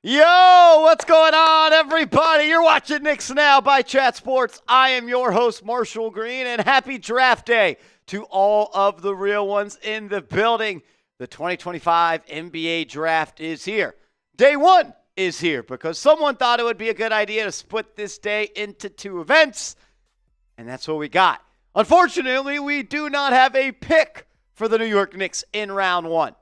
Yo, what's going on, everybody? You're watching Knicks Now by Chat Sports. I am your host, Marshall Green, and happy draft day to all of the real ones in the building. The 2025 NBA draft is here. Day one is here because someone thought it would be a good idea to split this day into two events, and that's what we got. Unfortunately, we do not have a pick for the New York Knicks in round one,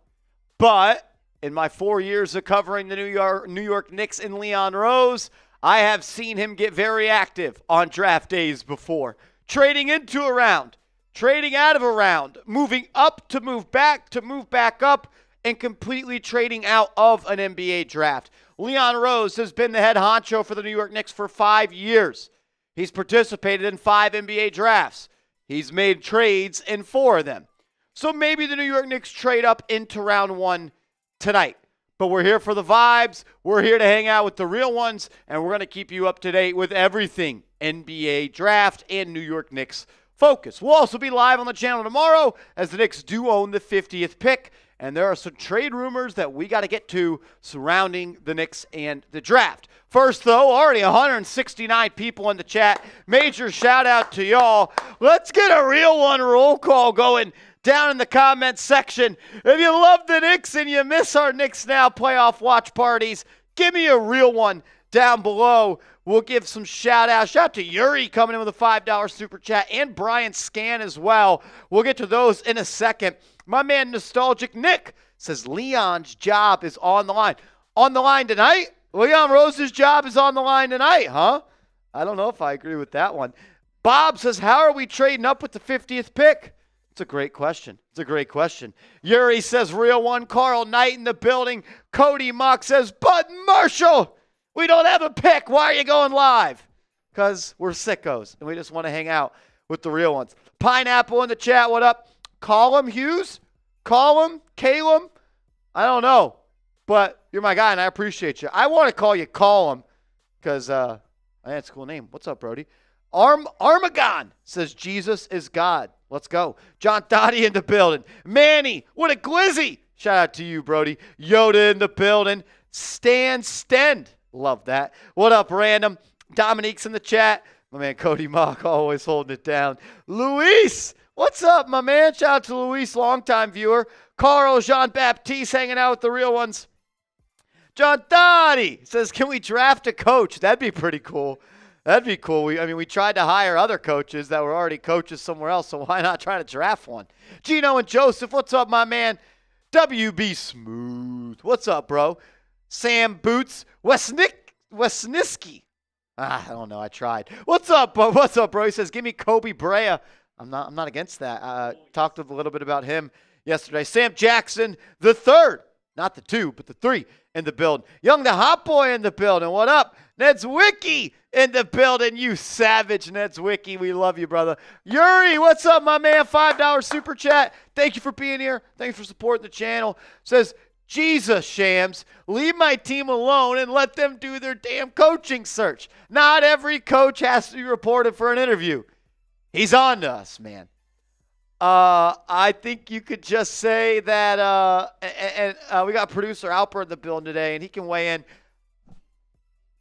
but in my 4 years of covering the New York Knicks and Leon Rose, I have seen him get very active on draft days before. Trading into a round, trading out of a round, moving up to move back up, and completely trading out of an NBA draft. Leon Rose has been the head honcho for the New York Knicks for 5 years. He's participated in 5 NBA drafts. He's made trades in 4 of them. So maybe the New York Knicks trade up into round one tonight. But we're here for the vibes. We're here to hang out with the real ones, and we're going to keep you up to date with everything NBA draft and New York Knicks focus. We'll also be live on the channel tomorrow as the Knicks do own the 50th pick, and there are some trade rumors that we got to get to surrounding the Knicks and the draft. First, though, already 169 people in the chat. Major shout out to y'all. Let's get a real one roll call going down in the comments section. If you love the Knicks and you miss our Knicks Now playoff watch parties, give me a real one down below. We'll give some shout outs. Shout out to Yuri coming in with a $5 super chat and Brian Scan as well. We'll get to those in a second. My man Nostalgic Nick says Leon's job is on the line. On the line tonight? Leon Rose's job is on the line tonight, huh? I don't know if I agree with that one. Bob says, how are we trading up with the 50th pick? It's a great question. Yuri says, real one. Carl Knight in the building. Cody Mock says, Bud Marshall, we don't have a pick. Why are you going live? Because we're sickos, and we just want to hang out with the real ones. Pineapple in the chat, what up? Colum Hughes? Calum? I don't know, but you're my guy, and I appreciate you. I want to call you Colum because that's a cool name. What's up, Brody? Armagon says, Jesus is God. Let's go. John Dottie in the building. Manny, what a glizzy. Shout out to you, Brody. Yoda in the building. Stan Stend. Love that. What up, Random? Dominique's in the chat. My man Cody Mock always holding it down. Luis, what's up, my man? Shout out to Luis, longtime viewer. Carl Jean-Baptiste hanging out with the real ones. John Dottie says, can we draft a coach? That'd be pretty cool. That'd be cool. We tried to hire other coaches that were already coaches somewhere else, so why not try to draft one? Gino and Joseph, what's up, my man? WB Smooth, what's up, bro? Sam Boots, Wesniski. I don't know. I tried. What's up, bro? He says, give me Kobe Brea. I'm not against that. Talked a little bit about him yesterday. Sam Jackson, the third, not the two, but the three in the building. Young the Hot Boy in the building. What up? Ned's Wiki in the building, you savage, Ned's Wiki. We love you, brother. Yuri, what's up, my man? $5 super chat. Thank you for being here. Thanks for supporting the channel. Says, Jesus, Shams, leave my team alone and let them do their damn coaching search. Not every coach has to be reported for an interview. He's on to us, man. I think you could just say that, we got producer Alper in the building today, and he can weigh in.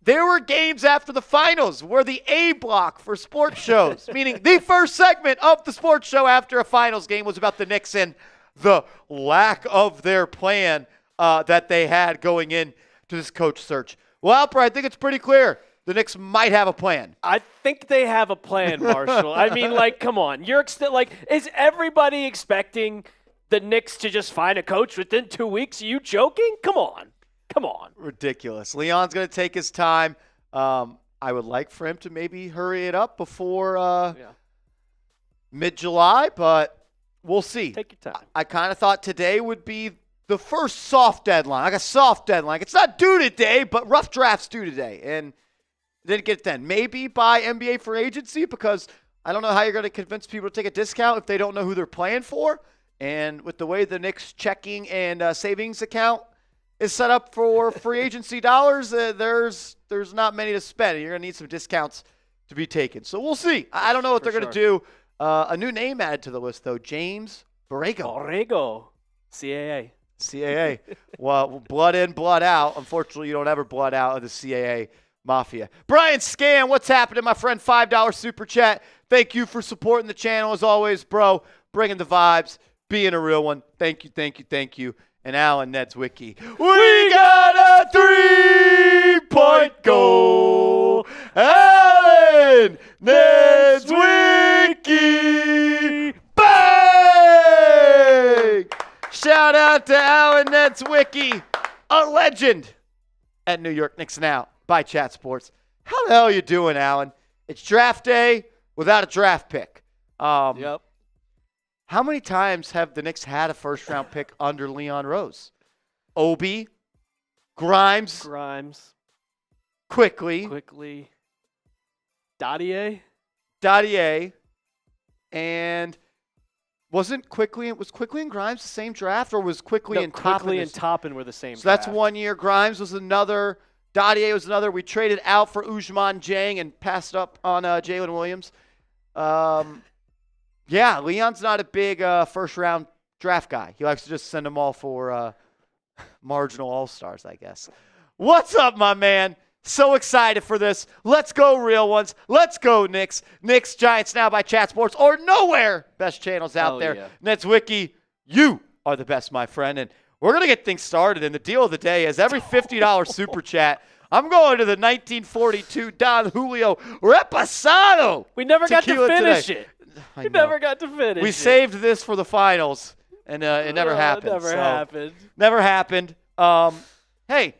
There were games after the finals where the A block for sports shows, meaning the first segment of the sports show after a finals game was about the Knicks and the lack of their plan that they had going into this coach search. Well, Alper, I think it's pretty clear. The Knicks might have a plan. I think they have a plan, Marshall. I mean, come on. Is everybody expecting the Knicks to just find a coach within 2 weeks? Are you joking? Come on. Ridiculous. Leon's going to take his time. I would like for him to maybe hurry it up before mid-July, but we'll see. Take your time. I kind of thought today would be the first soft deadline, like a soft deadline. It's not due today, but rough drafts due today. And didn't get it then. Maybe by NBA free agency, because I don't know how you're going to convince people to take a discount if they don't know who they're playing for. And with the way the Knicks checking and savings account is set up for free agency dollars, there's not many to spend. You're going to need some discounts to be taken. So we'll see. I don't know what they're going to do. A new name added to the list, though, James Borrego. Borrego. CAA. CAA. Well, blood in, blood out. Unfortunately, you don't ever blood out of the CAA Mafia. Brian Scan, what's happening, my friend? $5 super chat. Thank you for supporting the channel as always, bro. Bringing the vibes, being a real one. Thank you, thank you, thank you. And Alan Nedzwicki. We got a 3-point goal. Alan Nedzwicki. Bang! Shout out to Alan Nedzwicki, a legend at New York Knicks Now by Chat Sports. How the hell are you doing, Alan? It's draft day without a draft pick. Yep. How many times have the Knicks had a first-round pick under Leon Rose? Obi, Grimes, Quickly, Dottier, and was Quickly and Grimes the same draft, or was Quickly and Toppin? Quickly and Toppin were the same So draft. that's 1 year. Grimes was another. Dottier was another. We traded out for Usman Jang and passed up on Jalen Williams. Yeah, Leon's not a big first-round draft guy. He likes to just send them all for marginal all-stars, I guess. What's up, my man? So excited for this. Let's go, real ones. Let's go, Knicks. Knicks, Giants Now by Chat Sports, or nowhere. Best channels out there. Yeah. Nedzwicki, you are the best, my friend. And we're going to get things started. And the deal of the day is every $50 super chat, I'm going to the 1942 Don Julio Reposado. We never got to tequila finish today. it. I We know. never got to finish We it. saved this for the finals, and it never happened. Never so. happened. Never happened. Hey,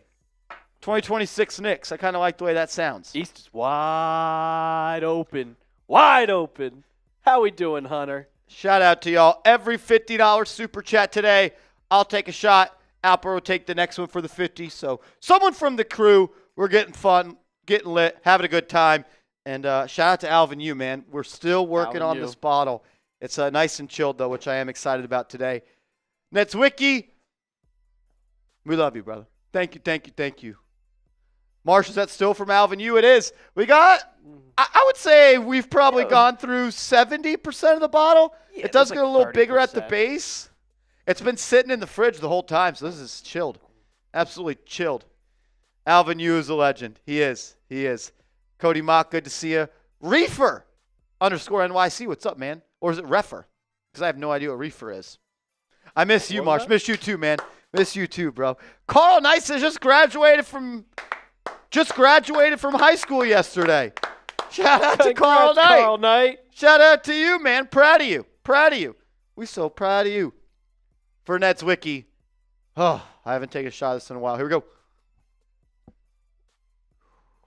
2026 Knicks. I kind of like the way that sounds. East is wide open. Wide open. How we doing, Hunter? Shout out to y'all. Every $50 super chat today, I'll take a shot. Alper will take the next one for the 50. So someone from the crew, we're getting fun, getting lit, having a good time. And shout out to Alvin Yu, man. We're still working on this bottle. It's nice and chilled, though, which I am excited about today. Nedzwicki, we love you, brother. Thank you, thank you, thank you. Marsh, is that still from Alvin Yu? It is. We got, I would say we've probably gone through 70% of the bottle. Yeah, It does there's get a like little bigger at the 30%. base. It's been sitting in the fridge the whole time, so this is chilled. Absolutely chilled. Alvin Yu is a legend. He is. He is. Cody Mock, good to see you. Reefer _NYC, what's up, man? Or is it Refer? Because I have no idea what Reefer is. I miss you, Marsh. Miss you too, man. Miss you too, bro. Carl Nice has just graduated from high school yesterday. Shout out to Carl Knight. Carl Knight. Shout out to you, man. Proud of you. Proud of you. We so proud of you. For Nedzwicki. Oh, I haven't taken a shot of this in a while. Here we go.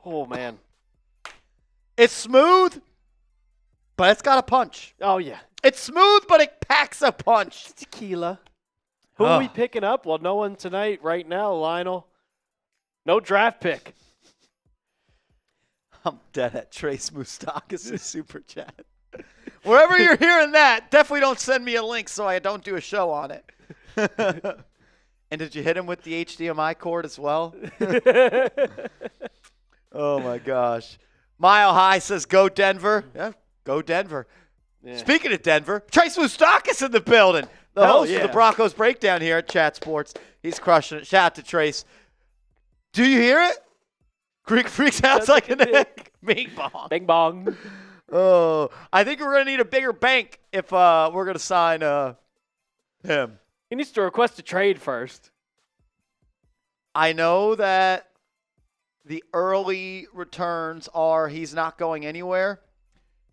Oh, man. It's smooth, but it's got a punch. Oh, yeah. It's smooth, but it packs a punch. Tequila. Who are we picking up? Well, no one tonight right now, Lionel. No draft pick. I'm dead at Trace Moustakis' super chat. Wherever you're hearing that, definitely don't send me a link so I don't do a show on it. And did you hit him with the HDMI cord as well? Oh, my gosh. Mile High says, go Denver. Yeah, go Denver. Yeah. Speaking of Denver, Trace Moustakis in the building. The host of the Broncos Breakdown here at Chat Sports. He's crushing it. Shout out to Trace. Do you hear it? Greek Freak sounds like an egg. Bing bong. Bing bong. Oh, I think we're going to need a bigger bank if we're going to sign him. He needs to request a trade first. I know that the early returns are he's not going anywhere.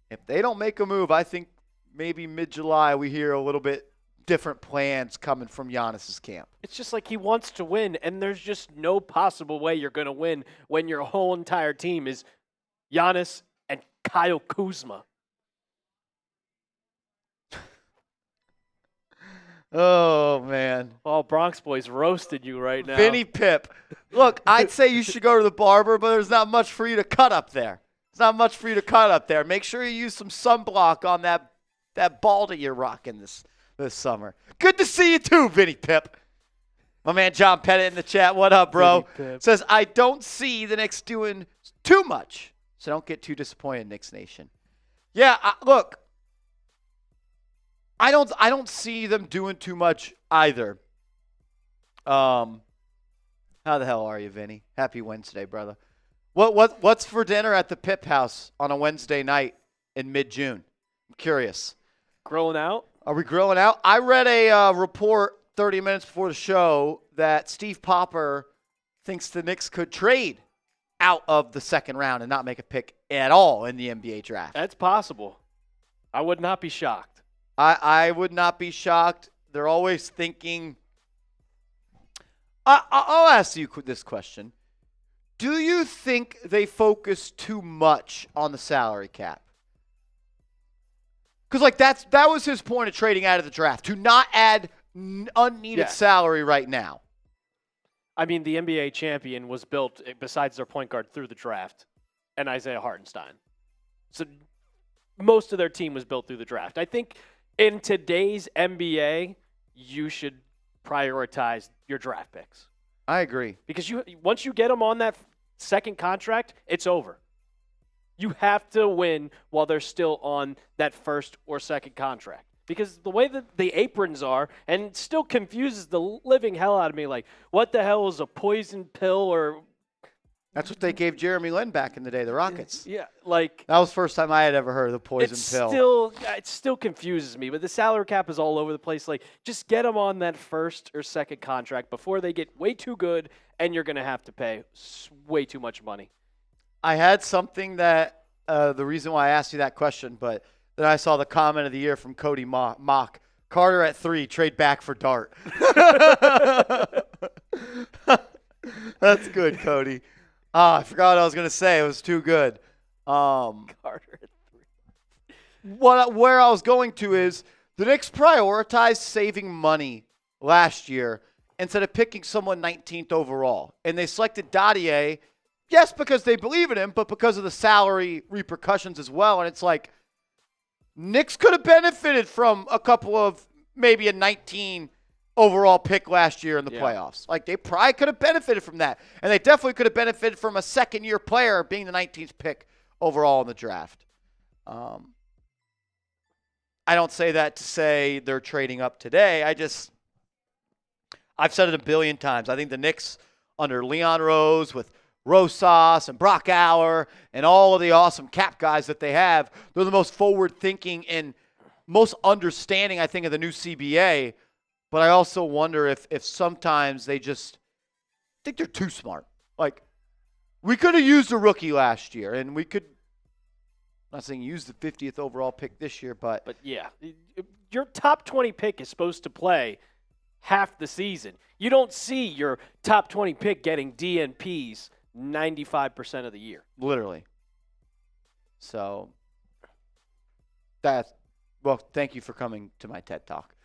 If they don't make a move, I think maybe mid-July we hear a little bit different plans coming from Giannis's camp. It's just like he wants to win, and there's just no possible way you're going to win when your whole entire team is Giannis and Kyle Kuzma. Oh, man. Oh, Bronx boys roasted you right now. Vinny Pip. Look, I'd say you should go to the barber, but there's not much for you to cut up there. There's not much for you to cut up there. Make sure you use some sunblock on that ball that you're rocking this summer. Good to see you too, Vinny Pip. My man John Pettit in the chat. What up, bro? Says, I don't see the Knicks doing too much, so don't get too disappointed, Knicks Nation. Yeah, look, I don't see them doing too much either. How the hell are you, Vinny? Happy Wednesday, brother. What's for dinner at the Pip House on a Wednesday night in mid-June? I'm curious. Grilling out? Are we grilling out? I read a report 30 minutes before the show that Steve Popper thinks the Knicks could trade out of the second round and not make a pick at all in the NBA draft. That's possible. I would not be shocked. I would not be shocked. They're always thinking. I'll ask you this question. Do you think they focus too much on the salary cap? Because that was his point of trading out of the draft, to not add unneeded salary right now. I mean, the NBA champion was built, besides their point guard, through the draft, and Isaiah Hartenstein. So most of their team was built through the draft. I think in today's NBA, you should prioritize your draft picks. I agree. Because once you get them on that second contract, it's over. You have to win while they're still on that first or second contract. Because the way that the aprons are, and it still confuses the living hell out of me, like, what the hell is a poison pill or... That's what they gave Jeremy Lin back in the day, the Rockets. Yeah, like... That was the first time I had ever heard of the poison pill. It still confuses me, but the salary cap is all over the place. Like, just get them on that first or second contract before they get way too good, and you're going to have to pay way too much money. I had something that, the reason why I asked you that question, but... Then I saw the comment of the year from Cody Mock. Carter at 3, trade back for Dart. That's good, Cody. I forgot what I was going to say. It was too good. Carter at 3. Where I was going to is the Knicks prioritized saving money last year instead of picking someone 19th overall. And they selected Dadier, yes, because they believe in him, but because of the salary repercussions as well. And it's like, Knicks could have benefited from a couple of maybe a 19 overall pick last year in the playoffs. Like, they probably could have benefited from that. And they definitely could have benefited from a second-year player being the 19th pick overall in the draft. I don't say that to say they're trading up today. I've said it a billion times. I think the Knicks under Leon Rose with Rosas and Brock Aller and all of the awesome cap guys that they have, they're the most forward-thinking and most understanding, I think, of the new CBA. But I also wonder if sometimes they just think they're too smart. Like, we could have used a rookie last year, and we could, I'm not saying use the 50th overall pick this year, but yeah, your top 20 pick is supposed to play half the season. You don't see your top 20 pick getting DNPs 95% of the year. Literally. So, thank you for coming to my TED Talk.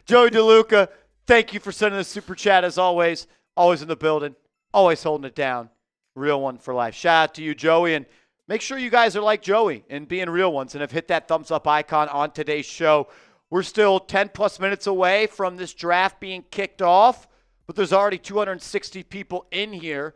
Joey DeLuca, thank you for sending the super chat as always. Always in the building. Always holding it down. Real one for life. Shout out to you, Joey. And make sure you guys are like Joey and being real ones and have hit that thumbs up icon on today's show. We're still 10-plus minutes away from this draft being kicked off, but there's already 260 people in here.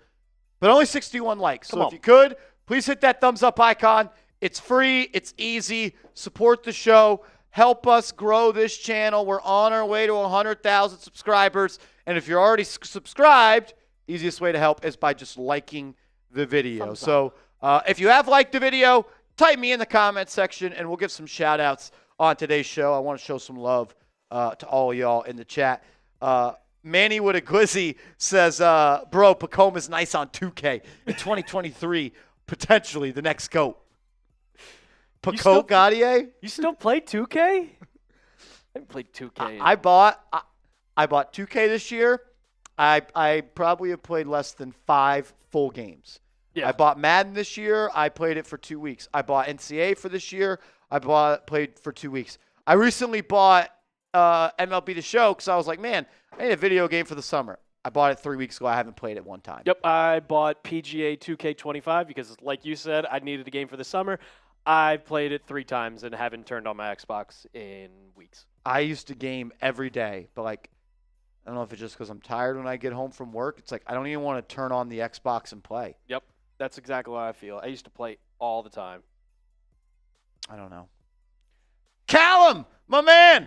But only 61 likes. So if you could, please hit that thumbs up icon. It's free. It's easy. Support the show. Help us grow this channel. We're on our way to 100,000 subscribers. And if you're already subscribed, the easiest way to help is by just liking the video. So if you have liked the video, type me in the comments section, and we'll give some shout-outs on today's show. I want to show some love to all of y'all in the chat. Manny with a glizzy says, bro, Pacoma's nice on 2K. In 2023, potentially the next GOAT. Paco Gaudier? You still play 2K? I haven't played 2K. I bought 2K this year. I probably have played less than 5 full games. Yeah. I bought Madden this year. I played it for 2 weeks. I bought NCAA for this year. Played for 2 weeks. I recently bought MLB The Show because I was like, man, I need a video game for the summer. I bought it 3 weeks ago. I haven't played it one time. Yep, I bought PGA 2K25 because, like you said, I needed a game for the summer. I played it 3 times and haven't turned on my Xbox in weeks. I used to game every day, but I don't know if it's just because I'm tired when I get home from work. It's like I don't even want to turn on the Xbox and play. Yep, that's exactly how I feel. I used to play all the time. I don't know. Callum, my man.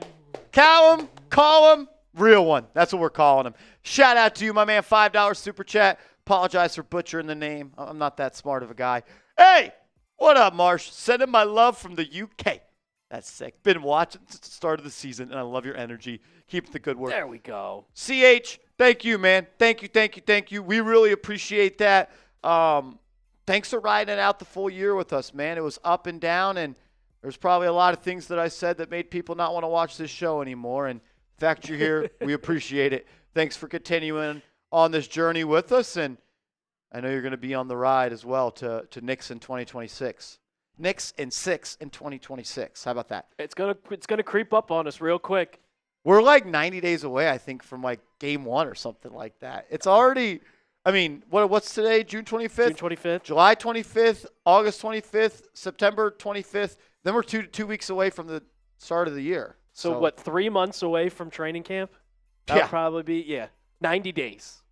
Callum, call him. Real one. That's what we're calling him. Shout out to you, my man. $5 super chat. Apologize for butchering the name. I'm not that smart of a guy. Hey, what up, Marsh? Sending my love from the UK. That's sick. Been watching since the start of the season, and I love your energy. Keep up the good work. There we go. CH, thank you, man. Thank you. We really appreciate that. Thanks for riding out the full year with us, man. It was up and down, and there's probably a lot of things that I said that made people not want to watch this show anymore. And the fact you're here, we appreciate it. Thanks for continuing on this journey with us, and I know you're going to be on the ride as well to Knicks in 2026. Knicks in 6 in 2026. How about that? It's gonna creep up on us real quick. We're like 90 days away, I think, from like game 1 or something like that. It's already, I mean, what's today? June 25th? June 25th. July 25th, August 25th, September 25th. Then we're two weeks away from the start of the year. So what, 3 months away from training camp? That would probably be, 90 days.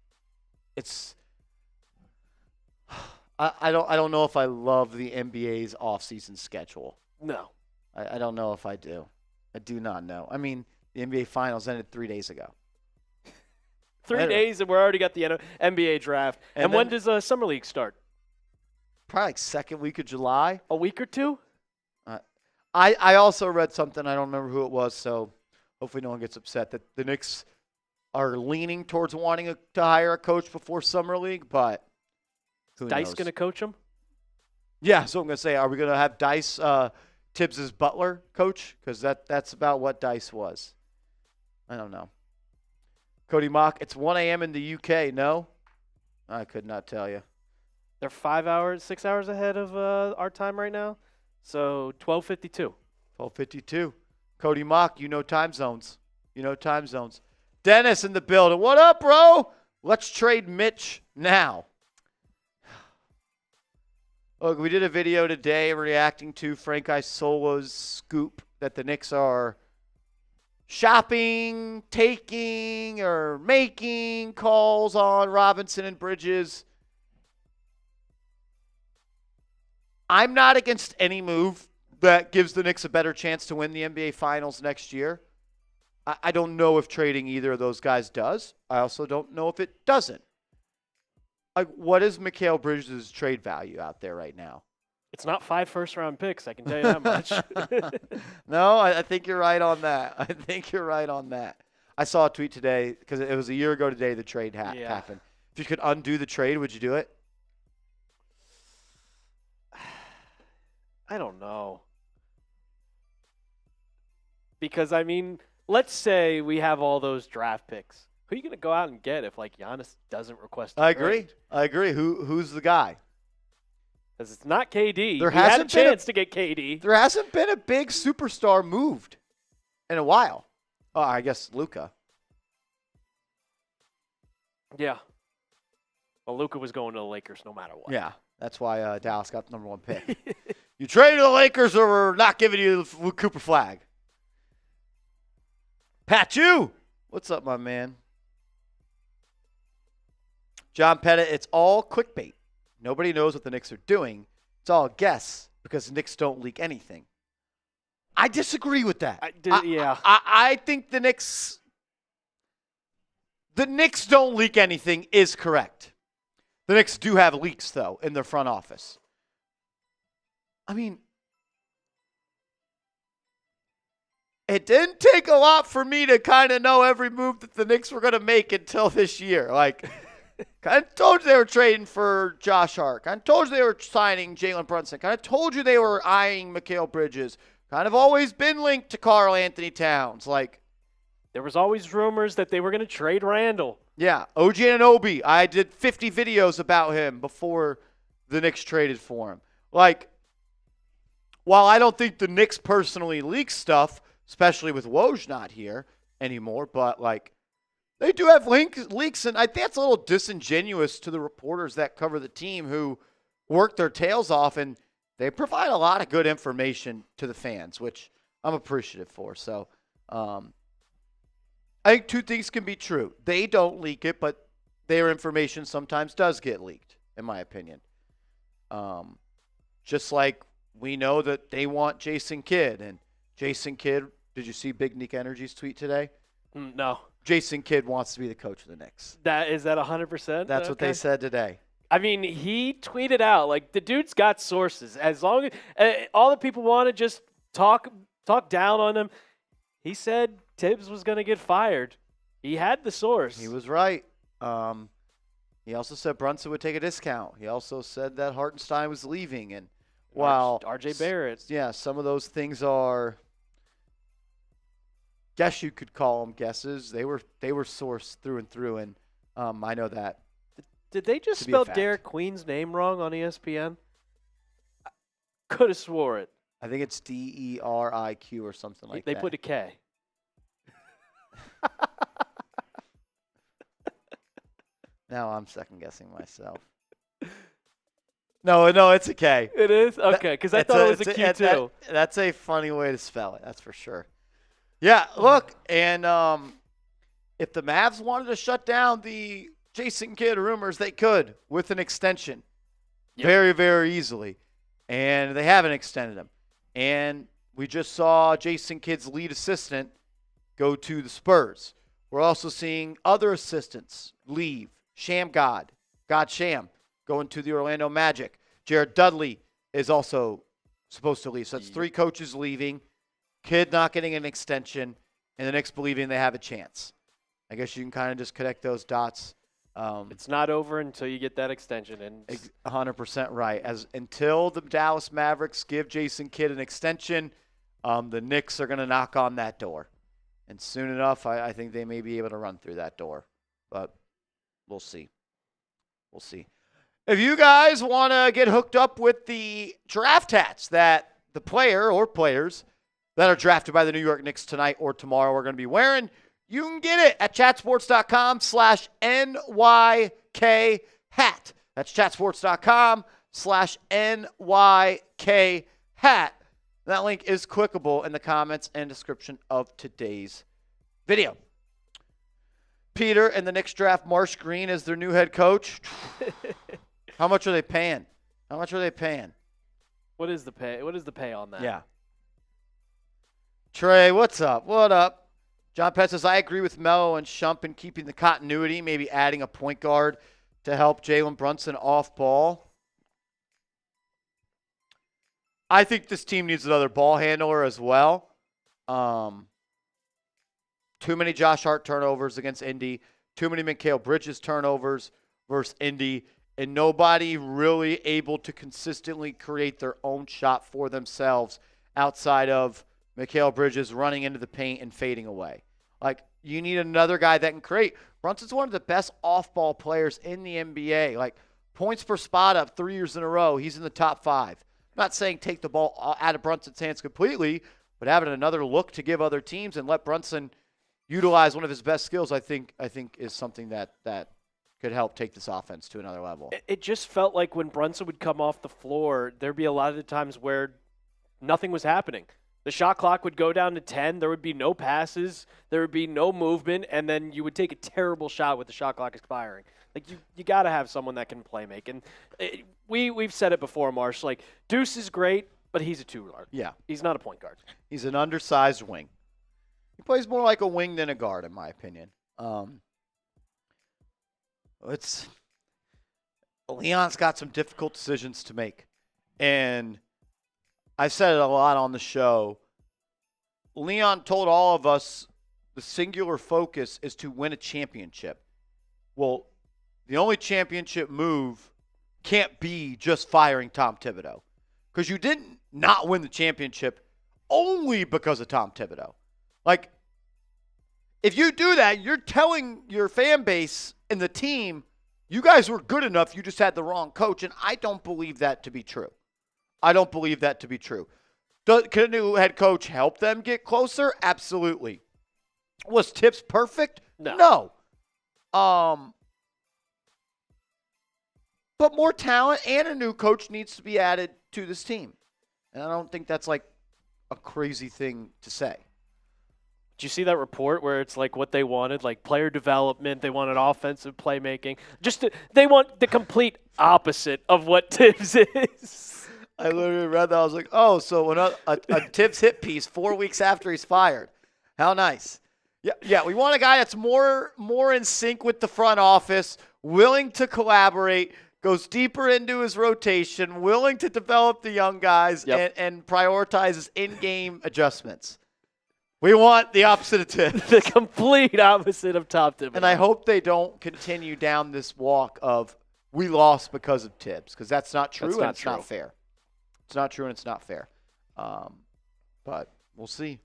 It's I don't know if I love the NBA's offseason schedule. No. I don't know if I do. I do not know. I mean, the NBA Finals ended 3 days ago. 3 days, and we're already got the NBA draft. And when does Summer League start? Probably like second week of July. A week or two? I also read something. I don't remember who it was, so hopefully no one gets upset that the Knicks are leaning towards wanting to hire a coach before Summer League, but who knows? Dice going to coach him? Yeah, so I'm going to say, are we going to have Dice, Tibbs' butler coach? Because that's about what Dice was. I don't know. Cody Mock, it's 1 a.m. in the UK, no? I could not tell you. They're 6 hours ahead of our time right now. So 12:52. 12:52. Cody Mock, you know time zones. Dennis in the building. What up, bro? Let's trade Mitch now. Look, we did a video today reacting to Frank Isola's scoop that the Knicks are shopping, taking, or making calls on Robinson and Bridges. I'm not against any move that gives the Knicks a better chance to win the NBA Finals next year. I don't know if trading either of those guys does. I also don't know if it doesn't. Like, what is Mikal Bridges' trade value out there right now? It's not 5 first-round picks, I can tell you that much. No, I think you're right on that. I saw a tweet today, because it was a year ago today the trade happened. If you could undo the trade, would you do it? I don't know. Because, I mean, let's say we have all those draft picks. Who are you going to go out and get if, like, Giannis doesn't request a trade? I agree. Who's the guy? Because it's not KD. There hasn't had a chance to get KD. There hasn't been a big superstar moved in a while. Oh, I guess Luka. Yeah. Well, Luka was going to the Lakers no matter what. Yeah, that's why Dallas got the number 1 pick. You traded the Lakers or we're not giving you the Cooper Flagg. Pat you. What's up, my man? John Pettit, it's all clickbait. Nobody knows what the Knicks are doing. It's all a guess because the Knicks don't leak anything. I disagree with that. I think the Knicks don't leak anything is correct. The Knicks do have leaks, though, in their front office. I mean, it didn't take a lot for me to kind of know every move that the Knicks were going to make until this year. Like, kind of told you they were trading for Josh Hart. Kind of told you they were signing Jalen Brunson. Kind of told you they were eyeing Mikal Bridges. Kind of always been linked to Karl Anthony Towns. Like, there was always rumors that they were going to trade Randall. Yeah, OG Anunoby. I did 50 videos about him before the Knicks traded for him. Like, while I don't think the Knicks personally leak stuff, especially with Woj not here anymore, but, like, they do have leaks, and I think it's a little disingenuous to the reporters that cover the team who work their tails off, and they provide a lot of good information to the fans, which I'm appreciative for. So I think two things can be true. They don't leak it, but their information sometimes does get leaked, in my opinion. Just like we know that they want Jason Kidd, and Jason Kidd, did you see Big Nick Energy's tweet today? No. Jason Kidd wants to be the coach of the Knicks. Is that 100%? That's what they said today. I mean, he tweeted out, like, the dude's got sources. As long as all the people want to just talk down on him, he said Tibbs was going to get fired. He had the source. He was right. He also said Brunson would take a discount. He also said that Hartenstein was leaving. And while R.J. Barrett. Yeah, some of those things are, guess you could call them guesses. They were sourced through and through, and I know that. Did they just spell Derek Queen's name wrong on ESPN? Could have swore it. I think it's DERIQ or something like that. They put a K. Now I'm second guessing myself. No, it's a K. It is? Okay, because I thought it was a Q too. That's a funny way to spell it, that's for sure. Yeah, look, and if the Mavs wanted to shut down the Jason Kidd rumors, they could with an extension. Yep. Very, very easily. And they haven't extended him. And we just saw Jason Kidd's lead assistant go to the Spurs. We're also seeing other assistants leave. God Sham, going to the Orlando Magic. Jared Dudley is also supposed to leave. So that's 3 coaches leaving, Kidd not getting an extension, and the Knicks believing they have a chance. I guess you can kind of just connect those dots. It's not over until you get that extension. And 100% right. Until the Dallas Mavericks give Jason Kidd an extension, the Knicks are going to knock on that door. And soon enough, I think they may be able to run through that door. But we'll see. We'll see. If you guys want to get hooked up with the draft hats that the player or players that are drafted by the New York Knicks tonight or tomorrow are going to be wearing, you can get it at chatsports.com/NYK hat. That's chatsports.com/NYK hat. That link is clickable in the comments and description of today's video. Peter and the Knicks draft Marsh Green as their new head coach. How much are they paying? What is the pay? What is the pay on that? Yeah. Trey, what's up? What up? John Pett says, I agree with Melo and Shump in keeping the continuity, maybe adding a point guard to help Jalen Brunson off ball. I think this team needs another ball handler as well. Too many Josh Hart turnovers against Indy. Too many Mikal Bridges turnovers versus Indy. And nobody really able to consistently create their own shot for themselves outside of Mikal Bridges running into the paint and fading away. Like, you need another guy that can create. Brunson's one of the best off-ball players in the NBA. Like, points per spot up 3 years in a row. He's in the top 5. I'm not saying take the ball out of Brunson's hands completely, but having another look to give other teams and let Brunson utilize one of his best skills, I think is something that could help take this offense to another level. It just felt like when Brunson would come off the floor, there'd be a lot of the times where nothing was happening. The shot clock would go down to 10. There would be no passes. There would be no movement. And then you would take a terrible shot with the shot clock expiring. Like, you got to have someone that can play make. And we've said it before, Marsh. Like, Deuce is great, but he's a 2-guard. Yeah. He's not a point guard. He's an undersized wing. He plays more like a wing than a guard, in my opinion. Leon's got some difficult decisions to make. And I've said it a lot on the show. Leon told all of us the singular focus is to win a championship. Well, the only championship move can't be just firing Tom Thibodeau. Because you didn't not win the championship only because of Tom Thibodeau. Like, if you do that, you're telling your fan base and the team, you guys were good enough, you just had the wrong coach. And I don't believe that to be true. Can a new head coach help them get closer? Absolutely. Was Tips perfect? No. But more talent and a new coach needs to be added to this team. And I don't think that's like a crazy thing to say. Did you see that report where it's like what they wanted, like player development, they wanted offensive playmaking? They want the complete opposite of what Tibbs is. I literally read that. I was like, oh, so when a Tibbs hit piece 4 weeks after he's fired. How nice. Yeah. We want a guy that's more in sync with the front office, willing to collaborate, goes deeper into his rotation, willing to develop the young guys, and prioritizes in-game adjustments. We want the opposite of Tibbs. The complete opposite of Tom Thibodeau. And I hope they don't continue down this walk of we lost because of Tibbs, because that's not true and it's not fair. It's not true and it's not fair. But we'll see.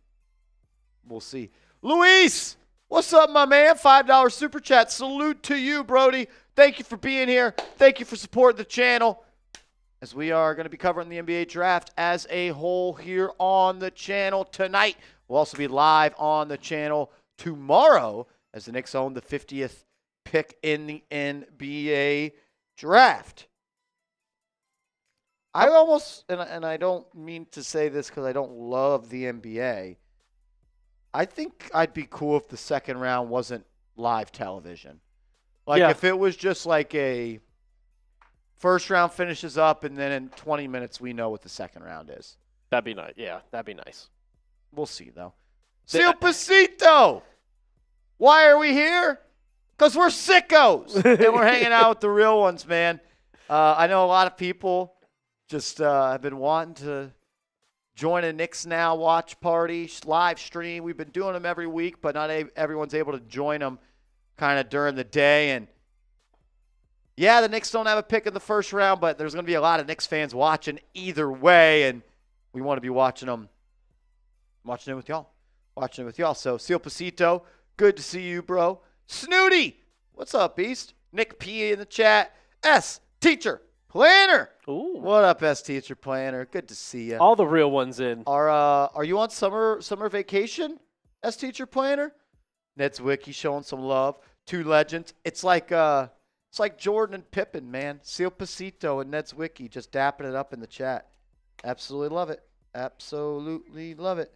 We'll see. Luis, what's up, my man? $5 super chat. Salute to you, Brody. Thank you for being here. Thank you for supporting the channel, as we are going to be covering the NBA draft as a whole here on the channel tonight. We'll also be live on the channel tomorrow as the Knicks own the 50th pick in the NBA draft. I almost, and I don't mean to say this because I don't love the NBA, I think I'd be cool if the second round wasn't live television. If it was just like a first round finishes up and then in 20 minutes we know what the second round is. That'd be nice. Yeah, that'd be nice. We'll see, though. Seal Pasito! Why are we here? Because we're sickos. And we're hanging out with the real ones, man. I know a lot of people just have been wanting to join a Knicks Now watch party, live stream. We've been doing them every week, but not everyone's able to join them kind of during the day. And, yeah, the Knicks don't have a pick in the first round, but there's going to be a lot of Knicks fans watching either way, and we want to be watching them. Watching it with y'all. So, Seal Pasito, good to see you, bro. Snooty, what's up, Beast? Nick P in the chat. S, Teacher Planner. Ooh. What up, S, Teacher Planner? Good to see you. All the real ones in. Are you on summer vacation, S, Teacher Planner? Ned's Wiki showing some love. Two legends. It's like Jordan and Pippen, man. Seal Pasito and Ned's Wiki just dapping it up in the chat. Absolutely love it. Absolutely love it.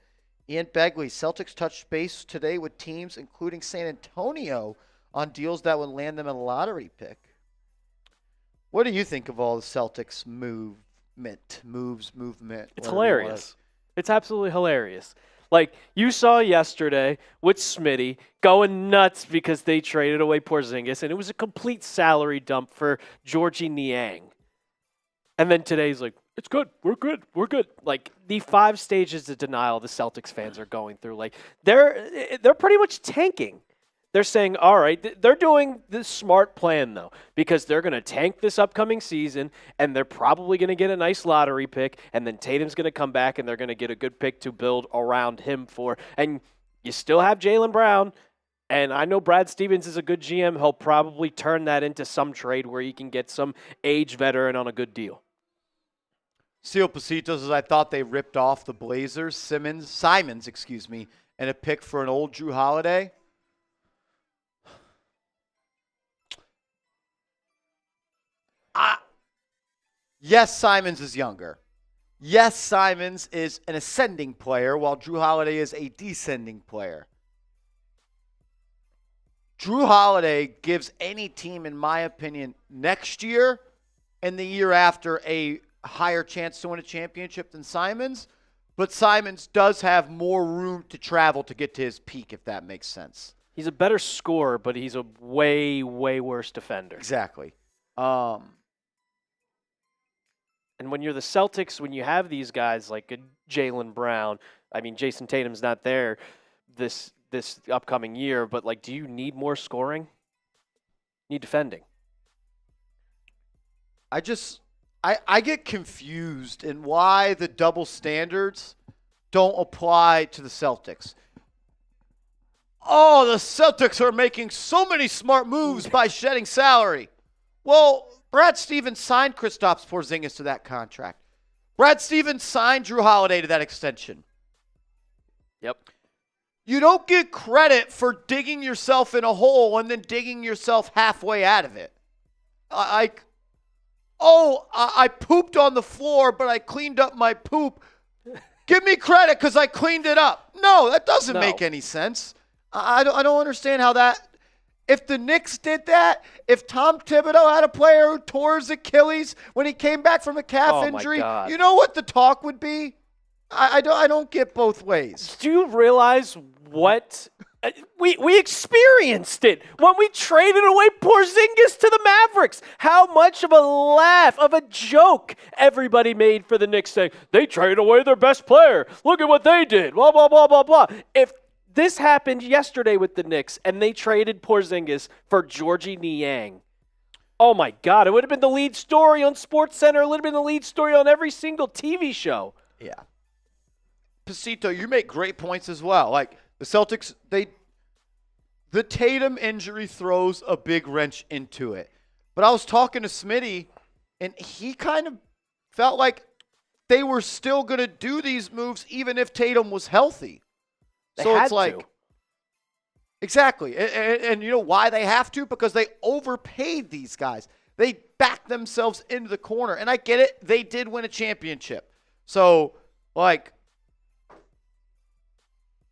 Ian Begley, Celtics touched base today with teams, including San Antonio, on deals that would land them a lottery pick. What do you think of all the Celtics movement? It's hilarious. It's absolutely hilarious. Like, you saw yesterday with Smitty going nuts because they traded away Porzingis, and it was a complete salary dump for Georgie Niang. And then today's like, it's good. We're good. We're good. Like, the 5 stages of denial the Celtics fans are going through, like, they're pretty much tanking. They're saying, all right, they're doing the smart plan, though, because they're going to tank this upcoming season, and they're probably going to get a nice lottery pick, and then Tatum's going to come back, and they're going to get a good pick to build around him for. And you still have Jaylen Brown, and I know Brad Stevens is a good GM. He'll probably turn that into some trade where he can get some age veteran on a good deal. Seal Pasitos, as I thought they ripped off the Blazers, Simons, and a pick for an old Drew Holiday. Yes, Simons is younger. Yes, Simons is an ascending player, while Drew Holiday is a descending player. Drew Holiday gives any team, in my opinion, next year and the year after a higher chance to win a championship than Simons, but Simons does have more room to travel to get to his peak, if that makes sense. He's a better scorer, but he's a way, way worse defender. Exactly. And when you're the Celtics, when you have these guys like Jaylen Brown, I mean, Jason Tatum's not there this upcoming year, but, like, do you need more scoring? Need defending. I get confused in why the double standards don't apply to the Celtics. Oh, the Celtics are making so many smart moves by shedding salary. Well, Brad Stevens signed Kristaps Porzingis to that contract. Brad Stevens signed Drew Holiday to that extension. Yep. You don't get credit for digging yourself in a hole and then digging yourself halfway out of it. I pooped on the floor, but I cleaned up my poop. Give me credit because I cleaned it up. No, that doesn't make any sense. I don't understand how that. If the Knicks did that, if Tom Thibodeau had a player who tore his Achilles when he came back from a calf injury, you know what the talk would be? I don't get both ways. Do you realize what We experienced it when we traded away Porzingis to the Mavericks. How much of a laugh, of a joke everybody made for the Knicks saying, they traded away their best player. Look at what they did. Blah, blah, blah, blah, blah. If this happened yesterday with the Knicks and they traded Porzingis for Georgie Niang, oh my God, it would have been the lead story on SportsCenter. It would have been the lead story on every single TV show. Yeah. Pasito, you make great points as well. Like, the Celtics, the Tatum injury throws a big wrench into it. But I was talking to Smitty, and he kind of felt like they were still going to do these moves even if Tatum was healthy. They had to. Exactly. And you know why they have to? Because they overpaid these guys. They backed themselves into the corner. And I get it. They did win a championship. So, like,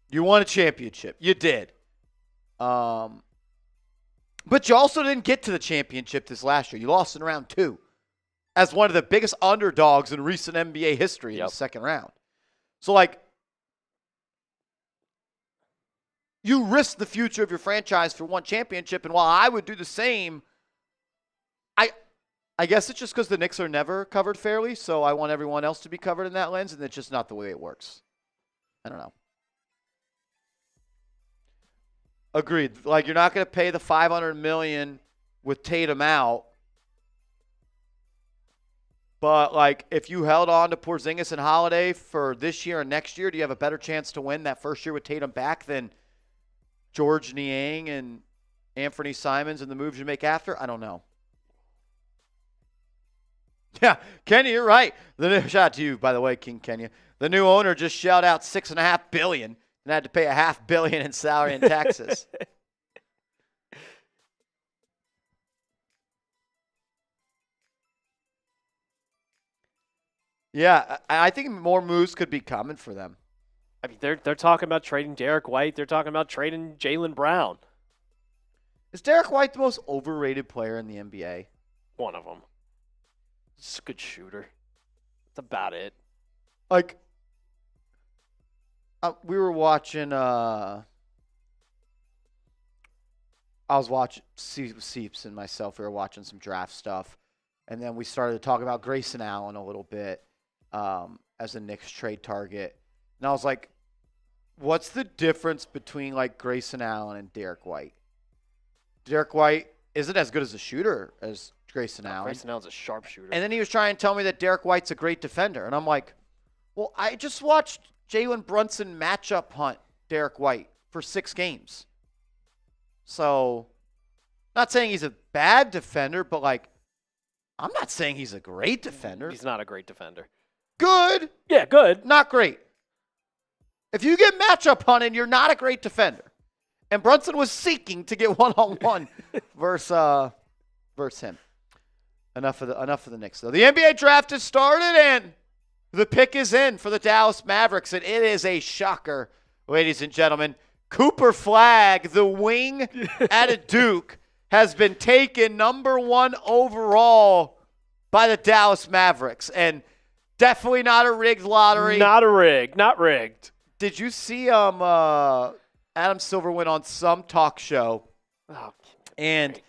you won a championship. You did. But you also didn't get to the championship this last year. You lost in round 2 as one of the biggest underdogs in recent NBA history in the second round. So, like, you risk the future of your franchise for one championship, and while I would do the same, I guess it's just because the Knicks are never covered fairly, so I want everyone else to be covered in that lens, and it's just not the way it works. I don't know. Agreed. Like, you're not going to pay the $500 million with Tatum out, but like, if you held on to Porzingis and Holiday for this year and next year, do you have a better chance to win that first year with Tatum back than George Niang and Anthony Simons and the moves you make after? I don't know. Yeah, Kenya, you're right. Shout out to you, by the way, King Kenya. The new owner just shelled out $6.5 billion and had to pay $500 million in salary and taxes. Yeah, I think more moves could be coming for them. I mean, they're talking about trading Derek White. They're talking about trading Jaylen Brown. Is Derek White the most overrated player in the NBA? One of them. He's a good shooter. That's about it. Like, we were watching. I was watching Seeps and myself. We were watching some draft stuff, and then we started to talk about Grayson Allen a little bit as a Knicks trade target. And I was like, what's the difference between like Grayson Allen and Derek White? Derek White isn't as good as a shooter as Grayson Allen. Grayson Allen's a sharpshooter. And then he was trying to tell me that Derek White's a great defender. And I'm like, well, I just watched Jalen Brunson matchup hunt Derek White for 6 games. So, not saying he's a bad defender, but like, I'm not saying he's a great defender. He's not a great defender. Good. Yeah, good. Not great. If you get matchup hunted, you're not a great defender. And Brunson was seeking to get one-on-one versus him. Enough of the Knicks, though. The NBA draft has started, and the pick is in for the Dallas Mavericks, and it is a shocker, ladies and gentlemen. Cooper Flagg, the wing out of Duke, has been taken number 1 overall by the Dallas Mavericks, and definitely not a rigged lottery. Not rigged. Did you see Adam Silver went on some talk show, and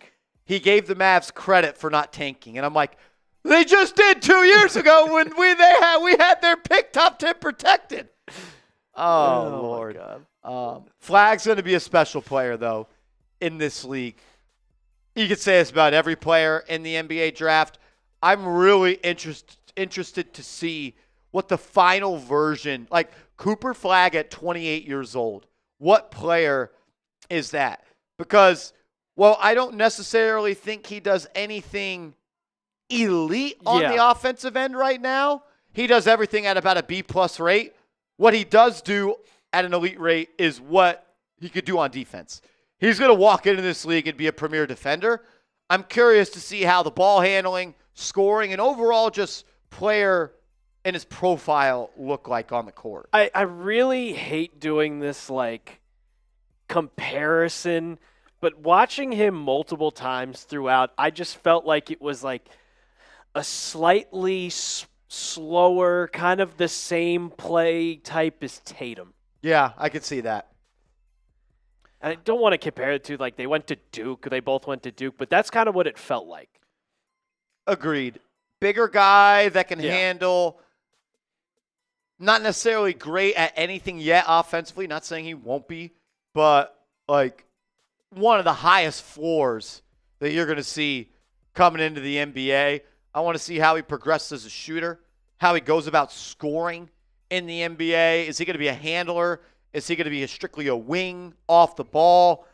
he gave the Mavs credit for not tanking. And I'm like, they just did 2 years ago when we had their pick top 10 protected. Oh Lord. My God. Flagg's going to be a special player, though, in this league. You could say this about every player in the NBA draft. I'm really interested to see what the final version, like Cooper Flagg at 28 years old, what player is that? Because, well, I don't necessarily think he does anything elite on the offensive end right now. He does everything at about a B-plus rate. What he does do at an elite rate is what he could do on defense. He's going to walk into this league and be a premier defender. I'm curious to see how the ball handling, scoring, and overall just player and his profile look like on the court. I really hate doing this, like, comparison, but watching him multiple times throughout, I just felt like it was like a slightly slower, kind of the same play type as Tatum. Yeah, I could see that. And I don't want to compare it to, like, they went to Duke. They both went to Duke, but that's kind of what it felt like. Agreed. Bigger guy that can Yeah. handle, not necessarily great at anything yet offensively, not saying he won't be, but like one of the highest floors that you're going to see coming into the NBA. I want to see how he progresses as a shooter, how he goes about scoring in the NBA. Is he going to be a handler? Is he going to be strictly a wing off the ball?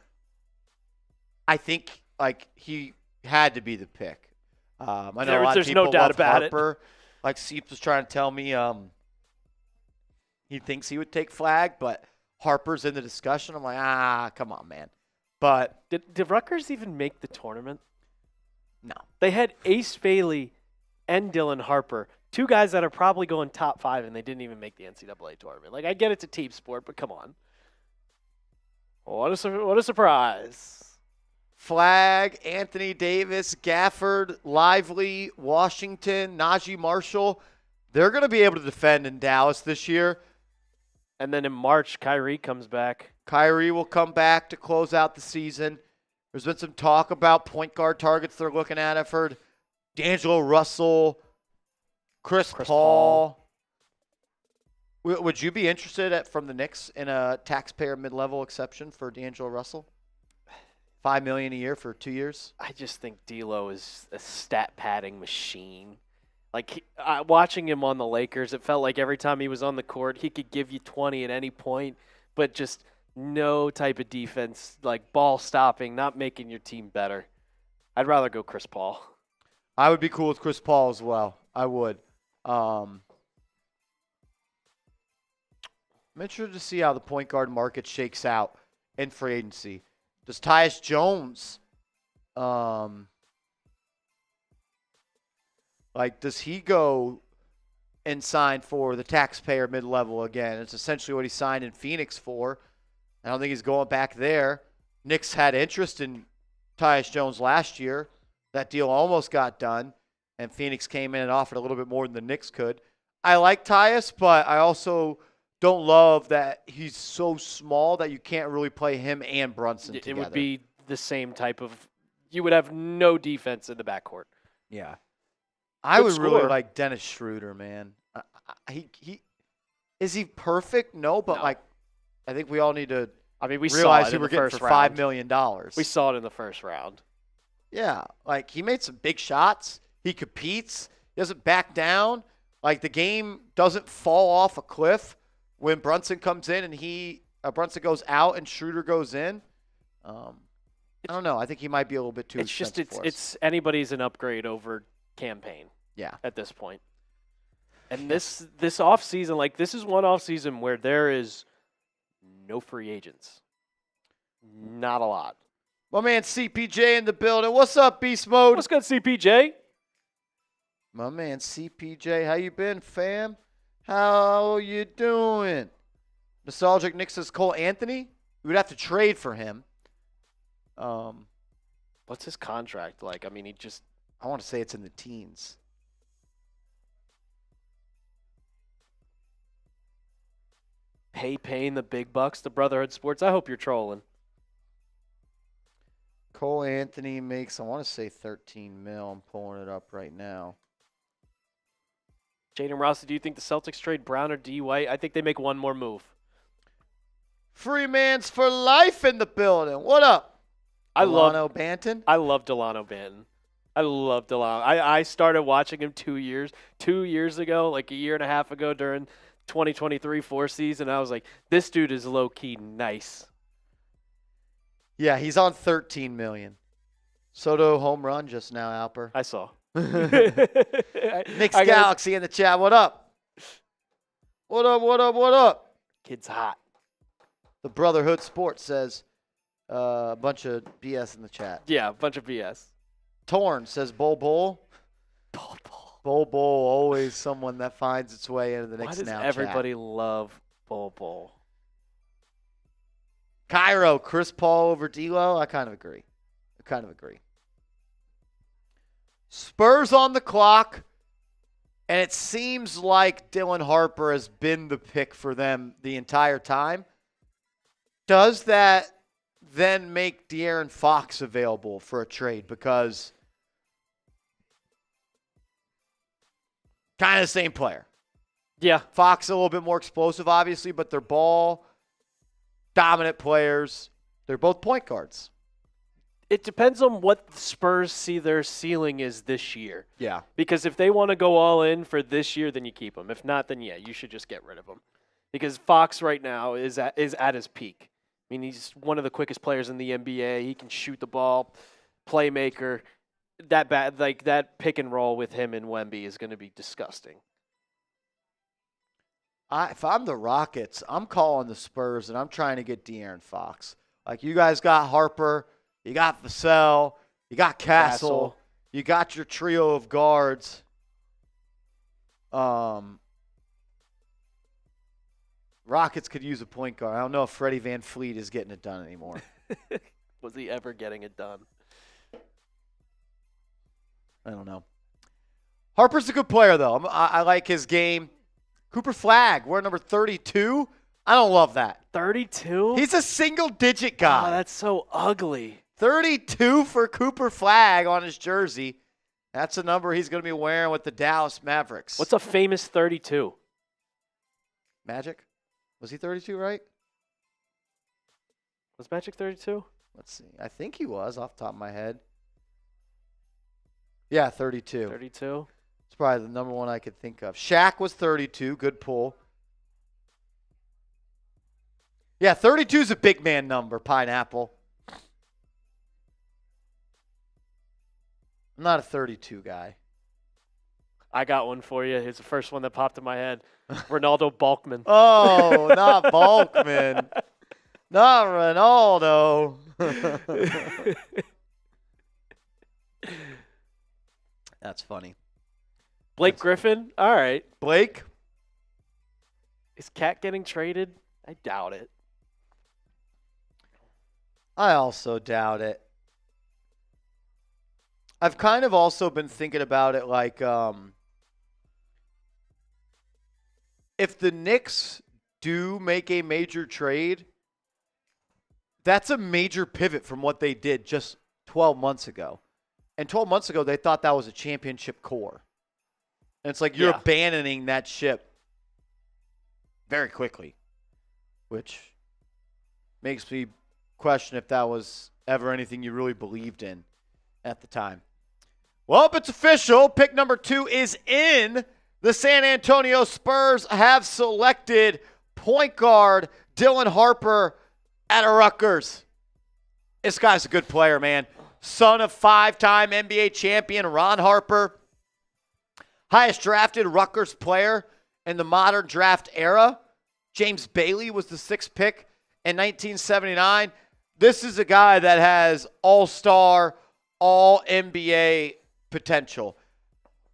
I think like he had to be the pick. I know a lot of There's people no doubt love about Harper. Like Seeps was trying to tell me he thinks he would take Flagg, but Harper's in the discussion. I'm like, come on, man. But Did Rutgers even make the tournament? no. They had Ace Bailey and Dylan Harper, two guys that are probably going top 5, and they didn't even make the NCAA tournament. Like, I get it's a team sport, but come on. What a surprise. Flagg, Anthony Davis, Gafford, Lively, Washington, Najee Marshall, they're going to be able to defend in Dallas this year. And then in March, Kyrie comes back. Kyrie will come back to close out the season. There's been some talk about point guard targets they're looking at. I've heard D'Angelo Russell, Chris Paul. Would you be interested from the Knicks in a taxpayer mid-level exception for D'Angelo Russell? $5 million a year for 2 years? I just think D'Lo is a stat padding machine. Like, watching him on the Lakers, it felt like every time he was on the court, he could give you 20 at any point, but just no type of defense, like ball stopping, not making your team better. I'd rather go Chris Paul. I would be cool with Chris Paul as well. I would. I'm interested to see how the point guard market shakes out in free agency. Does Tyus Jones, does he go and sign for the taxpayer mid-level again? It's essentially what he signed in Phoenix for. I don't think he's going back there. Knicks had interest in Tyus Jones last year. That deal almost got done, and Phoenix came in and offered a little bit more than the Knicks could. I like Tyus, but I also don't love that he's so small that you can't really play him and Brunson together. It would be the same type of – you would have no defense in the backcourt. Yeah. I would really score. like Dennis Schroeder, man. He is he perfect? No, but No. I think we all need to We saw realize it who in we're the getting first for round. $5 million. We saw it in the first round. Yeah, he made some big shots. He competes. He doesn't back down. The game doesn't fall off a cliff when Brunson comes in and Brunson goes out and Schroeder goes in. I don't know. I think he might be a little bit too expensive for us. It's anybody's an upgrade over campaign. Yeah. At this point. And this offseason, this is one offseason where there is no free agents. Not a lot. My man CPJ in the building. What's up, Beast Mode? What's good, CPJ? My man CPJ, how you been, fam? How you doing? Nostalgic Nick says Cole Anthony. We would have to trade for him. What's his contract like? He just... I want to say it's in the teens. Paying the big bucks to Brotherhood Sports. I hope you're trolling. Cole Anthony makes, I want to say 13 mil. I'm pulling it up right now. Jaden Rossi, do you think the Celtics trade Brown or D. White? I think they make one more move. Free man's for life in the building. What up? Delano Banton? I love Delano Banton. I love Delano. I started watching him 2 years ago, a year and a half ago during 2023-4 season. I was like, this dude is low-key nice. Yeah, he's on 13 million. Soto home run just now, Alper. I saw. Knicks Galaxy in the chat. What up? What up? Kid's hot. The Brotherhood Sports says a bunch of BS in the chat. Yeah, a bunch of BS. Torn says Bol. Bol, always someone that finds its way into the Knicks Now chat. Why does everybody love Bol? Cairo, Chris Paul over D'Lo. I kind of agree. Spurs on the clock, and it seems like Dylan Harper has been the pick for them the entire time. Does that then make De'Aaron Fox available for a trade because kind of the same player. Yeah. Fox a little bit more explosive, obviously, but they're ball dominant players. They're both point guards. It depends on what the Spurs see their ceiling is this year. Yeah. Because if they want to go all in for this year, then you keep him. If not, then yeah, you should just get rid of him. Because Fox right now is at his peak. I mean, he's one of the quickest players in the NBA. He can shoot the ball, playmaker. That pick and roll with him and Wemby is going to be disgusting. If I'm the Rockets, I'm calling the Spurs and I'm trying to get De'Aaron Fox. Like, you guys got Harper, you got Vassell, you got Castle, you got your trio of guards. Rockets could use a point guard. I don't know if Freddie Van Fleet is getting it done anymore. Was he ever getting it done? I don't know. Harper's a good player, though. I like his game. Cooper Flagg, we're number 32. I don't love that. 32? He's a single-digit guy. Oh, that's so ugly. 32 for Cooper Flagg on his jersey. That's a number he's going to be wearing with the Dallas Mavericks. What's a famous 32? Magic? Was he 32, right? Was Magic 32? Let's see. I think he was off the top of my head. Yeah, 32. 32? It's probably the number one I could think of. Shaq was 32. Good pull. Yeah, 32 is a big man number, Pineapple. I'm not a 32 guy. I got one for you. It's the first one that popped in my head. Ronaldo Balkman. Oh, not Balkman. Not Ronaldo. That's funny. Blake Griffin? All right. Blake? Is Cat getting traded? I doubt it. I also doubt it. I've kind of also been thinking about it like if the Knicks do make a major trade, that's a major pivot from what they did just 12 months ago. And 12 months ago, they thought that was a championship core. And it's like you're abandoning that ship very quickly, which makes me question if that was ever anything you really believed in at the time. Well, it's official. Pick number 2 is in. The San Antonio Spurs have selected point guard Dylan Harper out of Rutgers. This guy's a good player, man. Son of 5-time NBA champion Ron Harper. Highest drafted Rutgers player in the modern draft era. James Bailey was the 6th pick in 1979. This is a guy that has all-star, all-NBA potential.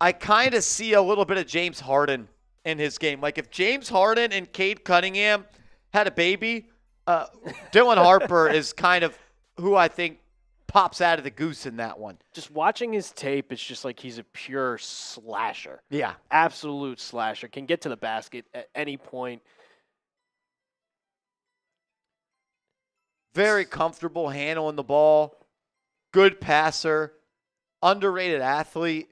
I kind of see a little bit of James Harden in his game. Like if James Harden and Cade Cunningham had a baby, Dylan Harper is kind of who I think pops out of the goose in that one. Just watching his tape, it's just like he's a pure slasher. Yeah. Absolute slasher. Can get to the basket at any point. Very comfortable handling the ball. Good passer. Underrated athlete.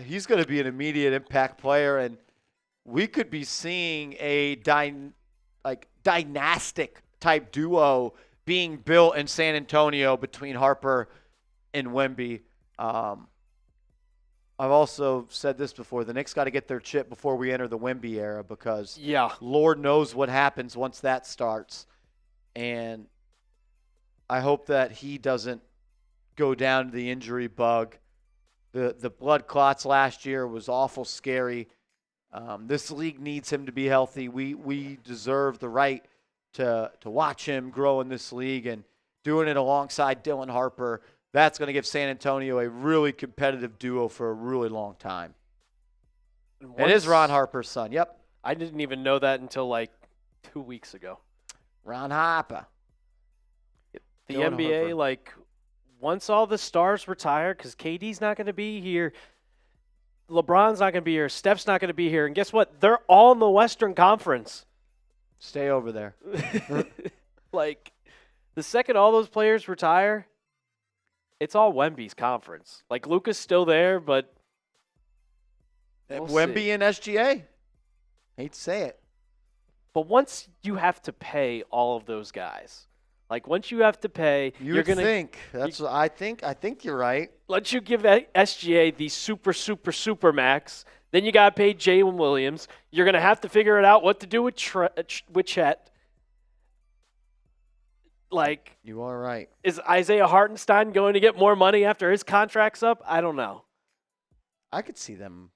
He's going to be an immediate impact player, and we could be seeing a dynastic type duo being built in San Antonio between Harper and Wemby. I've also said this before. The Knicks got to get their chip before we enter the Wemby era because Lord knows what happens once that starts. And I hope that he doesn't go down to the injury bug. The blood clots last year was awful scary. This league needs him to be healthy. We deserve the right to watch him grow in this league, and doing it alongside Dylan Harper, that's going to give San Antonio a really competitive duo for a really long time. It is Ron Harper's son. Yep. I didn't even know that until like 2 weeks ago. Ron Harper. The Dylan NBA, Harper. like, once all the stars retire, because KD's not going to be here, LeBron's not going to be here, Steph's not going to be here, and guess what? They're all in the Western Conference. Stay over there. Like, The second all those players retire, it's all Wemby's conference. Like, Luka's still there, but we'll Wemby see. and SGA. Hate to say it. But once you have to pay all of those guys, like once you have to pay, You you're would gonna think. That's what I think. I think you're right. let you give SGA the super max. Then you got to pay Jalen Williams. You're gonna have to figure it out what to do with Chet. Like, You are right. is Isaiah Hartenstein going to get more money after his contract's up? I don't know. I could see them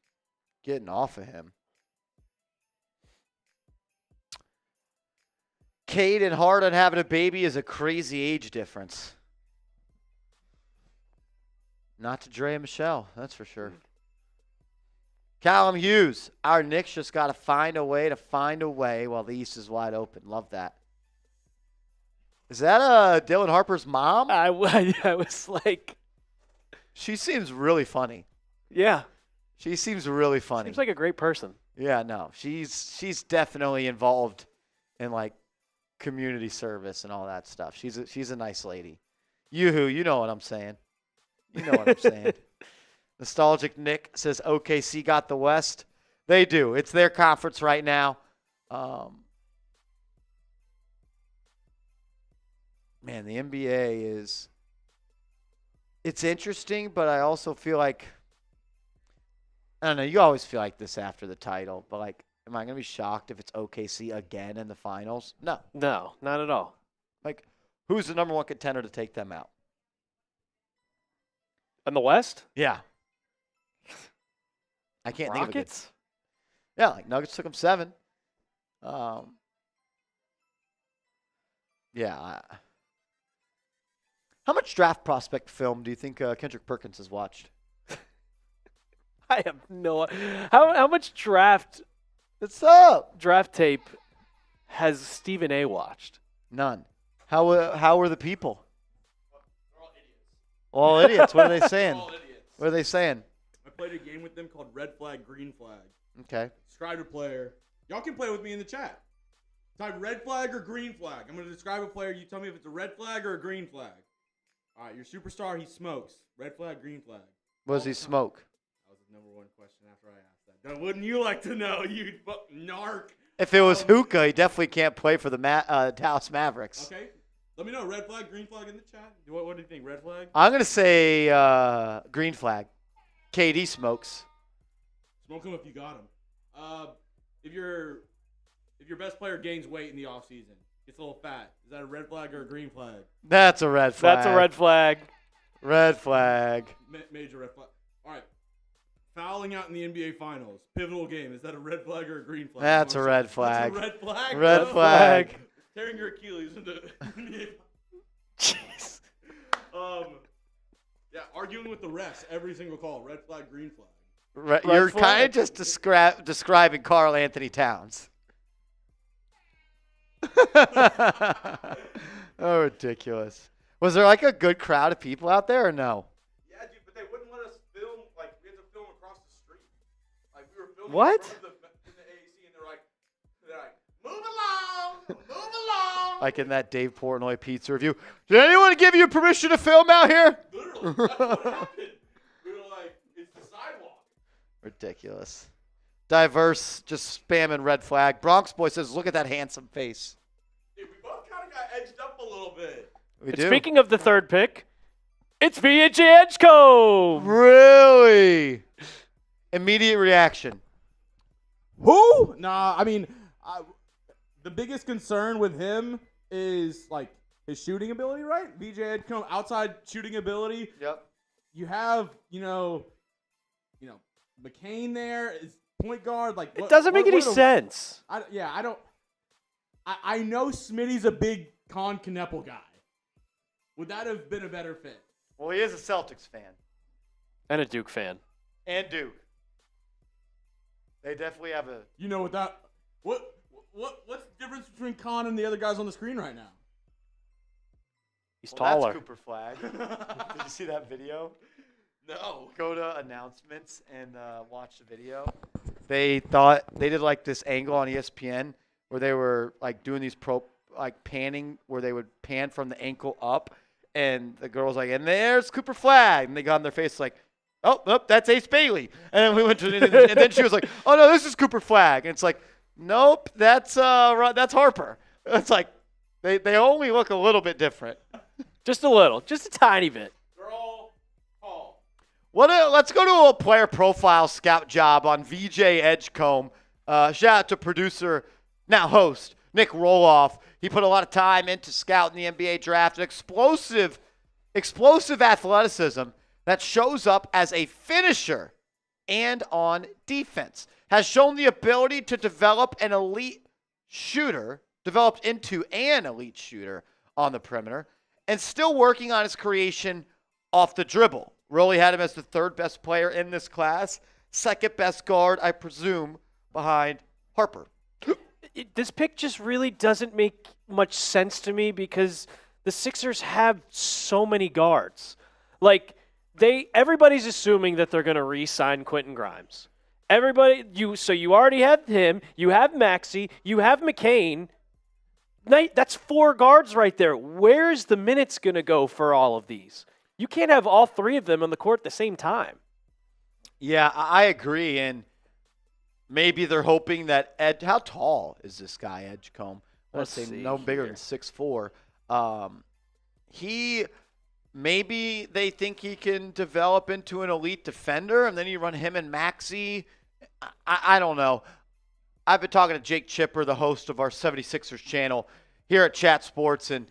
getting off of him. Cade and Harden having a baby is a crazy age difference. Not to Dre and Michelle, that's for sure. Callum Hughes, our Knicks just got to find a way while the East is wide open. Love that. Is that Dylan Harper's mom? I was like, She seems really funny. yeah, She seems really funny. seems like a great person. Yeah, no, she's definitely involved in like community service and all that stuff. She's a nice lady. You know what I'm saying. You know what I'm saying. Nostalgic Nick says OKC got the West. They do. It's their conference right now. Man, the NBA it's interesting, but I also feel like, I don't know, you always feel like this after the title, but like, am I going to be shocked if it's OKC again in the finals? No. No, not at all. Like, who's the number one contender to take them out? In the West? Yeah. I can't think of it. Rockets? Yeah, like Nuggets took them 7. Yeah. How much draft prospect film do you think Kendrick Perkins has watched? I have no. How much draft What's up? tape has Stephen A. watched? None. How were the people? All idiots. What are they saying? All idiots. What are they saying? I played a game with them called Red Flag, Green Flag. Okay. Describe a player. Y'all can play with me in the chat. Type red flag or green flag. I'm going to describe a player. You tell me if it's a red flag or a green flag. All right, your superstar, he smokes. Red flag, green flag. What does he smoke? That was the number one question after I asked that. Now, wouldn't you like to know, you narc? If it was hookah, he definitely can't play for the Dallas Mavericks. Okay. Let me know. Red flag, green flag in the chat. What do you think? Red flag? I'm going to say green flag. KD smokes. Smoke him if you got him. If your best player gains weight in the offseason, gets a little fat, is that a red flag or a green flag? That's a red flag. That's a red flag. Red flag. Major red flag. All right. Fouling out in the NBA Finals, pivotal game. Is that a red flag or a green flag? That's a red flag. That's a red flag. Red flag. Tearing your Achilles into. Jeez. Yeah, arguing with the refs every single call. Red flag, green flag. You're flag. kind of just describing Karl Anthony Towns. Oh, ridiculous. Was there like a good crowd of people out there or no? Yeah, dude, but they wouldn't let us film. Like, we had to film across the street. Like, we were filming What? in front of in the AAC, and they're like, move along, move along. Like in that Dave Portnoy pizza review. Did anyone give you permission to film out here? Literally, that's what happened. We were like, it's the sidewalk. Ridiculous. Diverse, just spamming red flag. Bronx Boy says, look at that handsome face. Dude, we both kind of got edged up a little bit. We And do. speaking of the third pick, it's VH Edgecombe. Really? Immediate reaction. Who? Nah, I mean, the biggest concern with him is like his shooting ability, right? VJ Edgecombe, outside shooting ability. Yep. You have, McCain there is point guard. Like, It doesn't make any sense. I know Smitty's a big Con Kneppel guy. Would that have been a better fit? Well, he is a Celtics fan. And a Duke fan. And Duke. They definitely have a... You know what's the difference between Con and the other guys on the screen right now? He's Well, taller. that's Cooper Flagg. Did you see that video? No. Go to announcements and watch the video. They did like this angle on ESPN where they were like doing these like panning where they would pan from the ankle up, and the girl was like, and there's Cooper Flagg, and they got on their face like, oh, that's Ace Bailey, and then we went to, and then she was like, oh no, this is Cooper Flagg, and it's like, nope, that's Harper. It's like they only look a little bit different. Just a little, just a tiny bit. Girl, call. Let's go to a player profile scout job on VJ Edgecombe. Shout out to producer, now host, Nick Roloff. He put a lot of time into scouting the NBA draft. An explosive athleticism that shows up as a finisher and on defense. Has shown the ability to develop into an elite shooter on the perimeter, and still working on his creation off the dribble. Rolly had him as the third best player in this class, second best guard, I presume, behind Harper. This pick just really doesn't make much sense to me because the Sixers have so many guards. Like, everybody's assuming that they're going to re-sign Quentin Grimes. So you already have him, you have Maxey, you have McCain. That's 4 guards right there. Where's the minutes going to go for all of these? You can't have all 3 of them on the court at the same time. Yeah, I agree, and maybe they're hoping that how tall is this guy, Edgecombe? I want to say no bigger than 6'4". Maybe they think he can develop into an elite defender, and then you run him and Maxey. I don't know. I've been talking to Jake Chipper, the host of our 76ers channel here at Chat Sports, and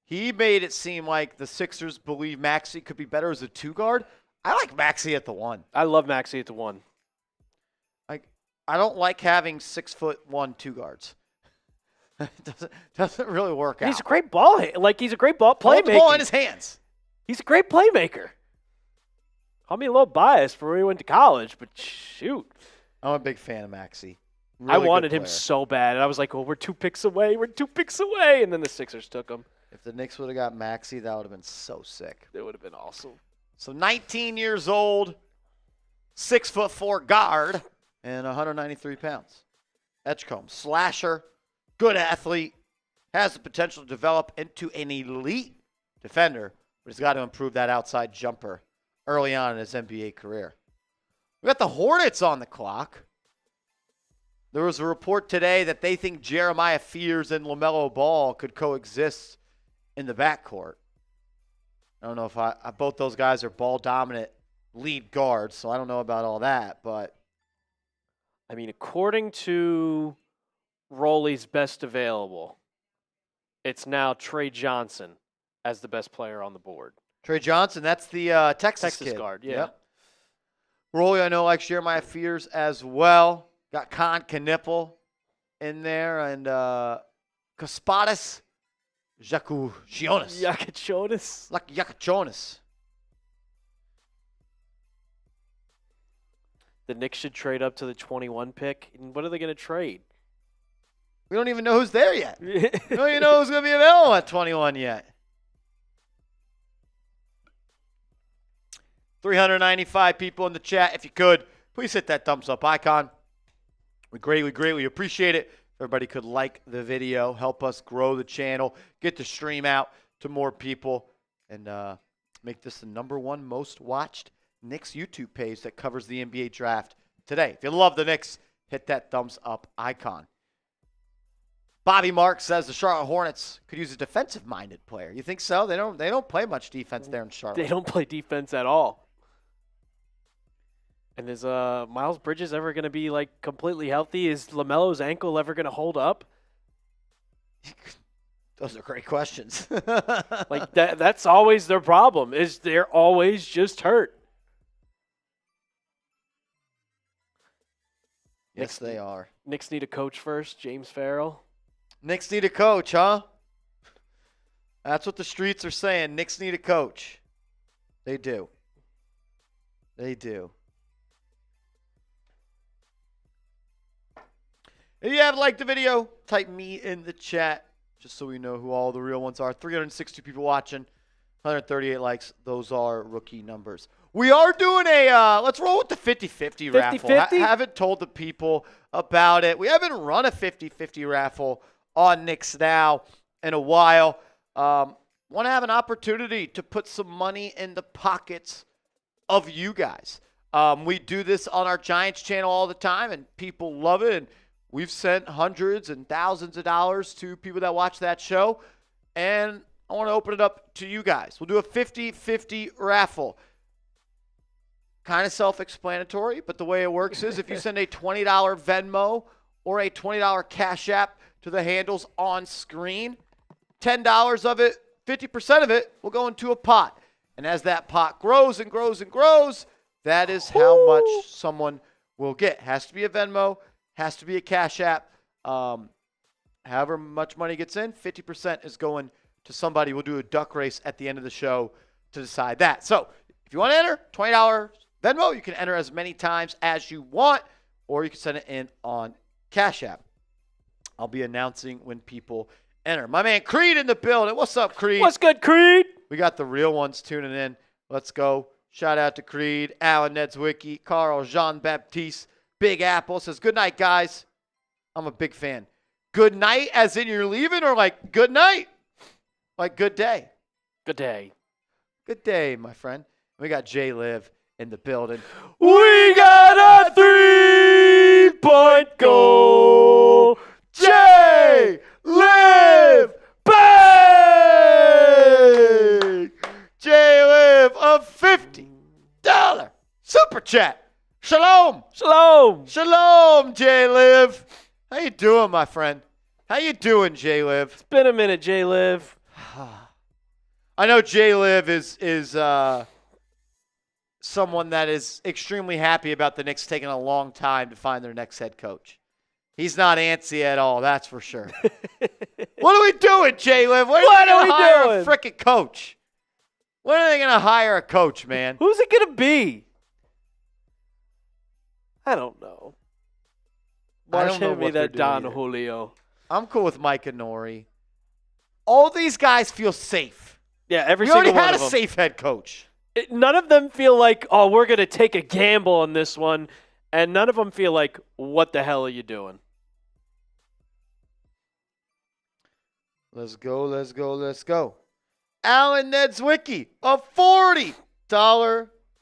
he made it seem like the Sixers believe Maxey could be better as a 2-guard. I like Maxey at the 1. I love Maxey at the 1. I don't like having 6'1" 2 guards. It doesn't really work out. He's a great ball. He's a great ball playmaker. Hold the ball in his hands. He's a great playmaker. Call me a little biased for where he went to college, but shoot. I'm a big fan of Maxey. I wanted him so bad, and I was like, well, we're 2 picks away. And then the Sixers took him. If the Knicks would have got Maxey, that would have been so sick. It would have been awesome. So 19 years old, 6'4" guard, and 193 pounds. Edgecombe, slasher, good athlete, has the potential to develop into an elite defender, but he's got to improve that outside jumper early on in his NBA career. We got the Hornets on the clock. There was a report today that they think Jeremiah Fears and LaMelo Ball could coexist in the backcourt. I don't know if both those guys are ball-dominant lead guards, so I don't know about all that, but I mean, according to Rolly's best available, it's now Trey Johnson as the best player on the board. Trey Johnson, that's the Texas kid. guard, yeah. Yep. Rolly, I know, likes Jeremiah Fears as well. Got Con Knipple in there, and Kaspadas Jakujonis. Jakujonis. The Knicks should trade up to the 21 pick. And what are they going to trade? We don't even know who's there yet. We don't even know who's going to be available at 21 yet. 395 people in the chat. If you could, please hit that thumbs up icon. We greatly appreciate it. If everybody could like the video, help us grow the channel, get the stream out to more people, and make this the #1 most watched Knicks YouTube page that covers the NBA draft today. If you love the Knicks, hit that thumbs up icon. Bobby Mark says the Charlotte Hornets could use a defensive-minded player. You think so? They don't play much defense there in Charlotte. They don't play defense at all. And is Miles Bridges ever going to be completely healthy? Is LaMelo's ankle ever going to hold up? Those are great questions. That's always their problem. Is they're always just hurt. Yes, they are. Knicks need a coach first, James Farrell. Knicks need a coach, huh? That's what the streets are saying. Knicks need a coach. They do. They do. If you have liked the video, type me in the chat just so we know who all the real ones are. 360 people watching, 138 likes. Those are rookie numbers. We are doing let's roll with the 50-50 raffle. 50-50? Haven't told the people about it. We haven't run a 50-50 raffle on Knicks Now in a while. Want to have an opportunity to put some money in the pockets of you guys. We do this on our Giants channel all the time, and people love it. And we've sent hundreds and thousands of dollars to people that watch that show. And I want to open it up to you guys. We'll do a 50-50 raffle. Kind of self-explanatory, but the way it works is if you send a $20 Venmo or a $20 Cash App to the handles on screen, $10 of it, 50% of it will go into a pot. And as that pot grows and grows and grows, that is how much someone will get. Has to be a Venmo, has to be a Cash App. However much money gets in, 50% is going to somebody. We'll do a duck race at the end of the show to decide that. So if you want to enter, $20 Venmo, you can enter as many times as you want, or you can send it in on Cash App. I'll be announcing when people enter. My man Creed in the building. What's up, Creed? What's good, Creed? We got the real ones tuning in. Let's go. Shout out to Creed, Alan Nedzwicki, Carl Jean-Baptiste, Big Apple says, good night, guys. I'm a big fan. Good night as in you're leaving, or like good night? Like good day. Good day. Good day, my friend. We got Jay Liv in the building. We got a 3-point goal. Jay Liv bang! Jay Liv a $50 super chat. Shalom. Shalom. Shalom, Jay Liv. How you doing, my friend? How you doing, Jay Liv? It's been a minute, Jay Liv. I know Jay Liv is someone that is extremely happy about the Knicks taking a long time to find their next head coach. He's not antsy at all, that's for sure. What are we doing, Jay Liv? When What are are we we hire doing? a freaking coach? When are they going to hire a coach, man? Who's it going to be? I don't know. I Marsh, don't know hand me what they're that doing Don either. Julio. I'm cool with Mike and Nori. All these guys feel safe. Yeah, every We single already one had of a them. safe head coach. None of them feel like, oh, we're going to take a gamble on this one. And none of them feel like, what the hell are you doing? Let's go, let's go, let's go. Alan Nedzwicki, a $40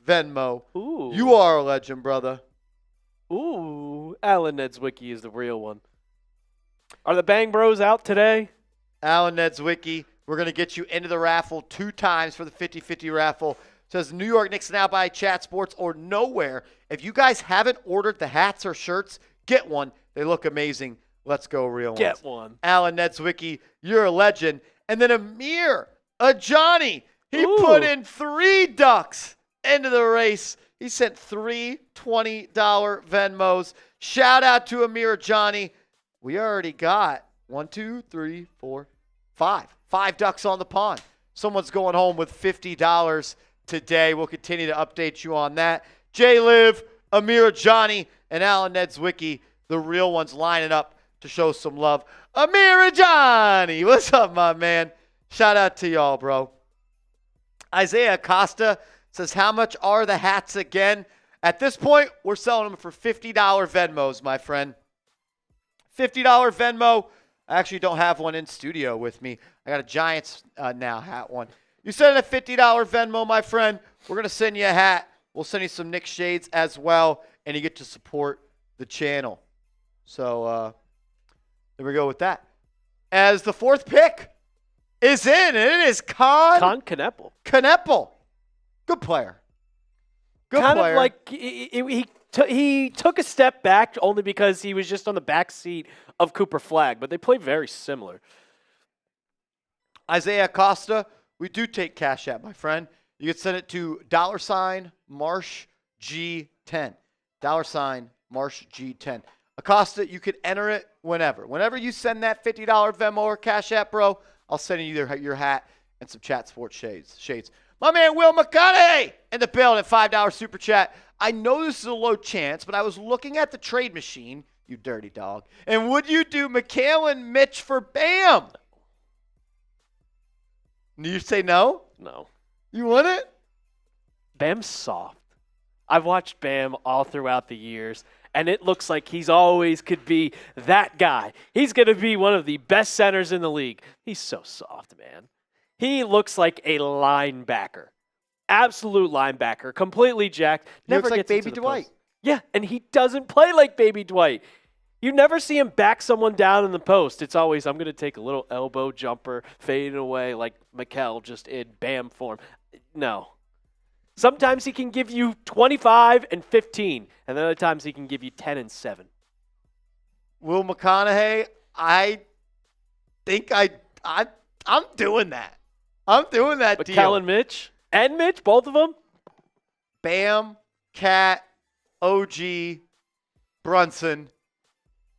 Venmo. Ooh. You are a legend, brother. Ooh. Alan Nedzwicki is the real one. Are the Bang Bros out today? Alan Nedzwicki, we're going to get you into the raffle 2 times for the 50-50 raffle. It says New York Knicks Now by Chat Sports or nowhere. If you guys haven't ordered the hats or shirts, get one. They look amazing. Let's go, real ones. Get one. Alan Nedzwicki, you're a legend. And then Amir, a Johnny, he Ooh. put in 3 ducks into the race. He sent 3 $20 Venmos. Shout out to Amir Johnny. We already got 1, 2, 3, 4, 5. 5 ducks on the pond. Someone's going home with $50 today. We'll continue to update you on that. Jay Liv, Amir Johnny, and Alan Nedzwicki, the real ones lining up to show some love. Amir Johnny, what's up, my man? Shout out to y'all, bro. Isaiah Acosta says, how much are the hats again? At this point, we're selling them for $50 Venmos, my friend. $50 Venmo. I actually don't have one in studio with me. I got a Giants Now hat one. You send a $50 Venmo, my friend. We're going to send you a hat. We'll send you some Knicks shades as well, and you get to support the channel. So there we go with that. As the 4th pick is in, and it is Con Kneppel. Kneppel. Good player. Good kind player. of like he took a step back only because he was just on the back seat of Cooper Flagg, but they play very similar. Isaiah Acosta, we do take Cash App, my friend. You can send it to $MarshG10. $MarshG10. Acosta, you can enter it whenever. Whenever you send that $50 Venmo or Cash App, bro, I'll send you your hat and some Chat Sports shades. My man Will McConaughey in the building, $5 super chat. I know this is a low chance, but I was looking at the trade machine, you dirty dog. And would you do McHale Mitch for Bam? You say no? No. You want it? Bam's soft. I've watched Bam all throughout the years, and it looks like he's always could be that guy. He's going to be one of the best centers in the league. He's so soft, man. He looks like a linebacker. Absolute linebacker. Completely jacked. He looks like gets into Baby the Dwight. post. Yeah, and he doesn't play like Baby Dwight. You never see him back someone down in the post. It's always, I'm going to take a little elbow jumper, fading away like Mikel just in Bam form. No. Sometimes he can give you 25 and 15, and then other times he can give you 10 and 7. Will McConaughey, I think I'm doing that. I'm doing that But deal. Kellen Mitch and Mitch, both of them? Bam, Cat, OG, Brunson.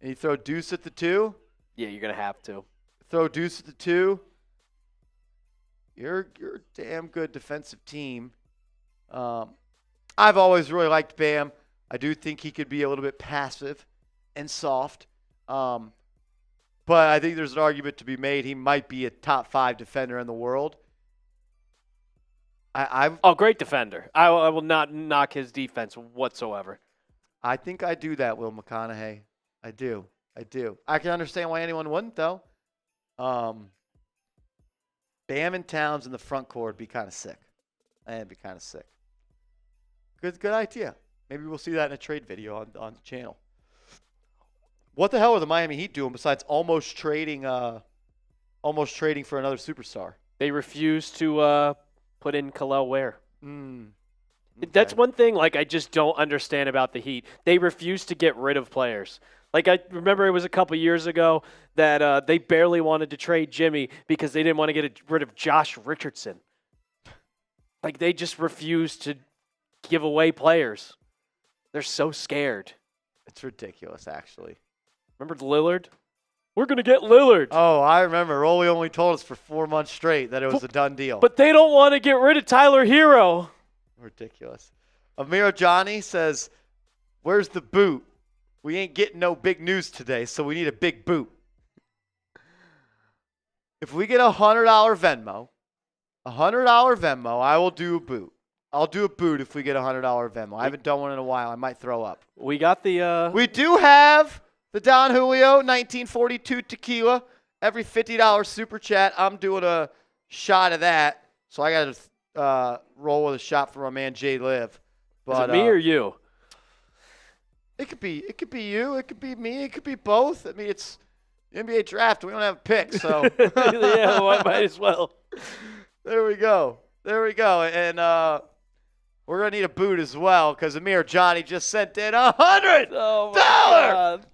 And you throw Deuce at the 2? Yeah, you're going to have to. Throw Deuce at the 2. You're a damn good defensive team. I've always really liked Bam. I do think he could be a little bit passive and soft. But I think there's an argument to be made. He might be a top 5 defender in the world. Great defender. I will not knock his defense whatsoever. I think I do that, Will McConaughey. I do. I can understand why anyone wouldn't, though. Bam and Towns in the front court would be kind of sick. That'd be kind of sick. Good idea. Maybe we'll see that in a trade video on the channel. What the hell are the Miami Heat doing besides almost trading for another superstar? They refuse to put in Khalil Ware. Okay. That's one thing I just don't understand about the Heat. They refuse to get rid of players. I remember it was a couple years ago that they barely wanted to trade Jimmy because they didn't want to get rid of Josh Richardson. They just refuse to give away players. They're so scared. It's ridiculous, actually. Remember Lillard? We're going to get Lillard. Oh, I remember. Rolly only told us for 4 months straight that it was a done deal. But they don't want to get rid of Tyler Hero. Ridiculous. Amir Johnny says, where's the boot? We ain't getting no big news today, so we need a big boot. If we get $100 Venmo, I will do a boot. I'll do a boot if we get $100 Venmo. I haven't done one in a while. I might throw up. We got the... We do have the Don Julio 1942 tequila. Every $50 super chat, I'm doing a shot of that. So I got to roll with a shot for my man Jay Liv. But, is it me or you? It could be you. It could be me. It could be both. I mean, it's the NBA draft. We don't have a pick, so yeah, might as well. There we go. And we're gonna need a boot as well because Amir Johnny just sent in $100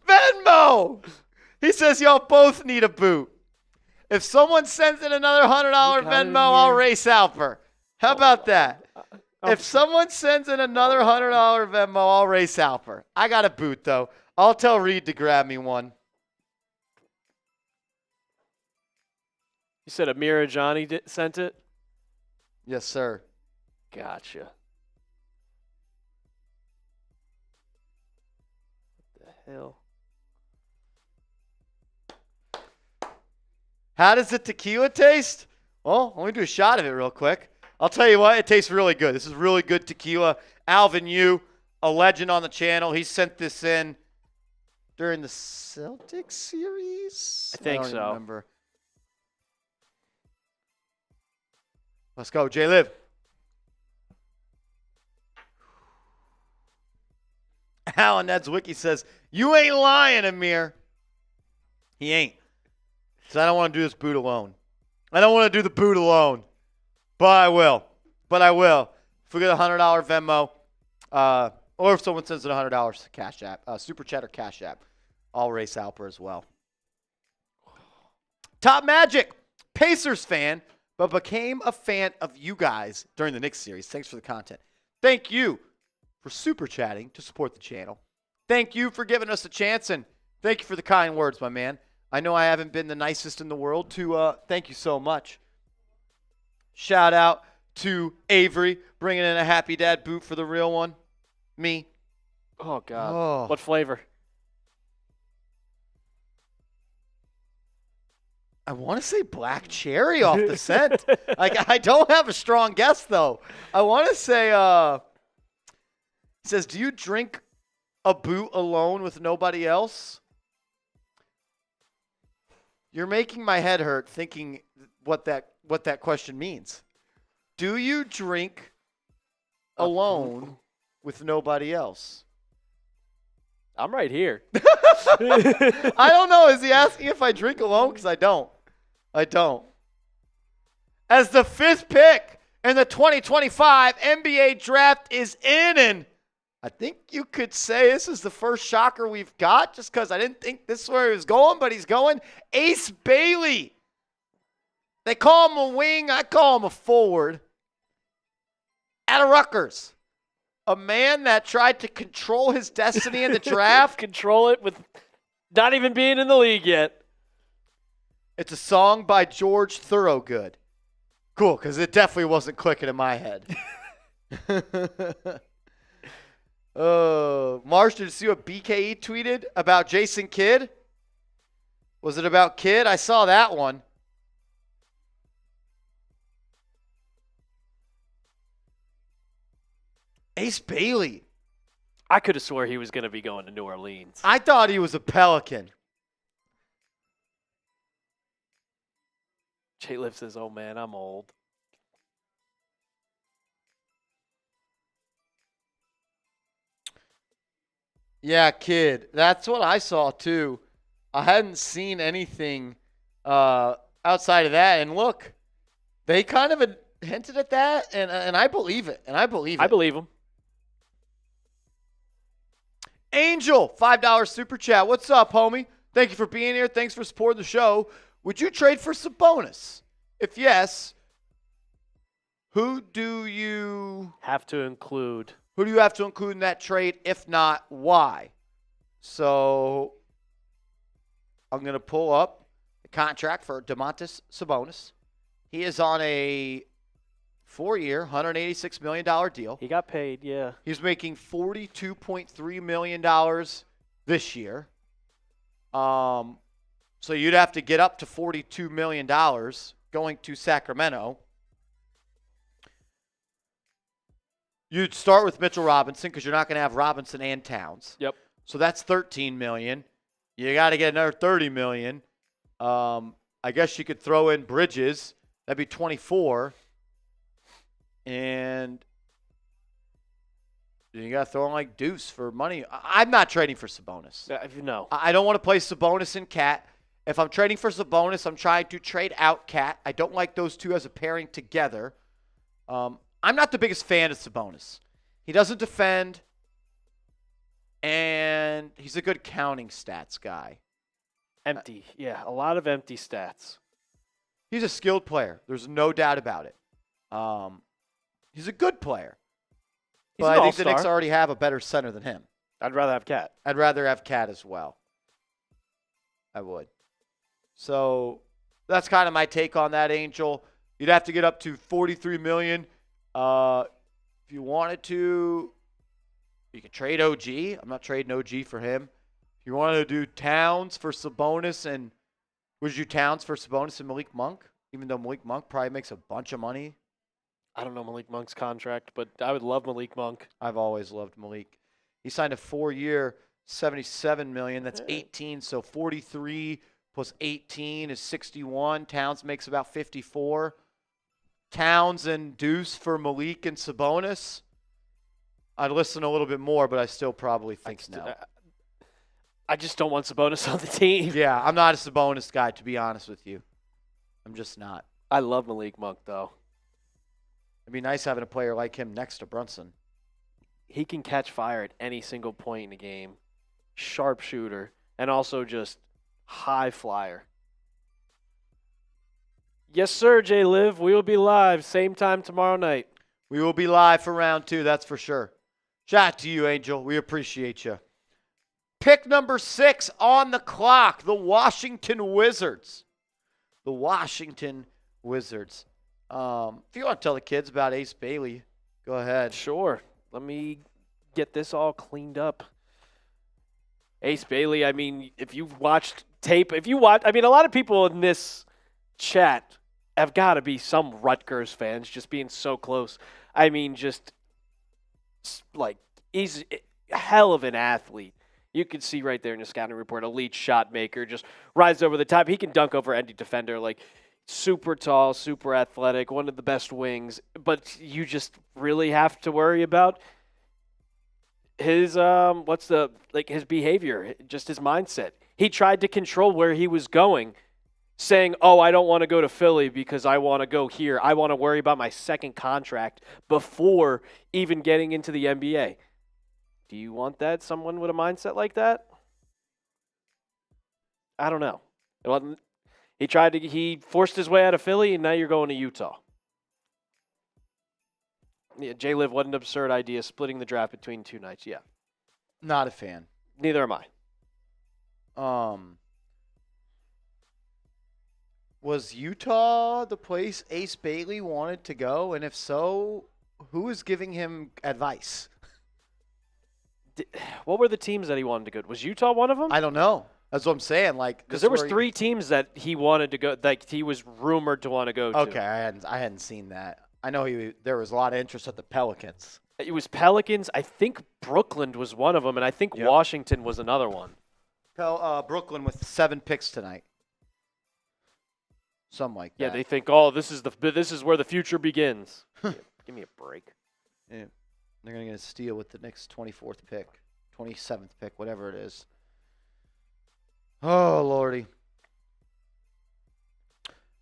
Venmo. He says y'all both need a boot. If someone sends in another $100 Venmo, I'll race Alper. How about that? If someone sends in another $100 Venmo, I'll race Alper. I got a boot, though. I'll tell Reed to grab me one. You said Amira Johnny sent it? Yes, sir. Gotcha. What the hell? How does the tequila taste? Well, let me do a shot of it real quick. I'll tell you what, it tastes really good. This is really good tequila. Alvin Yu, a legend on the channel, he sent this in during the Celtics series. I think don't so. Remember. Let's go, Jay Liv. Alan Nedzwicki says, you ain't lying, Amir. He ain't. Because I don't want to do this boot alone. I don't want to do the boot alone. But I will. If we get a $100 Venmo, or if someone sends in $100 Cash App, Super Chat or Cash App, I'll race Alper as well. Top Magic, Pacers fan, but became a fan of you guys during the Knicks series. Thanks for the content. Thank you for super chatting to support the channel. Thank you for giving us a chance, and thank you for the kind words, my man. I know I haven't been the nicest in the world to thank you so much. Shout out to Avery bringing in a Happy Dad boot for the real one. Me. Oh, God. Oh. What flavor? I want to say black cherry off the scent. I don't have a strong guess, though. I want to say, it says, do you drink a boot alone with nobody else? You're making my head hurt thinking what that question means. Do you drink alone with nobody else? I'm right here. I don't know. Is he asking if I drink alone? Because I don't. As the 5th pick in the 2025 NBA draft is in, and I think you could say this is the first shocker we've got, just because I didn't think this is where he was going, but he's going. Ace Bailey. They call him a wing. I call him a forward. Out of Rutgers. A man that tried to control his destiny in the draft. Control it with not even being in the league yet. It's a song by George Thorogood. Cool, because it definitely wasn't clicking in my head. Marsh, did you see what BKE tweeted about Jason Kidd? Was it about Kidd? I saw that one. Ace Bailey. I could have swore he was going to be going to New Orleans. I thought he was a Pelican. Jay Liv says, oh, man, I'm old. Yeah, Kidd. That's what I saw, too. I hadn't seen anything outside of that. And look, they kind of hinted at that, and I believe it. I believe him. Angel, $5 super chat. What's up, homie? Thank you for being here. Thanks for supporting the show. Would you trade for Sabonis? If yes, who do you have to include? Who do you have to include in that trade? If not, why? So I'm going to pull up the contract for Domantas Sabonis. He is on a 4-year, $186 million deal. He got paid, yeah. He's making $42.3 million this year. So you'd have to get up to $42 million going to Sacramento. You'd start with Mitchell Robinson because you're not going to have Robinson and Towns. Yep. So that's $13 million. You got to get another $30 million. I guess you could throw in Bridges. That'd be 24. And you got to throw in like Deuce for money. I'm not trading for Sabonis. No. I don't want to play Sabonis and Cat. If I'm trading for Sabonis, I'm trying to trade out Cat. I don't like those two as a pairing together. I'm not the biggest fan of Sabonis. He doesn't defend, and he's a good counting stats guy. Empty. Yeah, a lot of empty stats. He's a skilled player. There's no doubt about it. He's a good player. But I think the Knicks already have a better center than him. I'd rather have Cat. I'd rather have Cat as well. I would. So that's kind of my take on that, Angel. You'd have to get up to $43 million. If you wanted to, you could trade OG. I'm not trading OG for him. If you wanted to do Towns for Sabonis, and would you do Towns for Sabonis and Malik Monk? Even though Malik Monk probably makes a bunch of money. I don't know Malik Monk's contract, but I would love Malik Monk. I've always loved Malik. He signed a 4-year, $77 million. That's 18. So 43 plus 18 is 61. Towns makes about 54. Towns and Deuce for Malik and Sabonis. I'd listen a little bit more, but I still probably think no. I just don't want Sabonis on the team. Yeah, I'm not a Sabonis guy, to be honest with you. I'm just not. I love Malik Monk, though. It'd be nice having a player like him next to Brunson. He can catch fire at any single point in the game. Sharpshooter, and also just high flyer. Yes, sir, Jay Liv. We will be live same time tomorrow night. We will be live for round 2, that's for sure. Shout out to you, Angel. We appreciate you. Pick number 6 on the clock, the Washington Wizards. The Washington Wizards. If you want to tell the kids about Ace Bailey, go ahead. Sure. Let me get this all cleaned up. Ace Bailey, I mean, if you've watched tape, a lot of people in this chat have got to be some Rutgers fans just being so close. I mean, just like hell of an athlete. You can see right there in the scouting report, elite shot maker, just rises over the top. He can dunk over any defender, like super tall, super athletic, one of the best wings. But you just really have to worry about his his behavior, just his mindset. He tried to control where he was going, saying, "Oh, I don't want to go to Philly because I want to go here. I want to worry about my second contract before even getting into the NBA." Do you want that? Someone with a mindset like that? I don't know. Well, he forced his way out of Philly, and now you're going to Utah. Yeah, J-Liv, what an absurd idea, splitting the draft between 2 nights. Yeah. Not a fan. Neither am I. Was Utah the place Ace Bailey wanted to go? And if so, who is giving him advice? What were the teams that he wanted to go to? Was Utah one of them? I don't know. That's what I'm saying. Because there was 3 teams that he wanted to go, like he was rumored to want to go to. Okay, I hadn't seen that. I know there was a lot of interest at the Pelicans. It was Pelicans. I think Brooklyn was one of them, and I think Washington was another one. Brooklyn with 7 picks tonight. Something like that. Yeah, they think, oh, this is where the future begins. Give me a break. Yeah. They're going to get a steal with the Knicks' 24th pick, 27th pick, whatever it is. Oh, Lordy.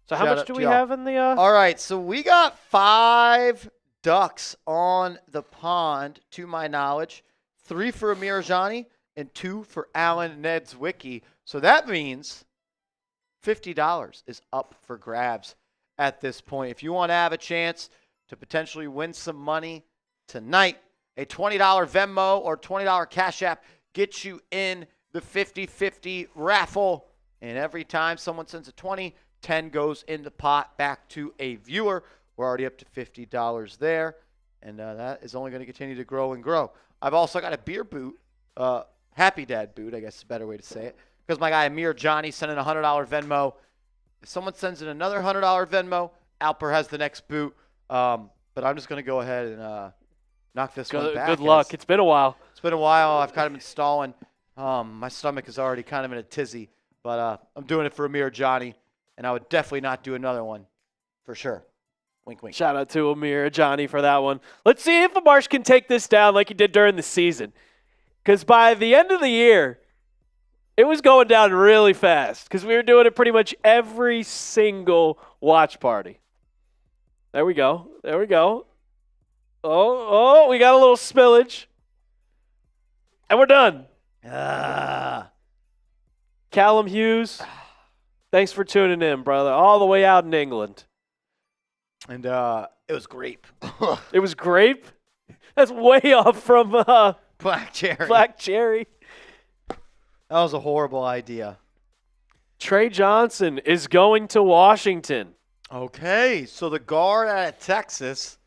So how much do we have in the All right, so we got 5 ducks on the pond, to my knowledge. 3 for Amir Ajani and 2 for Alan Ned's Wiki. So that means $50 is up for grabs at this point. If you want to have a chance to potentially win some money tonight, a $20 Venmo or $20 Cash App gets you in the 50-50 raffle. And every time someone sends a 20, 10 goes in the pot back to a viewer. We're already up to $50 there, and that is only going to continue to grow and grow. I've also got a beer boot, Happy Dad boot, I guess is a better way to say it, because my guy Amir Johnny sent in a $100 Venmo. If someone sends in another $100 Venmo, Alper has the next boot. But I'm just going to go ahead and knock this one back. Good luck. It's been a while. It's been a while. I've kind of been stalling. My stomach is already kind of in a tizzy, but I'm doing it for Amir Johnny, and I would definitely not do another one for sure. Wink, wink. Shout out to Amir Johnny for that one. Let's see if Marsh can take this down like he did during the season, because by the end of the year, it was going down really fast because we were doing it pretty much every single watch party. There we go. There we go. Oh, we got a little spillage. And we're done. Callum Hughes, thanks for tuning in, brother. All the way out in England. And it was grape. It was grape? That's way off from Black cherry. Black cherry. That was a horrible idea. Trey Johnson is going to Washington. Okay, so the guard out of Texas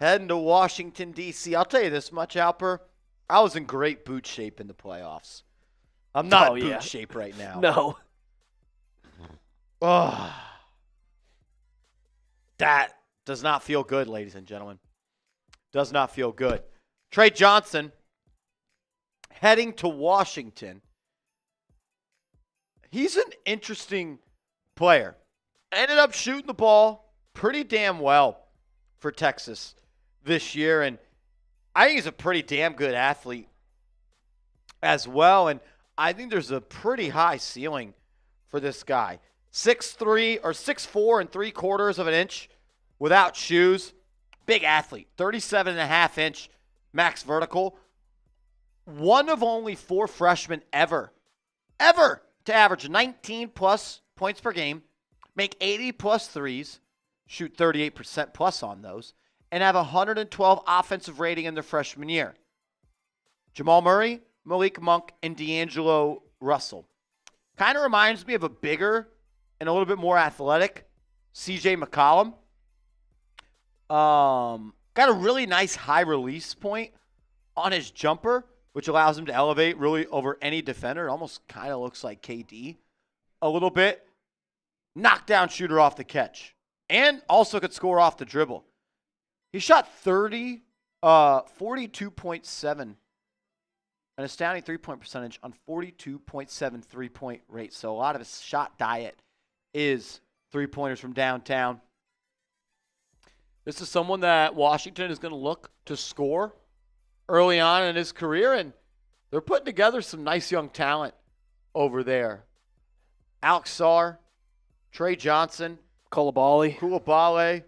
heading to Washington, D.C. I'll tell you this much, Alper. I was in great boot shape in the playoffs. I'm not in boot shape right now. No. Oh, that does not feel good, ladies and gentlemen. Does not feel good. Trey Johnson heading to Washington. He's an interesting player. Ended up shooting the ball pretty damn well for Texas this year, and I think he's a pretty damn good athlete as well, and I think there's a pretty high ceiling for this guy. 6'3" or 6'4"3/4 of an inch without shoes. Big athlete. 37.5-inch max vertical. One of only 4 freshmen ever to average 19-plus points per game, make 80-plus threes, shoot 38% plus on those, and have 112 offensive rating in their freshman year. Jamal Murray, Malik Monk, and D'Angelo Russell. Kind of reminds me of a bigger and a little bit more athletic CJ McCollum. Got a really nice high release point on his jumper, which allows him to elevate really over any defender. It almost kind of looks like KD a little bit. Knockdown shooter off the catch. And also could score off the dribble. He shot 42.7% an astounding three-point percentage on 42.7 three-point rate. So a lot of his shot diet is three-pointers from downtown. This is someone that Washington is going to look to score early on in his career, and they're putting together some nice young talent over there. Alex Sarr, Trey Johnson, Koulibaly.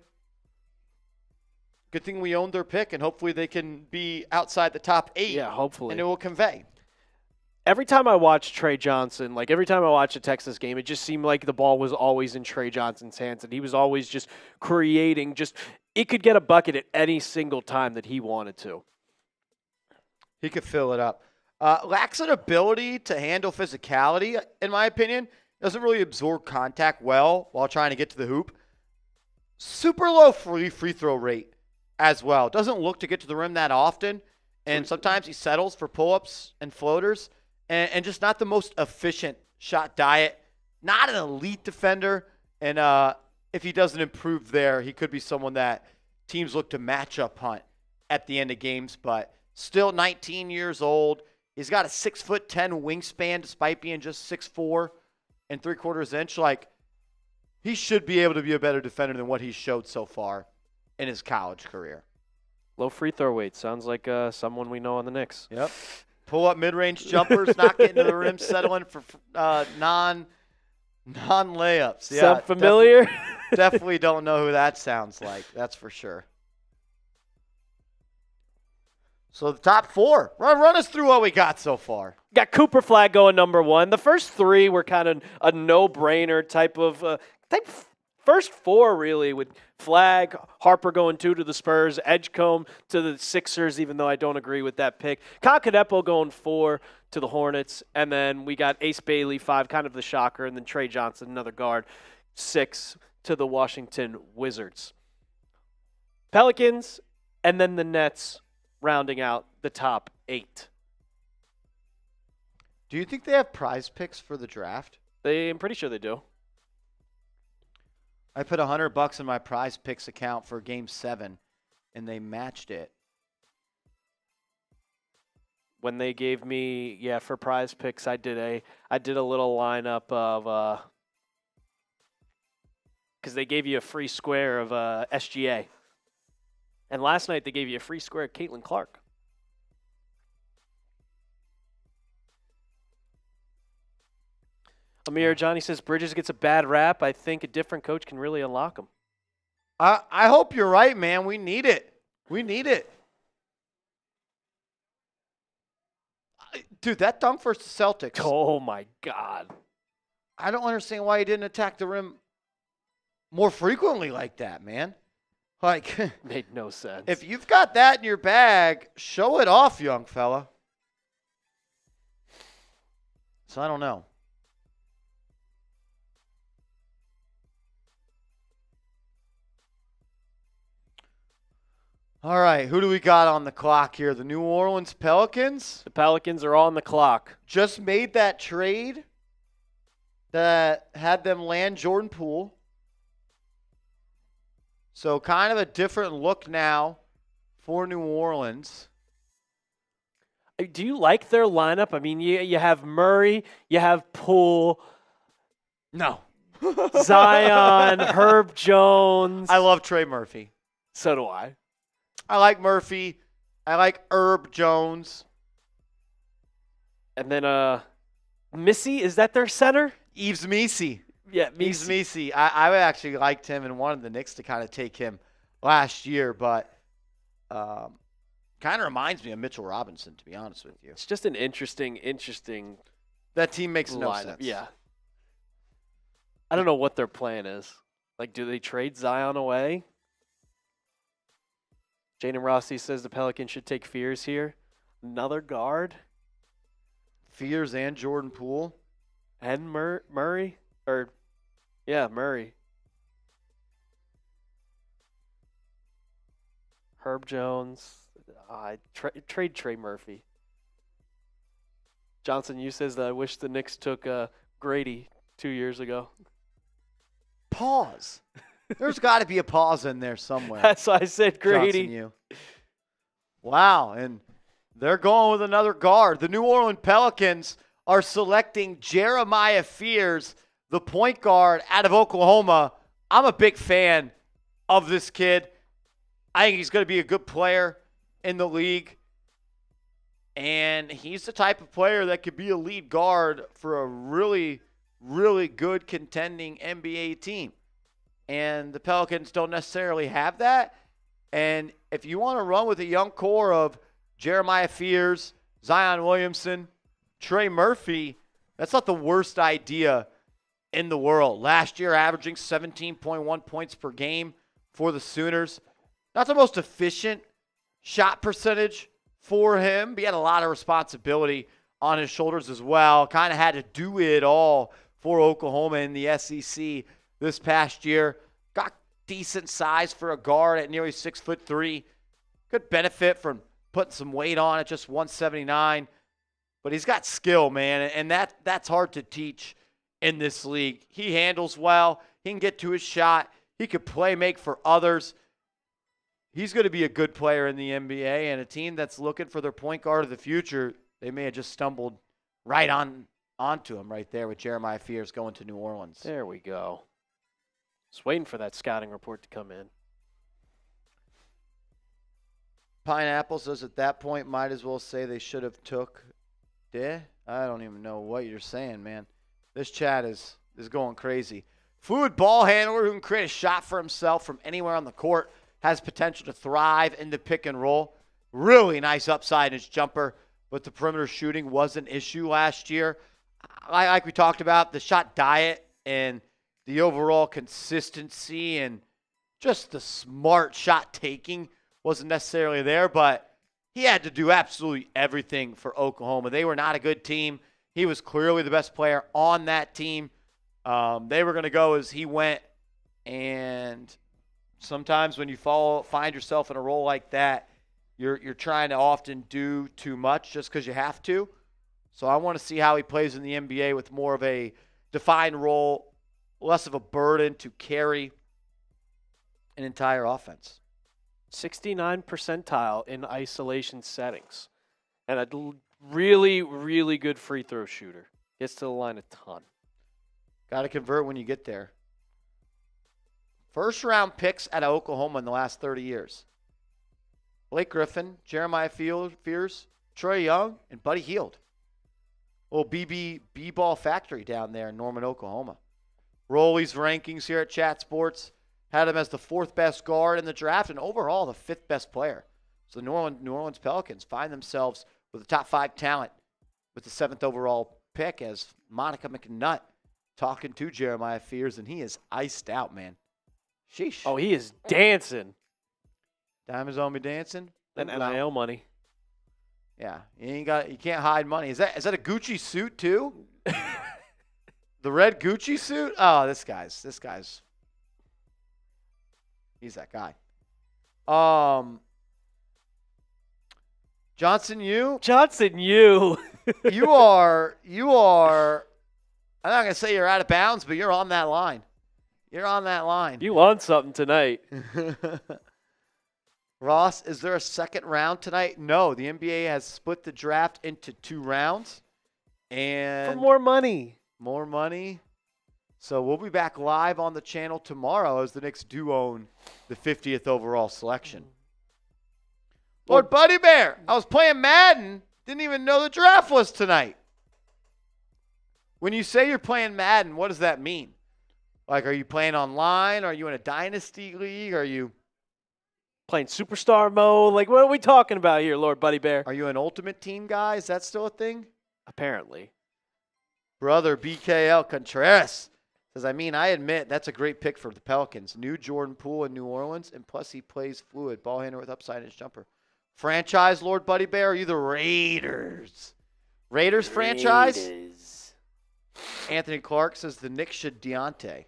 Good thing we owned their pick, and hopefully they can be outside the top 8. Yeah, hopefully. And it will convey. Every time I watch Trey Johnson, like every time I watch a Texas game, it just seemed like the ball was always in Trey Johnson's hands, and he was always just creating. It could get a bucket at any single time that he wanted to. He could fill it up. Lacks an ability to handle physicality, in my opinion. Doesn't really absorb contact well while trying to get to the hoop. Super low free throw rate as well. Doesn't look to get to the rim that often, and sometimes he settles for pull-ups and floaters. And just not the most efficient shot diet. Not an elite defender. And if he doesn't improve there, he could be someone that teams look to matchup hunt at the end of games. But still 19 years old. He's got a 6'10" wingspan despite being just 6'4" and 3/4 inch. Like, he should be able to be a better defender than what he's showed so far in his college career. Low free throw weight. Sounds like someone we know on the Knicks. Yep. Pull up mid-range jumpers, not getting to the rim, settling for non-layups. Yeah, Sound familiar? Definitely don't know who that sounds like. That's for sure. So the top 4. Run us through what we got so far. Got Cooper Flagg going number 1. The first 3 were kind of a no-brainer type of first 4 really, with Flagg, Harper going 2 to the Spurs, Edgecombe to the Sixers, even though I don't agree with that pick. Concadepo going 4 to the Hornets, and then we got Ace Bailey 5, kind of the shocker, and then Trey Johnson, another guard, 6 to the Washington Wizards. Pelicans, and then the Nets rounding out the top 8. Do you think they have prize picks for the draft? I'm pretty sure they do. I put $100 in my prize picks account for Game 7, and they matched it. When they gave me, for prize picks, I did a little lineup of because they gave you a free square of SGA, and last night they gave you a free square of Caitlin Clark. Amir Johnny says Bridges gets a bad rap. I think a different coach can really unlock him. I hope you're right, man. We need it. We need it. Dude, that dunk versus Celtics. Oh, my God. I don't understand why he didn't attack the rim more frequently like that, man. Like, made no sense. If you've got that in your bag, show it off, young fella. So I don't know. All right, who do we got on the clock here? The New Orleans Pelicans? The Pelicans are on the clock. Just made that trade that had them land Jordan Poole. So kind of a different look now for New Orleans. Do you like their lineup? I mean, you have Murray, you have Poole. No. Zion, Herb Jones. I love Trey Murphy. So do I. I like Murphy. I like Herb Jones. And then Missy, is that their center? Yves Missi. Yeah, Yves Missi. I actually liked him and wanted the Knicks to kind of take him last year, but kind of reminds me of Mitchell Robinson, to be honest with you. It's just an interesting That team makes no lineup. sense. Yeah. I don't know what their plan is. Like, do they trade Zion away? Jaden Rossi says the Pelicans should take Fears here. Another guard. Fears and Jordan Poole. And Murray. Murray. Herb Jones. Trade Trey Murphy. Johnson, you says that I wish the Knicks took Grady 2 years ago. Pause. There's got to be a pause in there somewhere. That's why I said Grady. Johnson, you. Wow, and They're going with another guard. The New Orleans Pelicans are selecting Jeremiah Fears, the point guard out of Oklahoma. I'm a big fan of this kid. I think he's going to be a good player in the league. And he's the type of player that could be a lead guard for a really, really good contending NBA team. And the Pelicans don't necessarily have that. And if you want to run with a young core of Jeremiah Fears, Zion Williamson, Trey Murphy, that's not the worst idea in the world. Last year, averaging 17.1 points per game for the Sooners. Not the most efficient shot percentage for him, but he had a lot of responsibility on his shoulders as well. Kind of had to do it all for Oklahoma in the SEC this past year. Got decent size for a guard at nearly 6'3". Could benefit from putting some weight on at just 179. But he's got skill, man, and that's hard to teach in this league. He handles well. He can get to his shot. He could make for others. He's going to be a good player in the NBA, and a team that's looking for their point guard of the future, they may have just stumbled right onto him right there with Jeremiah Fears going to New Orleans. There we go. Just waiting for that scouting report to come in. Pineapple says at that point might as well say they should have took I don't even know what you're saying, man. This chat is going crazy. Fluid ball handler who can create a shot for himself from anywhere on the court. Has potential to thrive in the pick and roll. Really nice upside in his jumper, but the perimeter shooting was an issue last year. Like we talked about, the shot diet and the overall consistency and just the smart shot taking wasn't necessarily there, but he had to do absolutely everything for Oklahoma. They were not a good team. He was clearly the best player on that team. They were going to go as he went, and sometimes when you find yourself in a role like that, you're trying to often do too much just because you have to. So I want to see how he plays in the NBA with more of a defined role, less of a burden to carry an entire offense. 69 percentile in isolation settings. And a really, really good free throw shooter. Gets to the line a ton. Got to convert when you get there. First round picks out of Oklahoma in the last 30 years. Blake Griffin, Jeremiah Fears, Troy Young, and Buddy Hield. Little B-ball factory down there in Norman, Oklahoma. Rolly's rankings here at Chat Sports had him as the 4th best guard in the draft and overall the 5th best player. So the New Orleans Pelicans find themselves with a top 5 talent with the 7th overall pick as Monica McNutt talking to Jeremiah Fears, and he is iced out, man. Sheesh. Oh, he is dancing. Diamonds on me dancing. And NIL money. Yeah, you can't hide money. Is that a Gucci suit too? The red Gucci suit? Oh, this guy's he's that guy. Johnson, you you are I'm not gonna say you're out of bounds, but you're on that line. You're on that line. You won something tonight. Ross, is there a second round tonight? No, the NBA has split the draft into 2 rounds. And for more money. More money. So we'll be back live on the channel tomorrow as the Knicks do own the 50th overall selection. Lord Buddy Bear, I was playing Madden. Didn't even know the draft was tonight. When you say you're playing Madden, what does that mean? Like, are you playing online? Are you in a dynasty league? Are you playing superstar mode? Like, what are we talking about here, Lord Buddy Bear? Are you an ultimate team guy? Is that still a thing? Apparently. Brother BKL Contreras says, I admit that's a great pick for the Pelicans. New Jordan Poole in New Orleans, and plus he plays fluid. Ball handler with upside in his jumper. Franchise, Lord Buddy Bear, are you the Raiders? Raiders franchise? Anthony Clark says the Knicks should Deontay.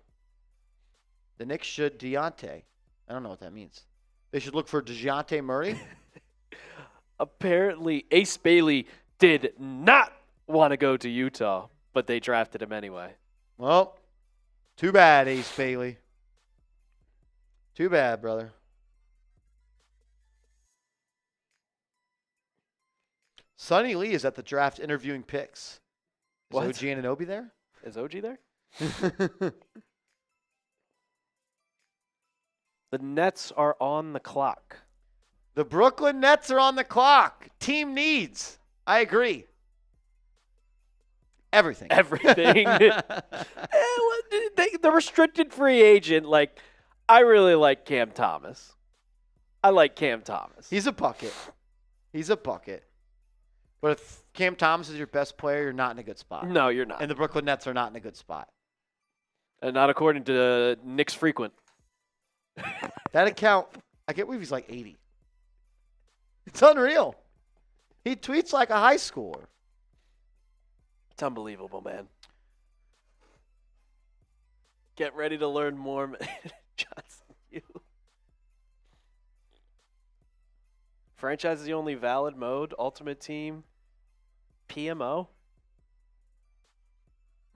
The Knicks should Deontay. I don't know what that means. They should look for DeJounte Murray? Apparently, Ace Bailey did not want to go to Utah, but they drafted him anyway. Well, too bad, Ace Bailey. Too bad, brother. Sonny Lee is at the draft interviewing picks. Is What? OG Anunoby there? Is OG there? The Nets are on the clock. The Brooklyn Nets are on the clock. Team needs. I agree. Everything. Everything. The restricted free agent, like, I really like Cam Thomas. I like Cam Thomas. He's a bucket. He's a bucket. But if Cam Thomas is your best player, you're not in a good spot. No, you're not. And the Brooklyn Nets are not in a good spot. And not according to Knicks Frequent. That account, I can't believe he's like 80. It's unreal. He tweets like a high schooler. It's unbelievable, man. Get ready to learn more, Johnson. You. Franchise is the only valid mode. Ultimate Team. PMO.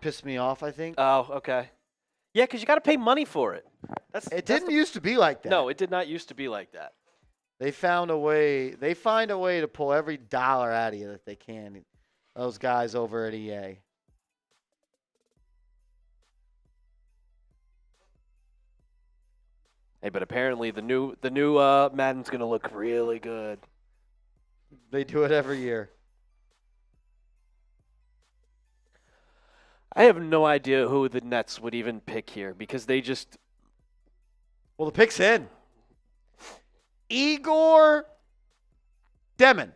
Pissed me off, I think. Oh, okay. Yeah, because you got to pay money for it. It didn't used to be like that. No, it did not used to be like that. They found a way. They find a way to pull every dollar out of you that they can. Those guys over at EA. Hey, but apparently the new Madden's gonna look really good. They do it every year. I have no idea who the Nets would even pick here because they just. Well, the pick's in. Igor Demon.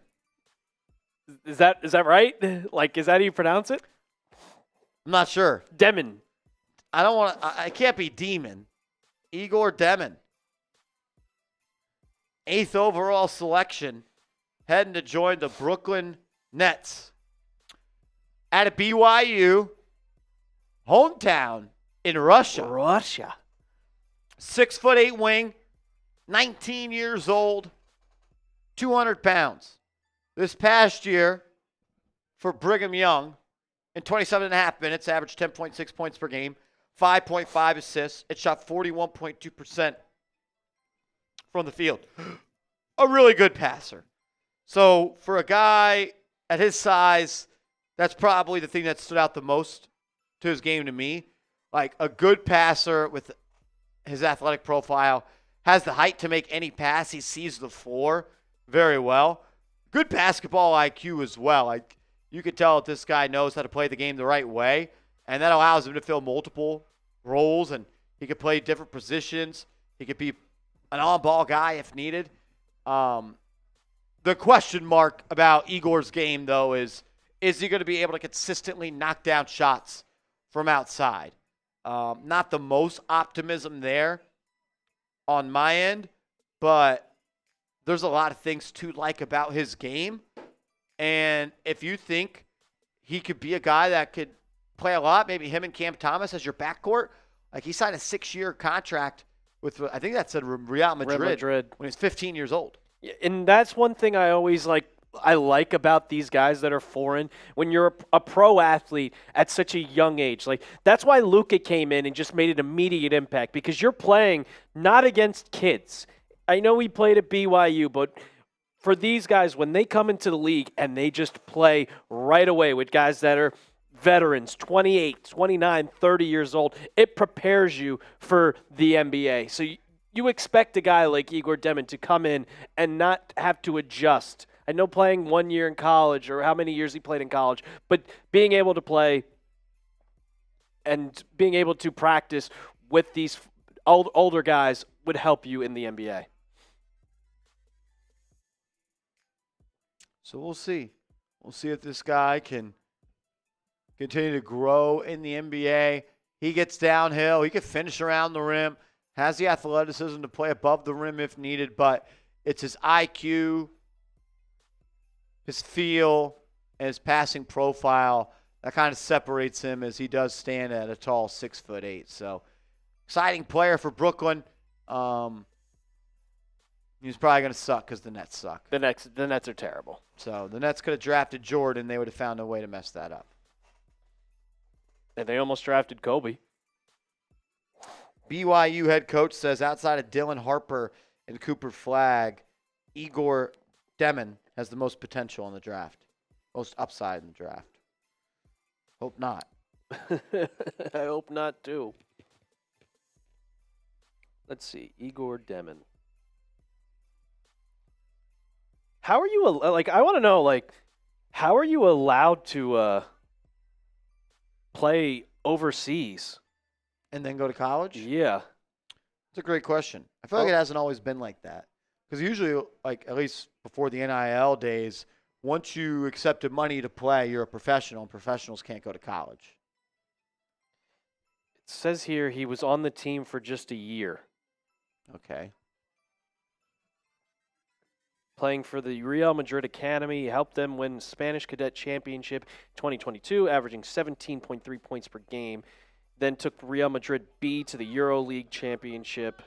Is that right? Like, is that how you pronounce it? I'm not sure. Demon. I don't want to. I can't be Demon. Igor Demon. 8th overall selection. Heading to join the Brooklyn Nets. At a BYU. Hometown in Russia. Russia. 6'8" wing. 19 years old. 200 pounds. This past year for Brigham Young, in 27.5 minutes, averaged 10.6 points per game, 5.5 assists. It shot 41.2% from the field. A really good passer. So for a guy at his size, that's probably the thing that stood out the most to his game to me. Like a good passer with his athletic profile, has the height to make any pass. He sees the floor very well. Good basketball IQ as well. Like you could tell that this guy knows how to play the game the right way, and that allows him to fill multiple roles, and he could play different positions. He could be an on-ball guy if needed. The question mark about Igor's game, though, is he going to be able to consistently knock down shots from outside? Not the most optimism there on my end, but there's a lot of things to like about his game. And if you think he could be a guy that could play a lot, maybe him and Cam Thomas as your backcourt, like he signed a 6-year contract with, I think that said Real Madrid when he's 15 years old. And that's one thing I always I like about these guys that are foreign. When you're a pro athlete at such a young age, like that's why Luka came in and just made an immediate impact, because you're playing not against kids. I know he played at BYU, but for these guys, when they come into the league and they just play right away with guys that are veterans, 28, 29, 30 years old, it prepares you for the NBA. So you expect a guy like Igor Demon to come in and not have to adjust. I know playing 1 year in college or how many years he played in college, but being able to play and being able to practice with these older guys would help you in the NBA. So we'll see. We'll see if this guy can continue to grow in the NBA. He gets downhill. He can finish around the rim. Has the athleticism to play above the rim if needed, but it's his IQ, his feel, and his passing profile that kind of separates him, as he does stand at a tall 6'8". So exciting player for Brooklyn. He's probably going to suck because the Nets suck. The Nets are terrible. So the Nets could have drafted Jordan. They would have found a way to mess that up. And they almost drafted Kobe. BYU head coach says outside of Dylan Harper and Cooper Flagg, Igor Demon has the most potential in the draft. Most upside in the draft. Hope not. I hope not, too. Let's see. Igor Demin. How are you, I want to know, how are you allowed to play overseas? And then go to college? Yeah. It's a great question. I feel like it hasn't always been like that. Because usually, at least before the NIL days, once you accepted money to play, you're a professional, and professionals can't go to college. It says here he was on the team for just a year. Okay. Playing for the Real Madrid Academy. He helped them win Spanish Cadet Championship 2022, averaging 17.3 points per game. Then took Real Madrid B to the EuroLeague Championship.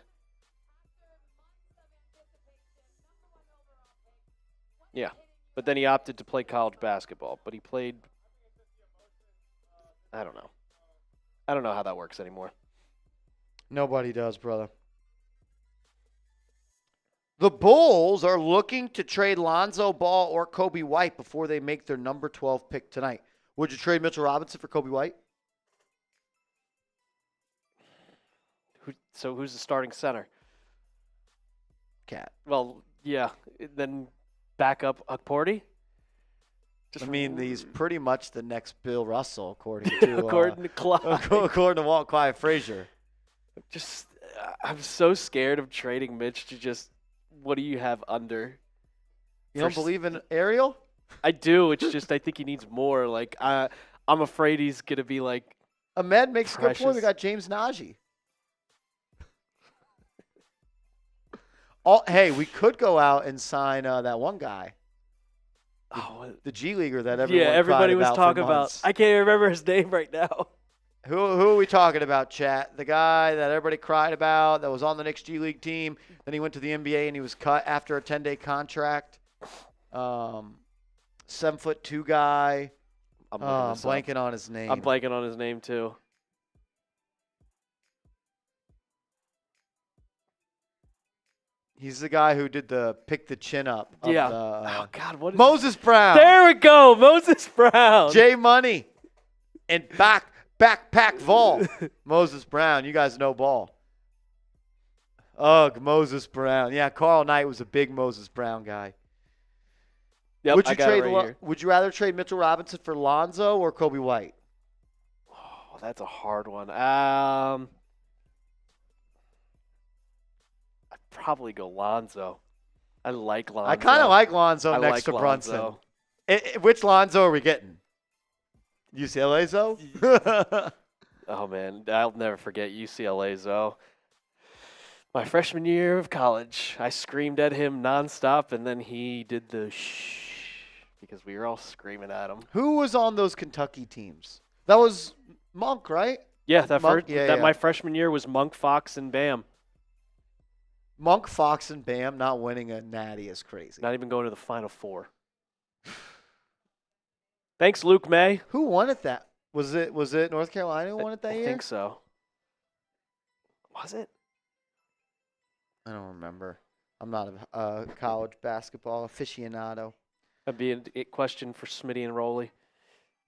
Yeah, but then he opted to play college basketball. But he played, I don't know. I don't know how that works anymore. Nobody does, brother. The Bulls are looking to trade Lonzo Ball or Kobe White before they make their number 12 pick tonight. Would you trade Mitchell Robinson for Kobe White? So who's the starting center? Cat. Well, yeah. Then backup Akporti? He's pretty much the next Bill Russell, according to according to Clyde. according to Walt Clyde Frazier. I'm so scared of trading Mitch to just. What do you have under? You don't believe in Ariel? I do. It's just I think he needs more. I'm afraid he's gonna be like. Ahmed makes a good point. We precious. got James Najee. Hey, we could go out and sign that one guy, the G Leaguer that everybody was talking about. about. I can't remember his name right now. Who are we talking about, chat? The guy that everybody cried about that was on the Knicks G League team. Then he went to the NBA and he was cut after a 10-day contract. 7'2" guy. I'm blanking on his name. I'm blanking on his name too. He's the guy who did the pick the chin up. Yeah. Oh God, what is Moses Brown. There we go, Moses Brown. J Money. And backpack Vol. Moses Brown. You guys know ball. Ugh, Moses Brown. Yeah, Carl Knight was a big Moses Brown guy. Yep, Would you I got it right here. Would you rather trade Mitchell Robinson for Lonzo or Kobe White? Oh, that's a hard one. I'd probably go Lonzo. I like Lonzo. I kind of like Lonzo next like to Brunson. Lonzo. Which Lonzo are we getting? UCLA Zo? Oh, man. I'll never forget UCLA Zo. My freshman year of college, I screamed at him nonstop, and then he did the shh because we were all screaming at him. Who was on those Kentucky teams? That was Monk, right? Yeah, my freshman year was Monk, Fox, and Bam. Monk, Fox, and Bam not winning a natty is crazy. Not even going to the Final Four. Thanks, Luke May. Who won it that? Was it North Carolina who won it that year? I think so. Was it? I don't remember. I'm not a college basketball aficionado. That'd be a question for Smitty and Rowley.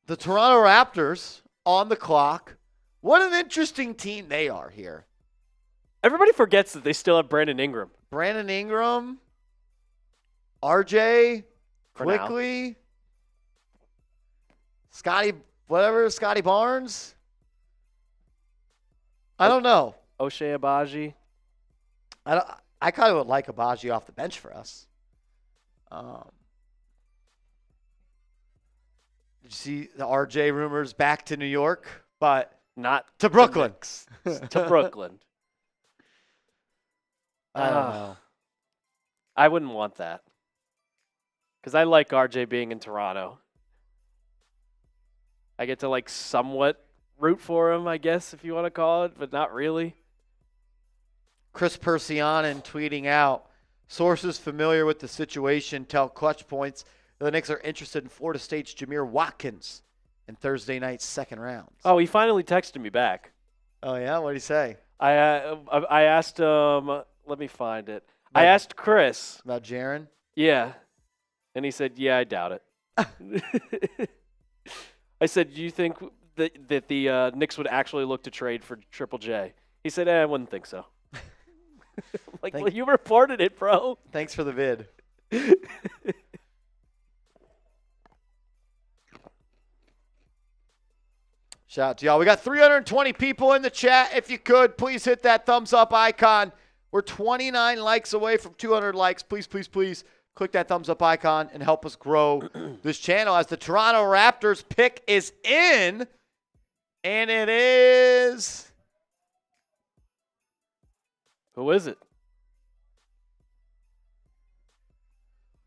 The Toronto Raptors on the clock. What an interesting team they are here. Everybody forgets that they still have Brandon Ingram. Brandon Ingram, RJ, For Quickly, Scotty Barnes. I don't know. O'Shea Abaji. I kind of would like Abaji off the bench for us. Did you see the RJ rumors back to New York, but Not to Brooklyn? To Brooklyn. I don't know. I wouldn't want that. Because I like RJ being in Toronto. I get to somewhat root for him, I guess, if you want to call it, but not really. Chris Persianen tweeting out, sources familiar with the situation tell Clutch Points that the Knicks are interested in Florida State's Jameer Watkins in Thursday night's second round. Oh, he finally texted me back. Oh, yeah? What did he say? I asked him, let me find it. I asked Chris. About Jaren? Yeah. And he said, yeah, I doubt it. I said, do you think that the Knicks would actually look to trade for Triple J? He said, I wouldn't think so. Like, well, you reported it, bro. Thanks for the vid. Shout out to y'all. We got 320 people in the chat. If you could, please hit that thumbs up icon. We're 29 likes away from 200 likes. Please, please, please click that thumbs up icon and help us grow this channel as the Toronto Raptors pick is in. And it is... Who is it?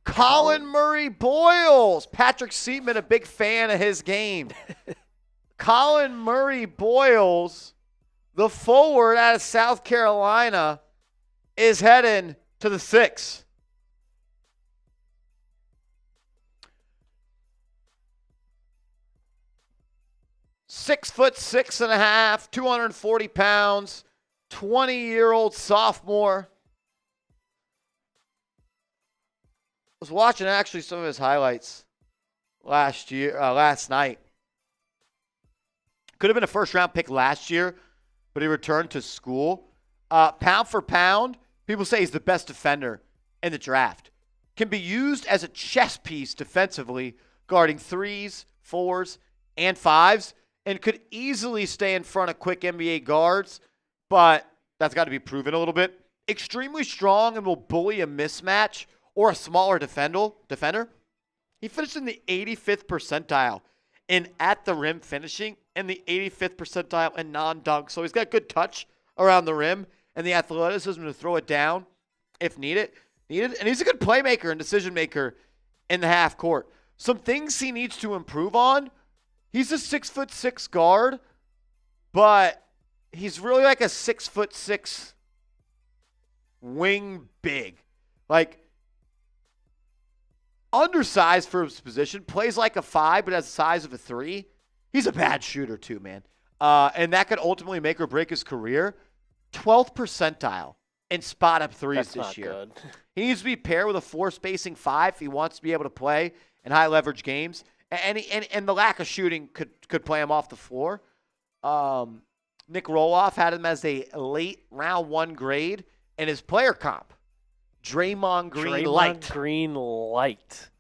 Colin Murray Boyles. Patrick Seaman, a big fan of his game. Colin Murray Boyles, the forward out of South Carolina, is heading to the 6. Six foot 6.5, 240 pounds, 20-year-old sophomore. Was watching actually some of his highlights last night. Could have been a first-round pick last year, but he returned to school. Pound for pound, people say he's the best defender in the draft. Can be used as a chess piece defensively, guarding 3s, 4s, and 5s, and could easily stay in front of quick NBA guards, but that's got to be proven a little bit. Extremely strong and will bully a mismatch or a smaller defender. He finished in the 85th percentile in at the rim finishing and the 85th percentile in non-dunk. So he's got good touch around the rim and the athleticism to throw it down if needed. And he's a good playmaker and decision maker in the half court. Some things he needs to improve on. He's a 6'6" guard, but he's really like a 6'6" wing big. Like, undersized for his position, plays like a 5, but has the size of a 3. He's a bad shooter too, man. And that could ultimately make or break his career. 12th percentile in spot-up threes this year. Good. He needs to be paired with a 4 spacing 5 if he wants to be able to play in high-leverage games. And the lack of shooting could play him off the floor. Nick Roloff had him as a late round 1 grade in his player comp. Draymond Green Light.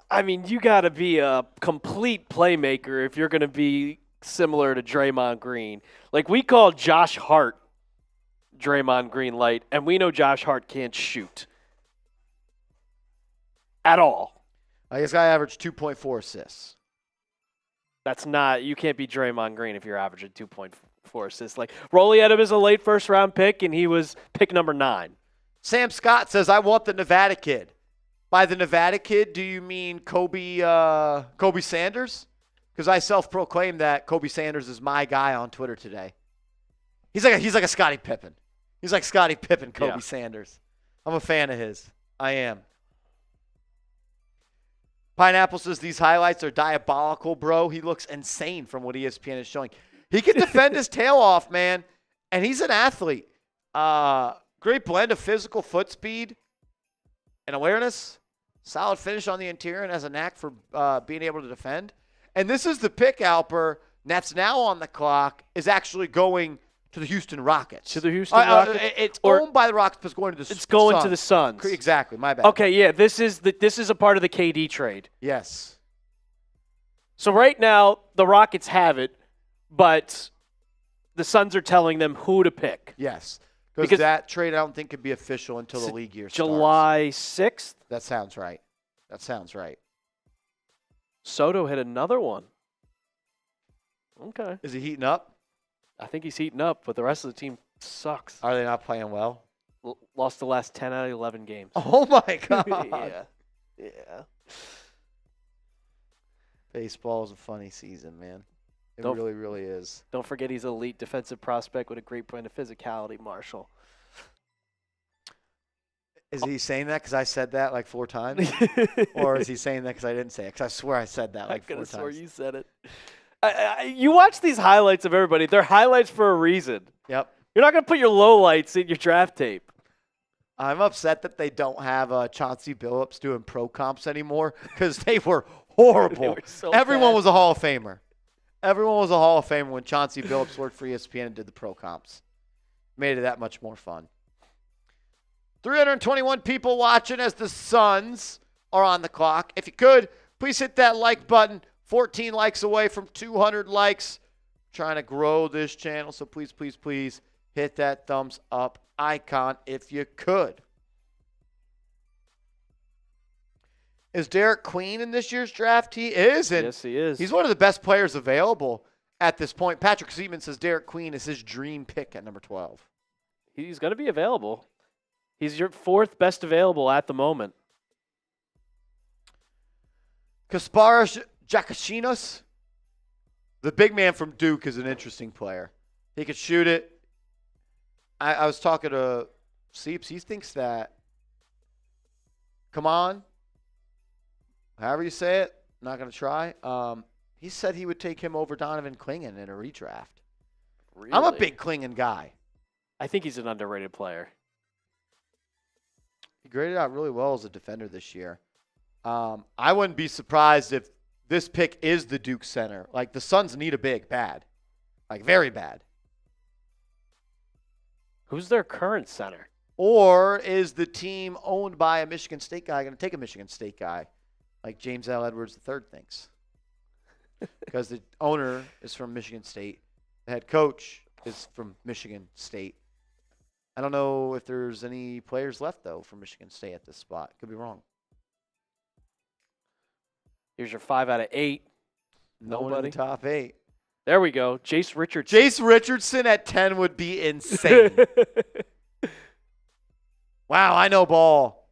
I mean, you got to be a complete playmaker if you're going to be similar to Draymond Green. Like, we call Josh Hart Draymond Green Light, and we know Josh Hart can't shoot at all. This guy averaged 2.4 assists. That's not – you can't be Draymond Green if you're averaging 2.4 assists. Like, Rolly had him as a late first-round pick, and he was pick number 9. Sam Scott says, I want the Nevada kid. By the Nevada kid, do you mean Kobe Sanders? Because I self-proclaimed that Kobe Sanders is my guy on Twitter today. He's like a Scottie Pippen. He's like Scottie Pippen, Kobe Sanders. I'm a fan of his. I am. Pineapple says these highlights are diabolical, bro. He looks insane from what ESPN is showing. He can defend his tail off, man, and he's an athlete. Great blend of physical foot speed and awareness. Solid finish on the interior and has a knack for being able to defend. And this is the pick, Alper, that's now on the clock, is actually going to the Houston Rockets. To the Houston Rockets? It's owned by the Rockets, but it's going to the Suns. It's going to the Suns. Exactly, my bad. Okay, yeah, this is a part of the KD trade. Yes. So right now, the Rockets have it, but the Suns are telling them who to pick. Yes. Because that trade, I don't think, could be official until the league year starts. July 6th? That sounds right. Soto hit another one. Okay. Is he heating up? I think he's heating up, but the rest of the team sucks. Are they not playing well? Lost the last 10 out of 11 games. Oh, my God. Yeah. Baseball is a funny season, man. It really, really is. Don't forget he's an elite defensive prospect with a great brand of physicality, Marshall. Is he saying that because I said that like 4 times? Or is he saying that because I didn't say it? Because I swear I said that like 4 times. I could have swore you said it. You watch these highlights of everybody. They're highlights for a reason. Yep. You're not going to put your lowlights in your draft tape. I'm upset that they don't have Chauncey Billups doing pro comps anymore because they were horrible. They were so Everyone bad. was a Hall of Famer. Everyone was a Hall of Famer when Chauncey Billups worked for ESPN and did the pro comps. Made it that much more fun. 321 people watching as the Suns are on the clock. If you could, please hit that like button. 14 likes away from 200 likes. Trying to grow this channel, so please, please, please hit that thumbs up icon if you could. Is Derek Queen in this year's draft? He is. And yes, he is. he's one of the best players available at this point. Patrick Seaman says Derek Queen is his dream pick at number 12. He's going to be available. He's your 4th best available at the moment. Kasparas Giakouchinas, the big man from Duke, is an interesting player. He could shoot it. I was talking to Seeps. He thinks that, come on, however you say it, not going to try. He said he would take him over Donovan Clingan in a redraft. Really? I'm a big Clingan guy. I think he's an underrated player. He graded out really well as a defender this year. I wouldn't be surprised if this pick is the Duke center. Like, the Suns need a big bad. Like, very bad. Who's their current center? Or is the team owned by a Michigan State guy going to take a Michigan State guy like James L. Edwards III thinks? Because the owner is from Michigan State. The head coach is from Michigan State. I don't know if there's any players left, though, from Michigan State at this spot. Could be wrong. Here's your 5 out of 8. No one in Nobody. the top 8. There we go. Jace Richardson. Jace Richardson at 10 would be insane. Wow, I know ball.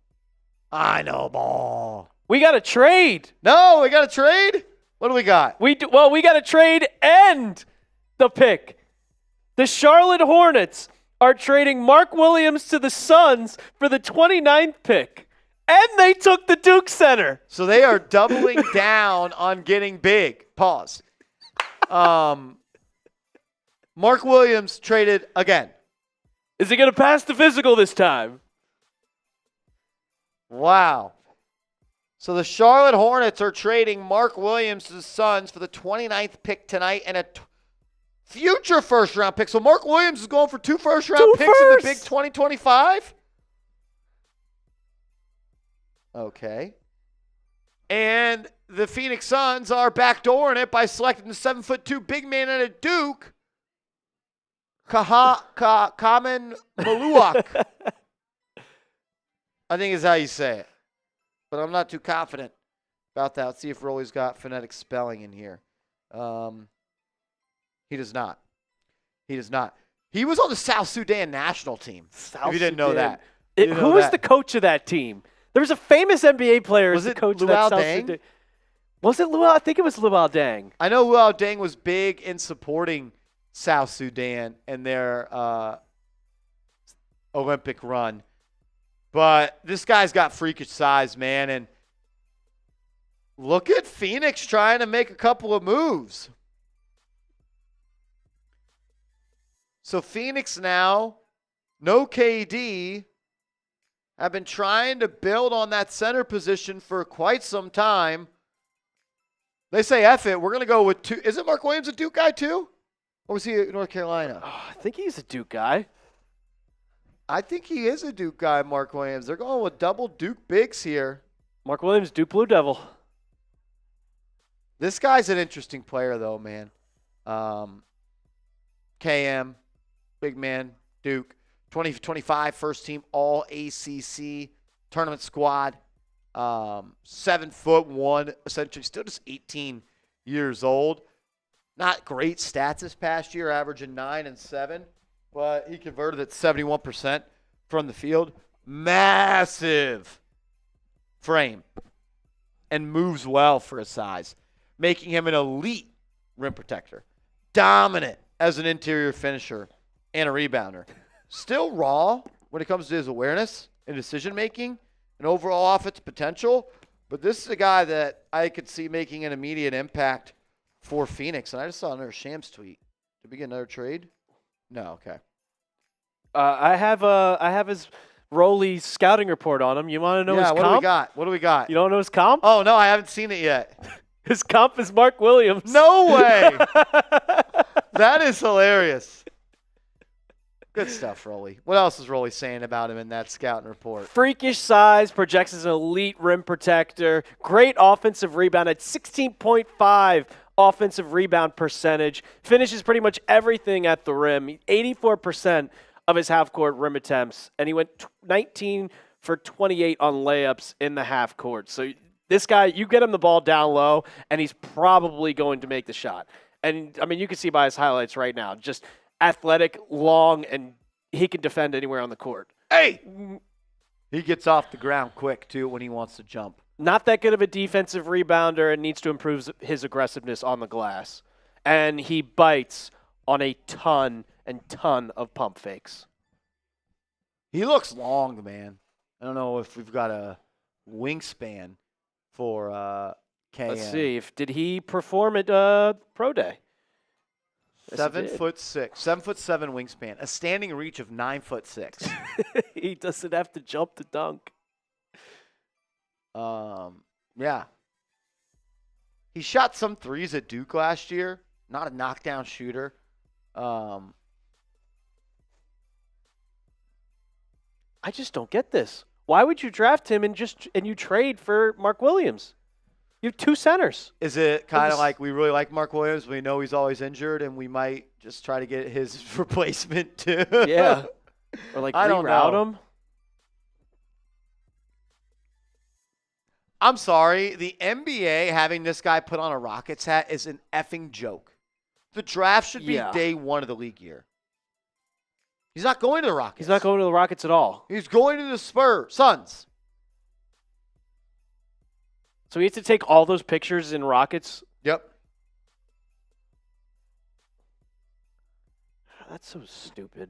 I know ball. We got a trade. No, we got a trade? What do we got? We got a trade and the pick. The Charlotte Hornets are trading Mark Williams to the Suns for the 29th pick. And they took the Duke center. So they are doubling down on getting big. Pause. Mark Williams traded again. Is he going to pass the physical this time? Wow. So the Charlotte Hornets are trading Mark Williams to the Suns for the 29th pick tonight and a future first-round pick. So Mark Williams is going for 2 first-round picks in the Big 2025? Okay. And the Phoenix Suns are backdooring it by selecting the 7'2" big man out of Duke, Kamen Maluak. I think is how you say it. But I'm not too confident about that. Let's see if Rolly's got phonetic spelling in here. He does not. He does not. He was on the South Sudan national team. If you didn't know that. Who was the coach of that team? There was a famous NBA player Was as the it coach of Luau that South Deng? Sudan. Was it Luau? I think it was Luau Deng. I know Luau Deng was big in supporting South Sudan and their Olympic run. But this guy's got freakish size, man. And look at Phoenix trying to make a couple of moves. So Phoenix now, no KD, have been trying to build on that center position for quite some time. They say, F it, we're going to go with 2. Isn't Mark Williams a Duke guy too? Or was he at North Carolina? Oh, I think he's a Duke guy. I think he is a Duke guy, Mark Williams. They're going with double Duke bigs here. Mark Williams, Duke Blue Devil. This guy's an interesting player, though, man. KM, big man, Duke. 2025 first team all ACC tournament squad. 7'1", essentially, still just 18 years old. Not great stats this past year, averaging 9 and 7, but he converted at 71% from the field. Massive frame and moves well for his size, making him an elite rim protector. Dominant as an interior finisher and a rebounder. Still raw when it comes to his awareness and decision-making and overall offensive potential, but this is a guy that I could see making an immediate impact for Phoenix. And I just saw another Shams tweet. Did we get another trade? No, okay. I have his Rolly's scouting report on him. You want to know his Yeah, comp? what do we got? What do we got? You don't know his comp? Oh, no, I haven't seen it yet. His comp is Mark Williams. No way. That is hilarious. Good stuff, Rolly. What else is Rolly saying about him in that scouting report? Freakish size, projects as an elite rim protector, great offensive rebound at 16.5 offensive rebound percentage, finishes pretty much everything at the rim, 84% of his half-court rim attempts, and he went 19 for 28 on layups in the half court. So this guy, you get him the ball down low, and he's probably going to make the shot. And, I mean, you can see by his highlights right now, just athletic, long, and he can defend anywhere on the court. Hey! He gets off the ground quick, too, when he wants to jump. Not that good of a defensive rebounder and needs to improve his aggressiveness on the glass. And he bites on a ton of pump fakes. He looks long, man. I don't know if we've got a wingspan for KM. Let's see. Did he perform at Pro Day? Yes, 7'6", 7'7" wingspan, a standing reach of 9'6". He doesn't have to jump to dunk. Yeah. He shot some threes at Duke last year. Not a knockdown shooter. I just don't get this. Why would you draft him and you trade for Mark Williams? You have two centers. Is it kind of like we really like Mark Williams, we know he's always injured, and we might just try to get his replacement too? Yeah. Or like I don't reroute know. him? I'm sorry. The NBA having this guy put on a Rockets hat is an effing joke. The draft should be day one of the league year. He's not going to the Rockets. He's not going to the Rockets at all. He's going to the Suns. So he has to take all those pictures in Rockets? Yep. That's so stupid.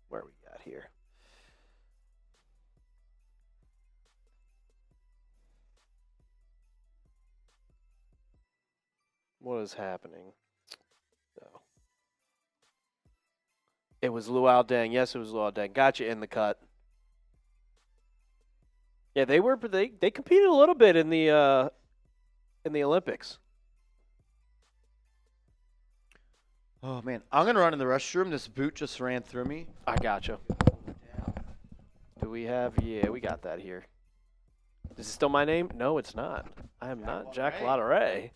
Where are we at here? What is happening? No. It was Luau Deng. Yes, it was Luau Deng. Got you in the cut. Yeah, they competed a little bit in the Olympics. Oh man, I'm gonna run in the restroom. This boot just ran through me. I gotcha. Do we have? Yeah, we got that here. Is it still my name? No, it's not. I am not Jack Lotteray.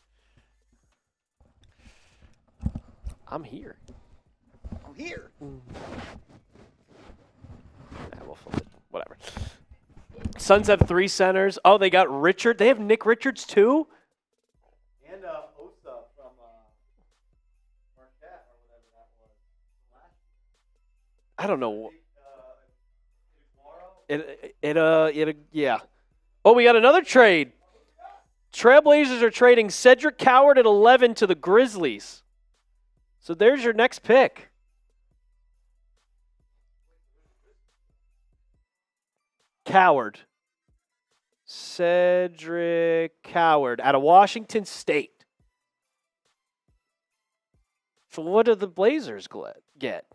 I'm here. I'm here. We'll flip it. Whatever. Suns have three centers. Oh, they got Richard. They have Nick Richards too? And Osa from Marquette or whatever that was last year. I don't know. Yeah. Oh, we got another trade. Trailblazers are trading Cedric Coward at 11 to the Grizzlies. So there's your next pick. Coward. Cedric Coward out of Washington State. So what do the Blazers get?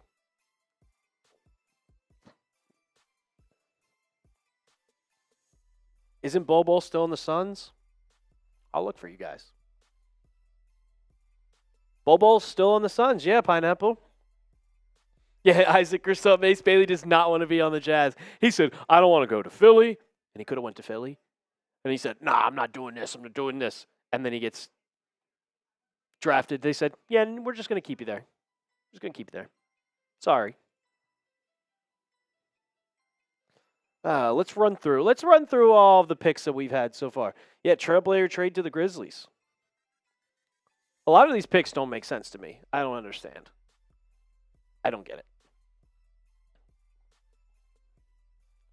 Isn't Bobo still in the Suns? I'll look for you guys. Bobo's still in the Suns. Yeah, Pineapple. Yeah, Isaac Grissom, Mace Bailey does not want to be on the Jazz. He said, I don't want to go to Philly. And he could have went to Philly. And he said, nah, I'm not doing this. I'm not doing this. And then he gets drafted. They said, yeah, we're just going to keep you there. Just going to keep you there. Sorry. Let's run through all of the picks that we've had so far. Yeah, Trailblazer trade to the Grizzlies. A lot of these picks don't make sense to me. I don't understand. I don't get it.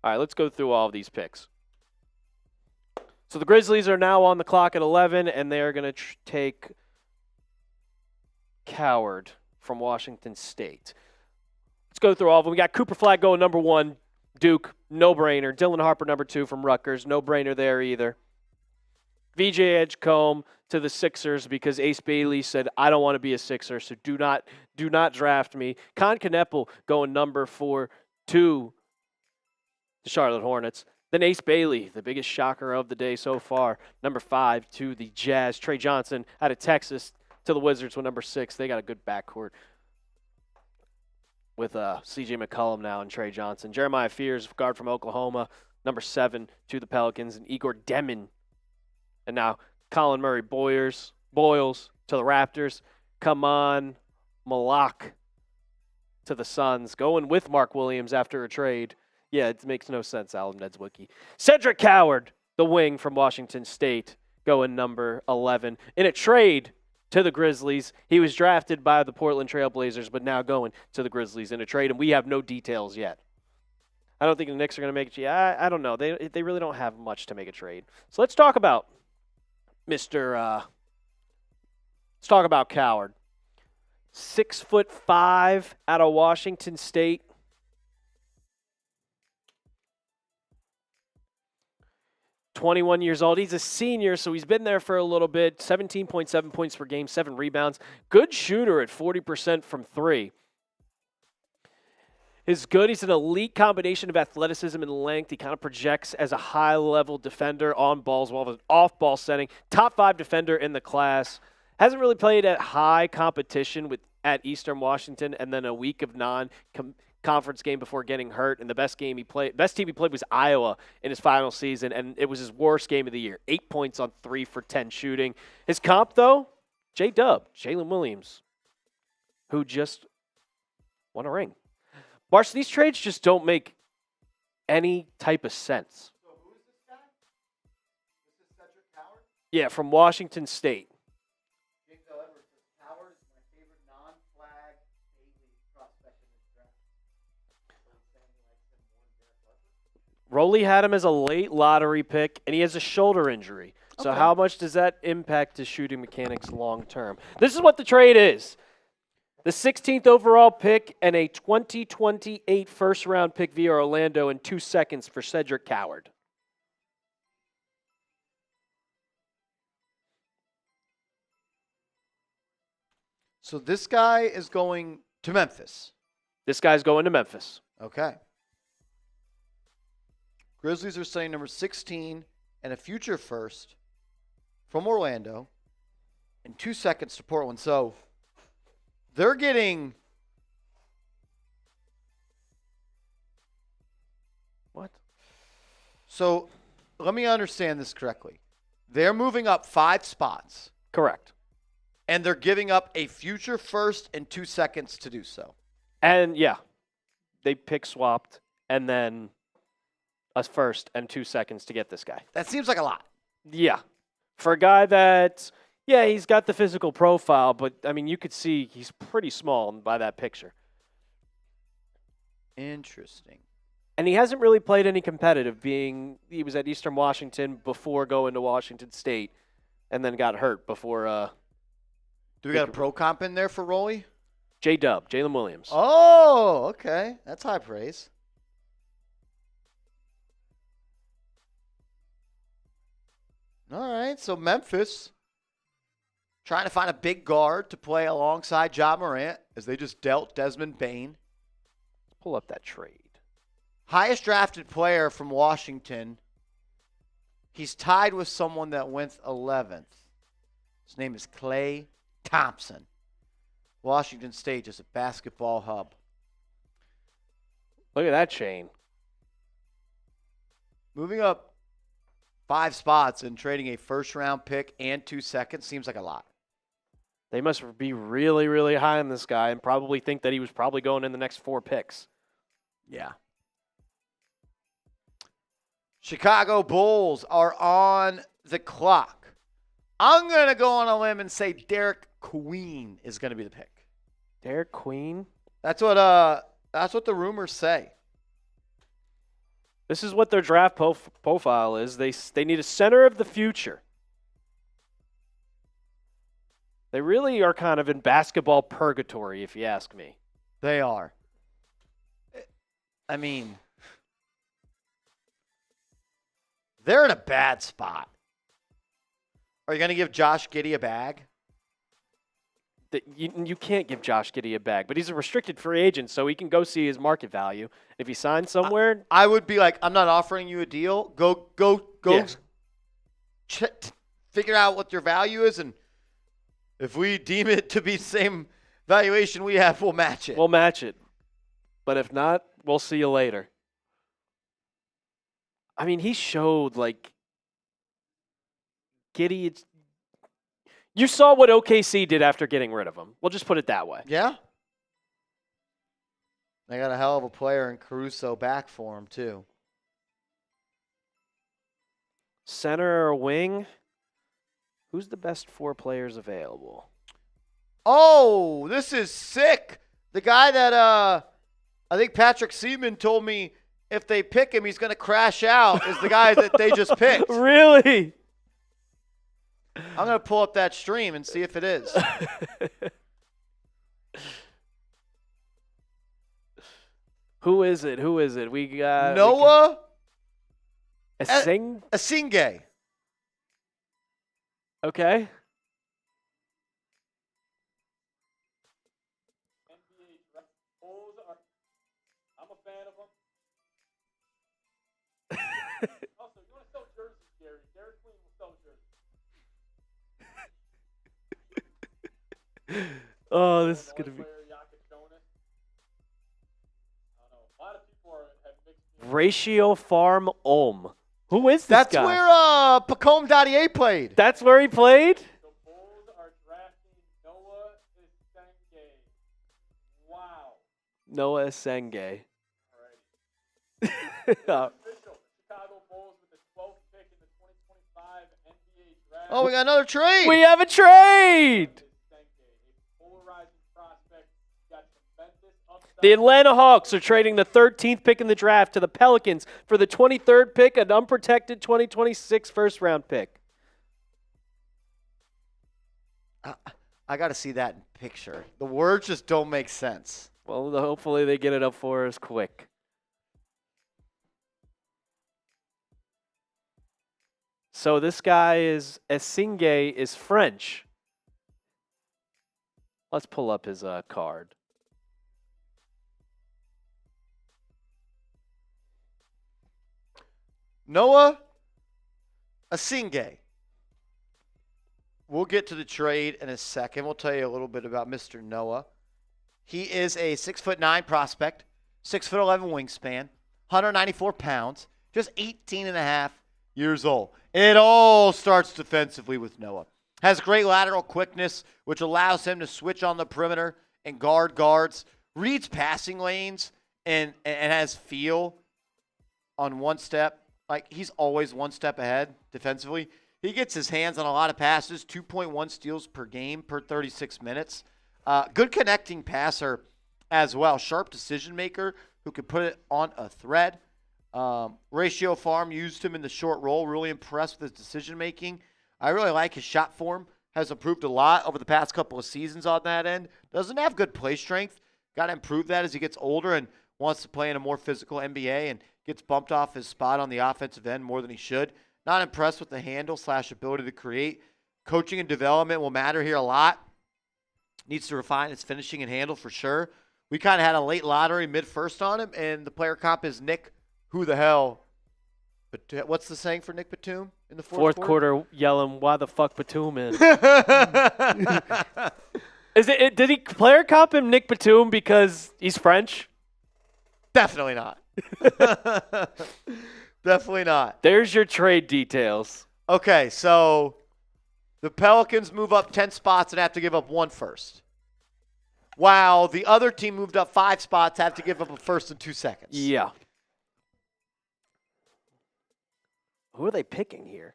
All right, let's go through all of these picks. So the Grizzlies are now on the clock at 11, and they are going to take Coward from Washington State. Let's go through all of them. We got Cooper Flagg going number 1, Duke, no-brainer. Dylan Harper, number 2 from Rutgers, no-brainer there either. VJ Edgecombe to the Sixers because Ace Bailey said, I don't want to be a Sixer, so do not draft me. Con Kneppel going number 4 to the Charlotte Hornets. Then Ace Bailey, the biggest shocker of the day so far, number 5 to the Jazz. Trey Johnson out of Texas to the Wizards with number 6. They got a good backcourt with C.J. McCollum now and Trey Johnson. Jeremiah Fears, guard from Oklahoma, number 7 to the Pelicans. And Igor Demin. And now Colin Murray Boyles to the Raptors. Come on, Malak to the Suns. Going with Mark Williams after a trade. Yeah, it makes no sense, Alan Nedzwicki. Cedric Coward, the wing from Washington State, going number 11. In a trade to the Grizzlies. He was drafted by the Portland Trail Blazers, but now going to the Grizzlies in a trade, and we have no details yet. I don't think the Knicks are going to make it. I don't know. They really don't have much to make a trade. So let's talk about let's talk about Coward. 6'5" out of Washington State. (21 years old. He's a senior, so he's been there for a little bit. 17.7 points per game, 7 rebounds. Good shooter at 40% from 3. He's good. He's an elite combination of athleticism and length. He kind of projects as a high-level defender on balls, while an off-ball setting. Top 5 defender in the class. Hasn't really played at high competition at Eastern Washington, and then a week of non-conference game before getting hurt. And the best team he played was Iowa in his final season, and it was his worst game of the year. 8 points on 3 for 10 shooting. His comp, though, J-Dub, Jalen Williams, who just won a ring. Marsh, these trades just don't make any type of sense. So who is this guy? This is Cedric Coward? Yeah, from Washington State. Jake Edwards says Coward is my favorite non-flag Daily prospect in this draft. So he's saying he likes him more than Derek Harper? Rowley had him as a late lottery pick, and he has a shoulder injury. So Okay. how much does that impact his shooting mechanics long term? This is what the trade is. The 16th overall pick and a 2028 first-round pick via Orlando in 2 seconds for Cedric Coward. So this guy is going to Memphis. This guy's going to Memphis. Okay. Grizzlies are saying number 16 and a future first from Orlando in 2 seconds to Portland. So they're getting What? So let me understand this correctly. They're moving up 5 spots, Correct. and they're giving up a future first in 2 seconds to do so. And, yeah, they pick swapped and then a first and 2 seconds to get this guy. That seems like a lot. Yeah. For a guy that, yeah, he's got the physical profile, but, I mean, you could see he's pretty small by that picture. Interesting. And he hasn't really played any competitive, he was at Eastern Washington before going to Washington State and then got hurt before Do we got a pro comp in there for Rolly? J-Dub, Jalen Williams. Oh, okay. That's high praise. All right, so Memphis trying to find a big guard to play alongside Ja Morant as they just dealt Desmond Bane. Pull up that trade. Highest drafted player from Washington. He's tied with someone that went 11th. His name is Klay Thompson. Washington State is a basketball hub. Look at that chain. Moving up 5 spots and trading a first-round pick and 2 seconds seems like a lot. They must be really, really high on this guy and probably think that he was probably going in the next 4 picks. Yeah. Chicago Bulls are on the clock. I'm going to go on a limb and say Derek Queen is going to be the pick. Derek Queen? That's what the rumors say. This is what their draft profile is. They need a center of the future. They really are kind of in basketball purgatory, if you ask me. They are. I mean, they're in a bad spot. Are you going to give Josh Giddey a bag? You can't give Josh Giddey a bag, but he's a restricted free agent, so he can go see his market value. If he signs somewhere, I would be like, I'm not offering you a deal. Go. Yeah. Figure out what your value is, and if we deem it to be the same valuation we have, we'll match it. we'll match it. But if not, we'll see you later. I mean, he showed like Giddey. You saw what OKC did after getting rid of him. We'll just put it that way. Yeah. They got a hell of a player in Caruso back for him, too. Center or wing? Who's the best 4 players available? Oh, this is sick. The guy that I think Patrick Seaman told me if they pick him, he's going to crash out is the guy that they just picked. Really? I'm going to pull up that stream and see if it is. Who is it? We got Noah Asing. Asinge. Okay. I'm a fan of him. Also, you want to sell jerseys, Gary? Derek Queen will sell jerseys. Oh, this is gonna be. Ratio Farm Ulm. Who is this That's guy? where Pacome Dadier played. That's where he played? The Bulls are drafting Noah Isenge. Wow. Noah Senge. Official. Chicago Bulls with the 12th pick in the 2025 NBA draft. Oh, we got another trade. We have a trade. A polarizing prospect. Got tremendous upside. The Atlanta Hawks are trading the 13th pick in the draft to the Pelicans for the 23rd pick, an unprotected 2026 first-round pick. I got to see that in picture. The words just don't make sense. Well, hopefully they get it up for us quick. So this guy is Esinghe is French. Let's pull up his card. Noah Asinge. We'll get to the trade in a second. We'll tell you a little bit about Mr. Noah. He is a 6'9" prospect, 6'11" wingspan, 194 pounds, just 18 and a half years old. It all starts defensively with Noah. Has great lateral quickness, which allows him to switch on the perimeter and guard guards, reads passing lanes, and has feel on one step. Like, he's always one step ahead defensively. He gets his hands on a lot of passes, 2.1 steals per game per 36 minutes. Good connecting passer as well. Sharp decision maker who can put it on a thread. Ratio Farm used him in the short roll. Really impressed with his decision making. I really like his shot form. Has improved a lot over the past couple of seasons on that end. Doesn't have good play strength. Got to improve that as he gets older and wants to play in a more physical NBA and gets bumped off his spot on the offensive end more than he should. Not impressed with the handle/ability to create. Coaching and development will matter here a lot. Needs to refine his finishing and handle for sure. We kind of had a late lottery mid-first on him, and the player comp is Nick, who the hell? But what's the saying for Nick Batum in the fourth quarter? Yelling, why the fuck Batum in? Did he player comp him Nick Batum because he's French? Definitely not. Definitely not. There's your trade details. Okay, so the Pelicans move up 10 spots and have to give up 1 first. While the other team moved up 5 spots, have to give up a first in 2 seconds. Yeah. Who are they picking here?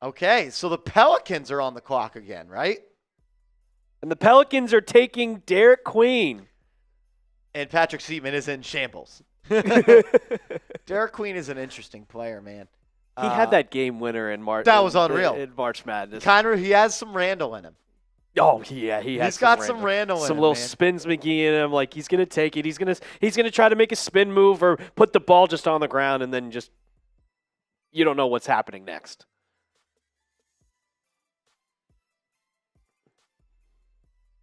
Okay, so the Pelicans are on the clock again, right? And the Pelicans are taking Derek Queen. And Patrick Seaman is in shambles. Derek Queen is an interesting player, man. He had that game winner in March. That was unreal. In March Madness. He has some Randall in him. Oh yeah, he's got some Randall in him. Some little man. spins McGee in him. Like he's gonna take it. He's gonna try to make a spin move or put the ball just on the ground and then just you don't know what's happening next.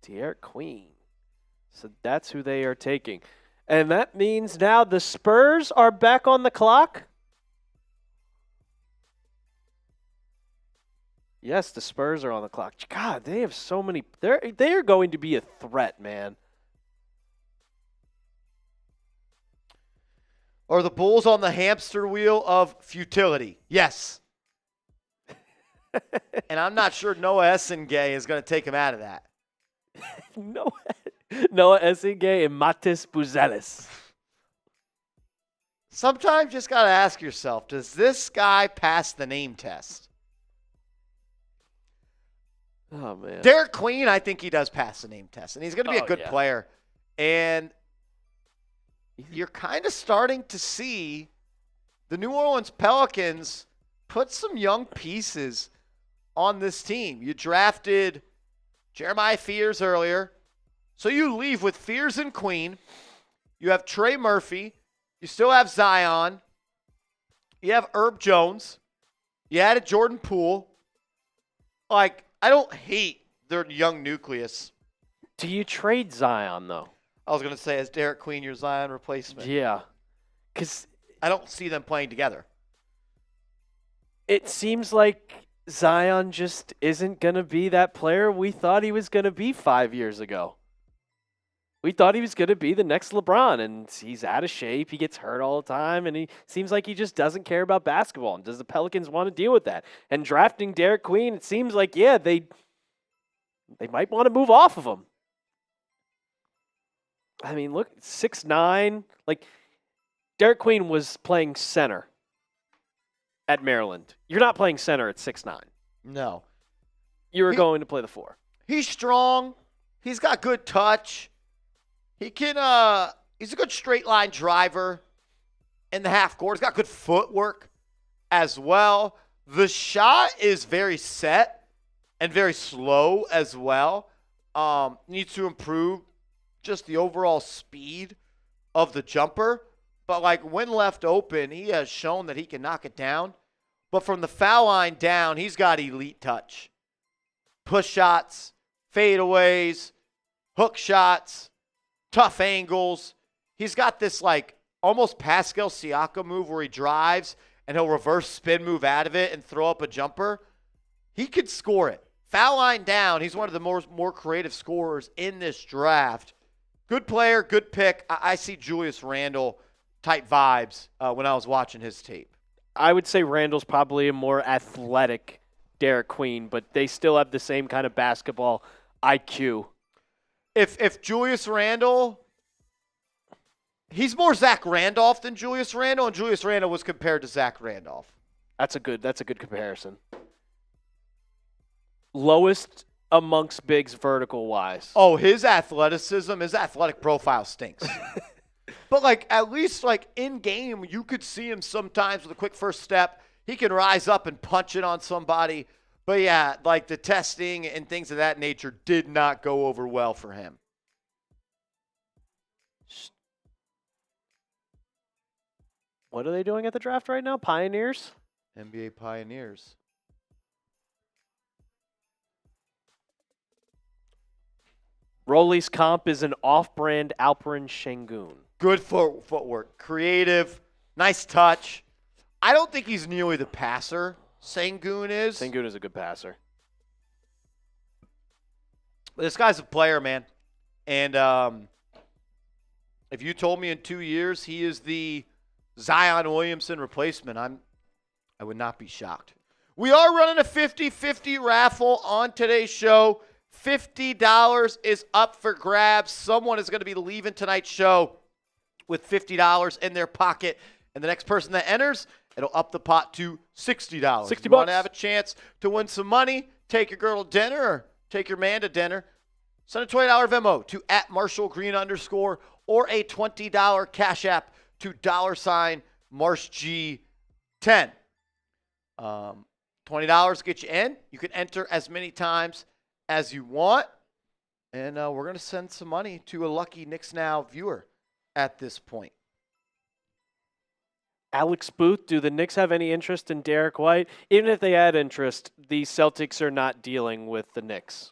Derek Queen. So that's who they are taking. And that means now the Spurs are back on the clock. Yes, the Spurs are on the clock. God, they have so many. They are going to be a threat, man. Are the Bulls on the hamster wheel of futility? Yes. And I'm not sure Noah Essengay is going to take him out of that. Noah Essengay and Matis Buzelis. Sometimes you just got to ask yourself, does this guy pass the name test? Oh, man. Derek Queen, I think he does pass the name test, and he's going to be a good yeah. player. And you're kind of starting to see the New Orleans Pelicans put some young pieces on this team. You drafted Jeremiah Fears earlier. So you leave with Fears and Queen. You have Trey Murphy. You still have Zion. You have Herb Jones. You added Jordan Poole. Like, I don't hate their young nucleus. Do you trade Zion, though? I was going to say, is Derek Queen your Zion replacement? Yeah. Because I don't see them playing together. it seems like Zion just isn't going to be that player we thought he was going to be 5 years ago. We thought he was going to be the next LeBron, and he's out of shape. He gets hurt all the time, and he seems like he just doesn't care about basketball. And does the Pelicans want to deal with that? And drafting Derek Queen, it seems like, yeah, they might want to move off of him. I mean, look, 6'9". Like, Derek Queen was playing center at Maryland. You're not playing center at 6'9". No. You were going to play the 4. He's strong. He's got good touch. He can he's a good straight line driver in the half court. He's got good footwork as well. The shot is very set and very slow as well. Needs to improve just the overall speed of the jumper. But like when left open, he has shown that he can knock it down. But from the foul line down, he's got elite touch. Push shots, fadeaways, hook shots, tough angles. He's got this like almost Pascal Siakam move where he drives and he'll reverse spin move out of it and throw up a jumper. He could score it. Foul line down, he's one of the more creative scorers in this draft. Good player, good pick. I see Julius Randle type vibes when I was watching his tape. I would say Randall's probably a more athletic Derek Queen, but they still have the same kind of basketball IQ. If Julius Randle, he's more Zach Randolph than Julius Randle, and Julius Randle was compared to Zach Randolph. That's a good comparison. Lowest amongst bigs vertical wise. Oh, his athleticism, his athletic profile stinks. But like at least like in game, you could see him sometimes with a quick first step. He can rise up and punch it on somebody. But yeah, like the testing and things of that nature did not go over well for him. What are they doing at the draft right now? Pioneers? NBA Pioneers. Rolly's comp is an off-brand Alperen Şengün. Good footwork. Creative. Nice touch. I don't think he's nearly the passer Şengün is. Şengün is a good passer. This guy's a player, man. And if you told me in 2 years he is the Zion Williamson replacement, I would not be shocked. We are running a 50-50 raffle on today's show. $50 is up for grabs. Someone is going to be leaving tonight's show with $50 in their pocket. And the next person that enters, it'll up the pot to $60. $60. If you want to have a chance to win some money, take your girl to dinner or take your man to dinner, send a $20 Venmo to @MarshallGreen_ or a $20 Cash App to $MarshG10. $20 get you in. You can enter as many times as you want. And we're going to send some money to a lucky Knicks Now viewer at this point. Alex Booth, do the Knicks have any interest in Derek White? Even if they had interest, the Celtics are not dealing with the Knicks.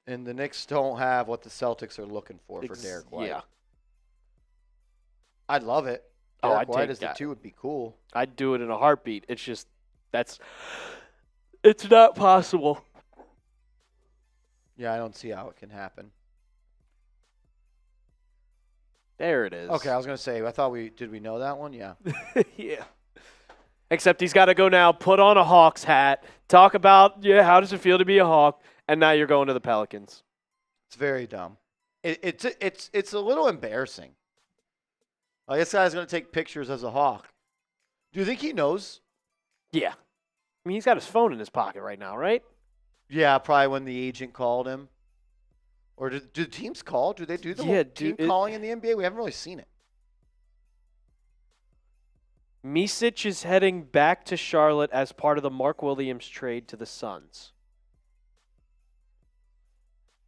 And the Knicks don't have what the Celtics are looking for Derek White. Yeah. I'd love it. Oh, Derek I'd White take as the that. 2 would be cool. I'd do it in a heartbeat. It's just it's not possible. Yeah, I don't see how it can happen. There it is. Okay, I was going to say, did we know that one? Yeah. Yeah. Except he's got to go now, put on a Hawks hat, talk about, how does it feel to be a Hawk, and now you're going to the Pelicans. It's very dumb. It's a little embarrassing. Like, this guy's going to take pictures as a Hawk. Do you think he knows? Yeah. I mean, he's got his phone in his pocket right now, right? Yeah, probably when the agent called him. Or do teams call? Do they do the whole team calling in the NBA? We haven't really seen it. Micic is heading back to Charlotte as part of the Mark Williams trade to the Suns.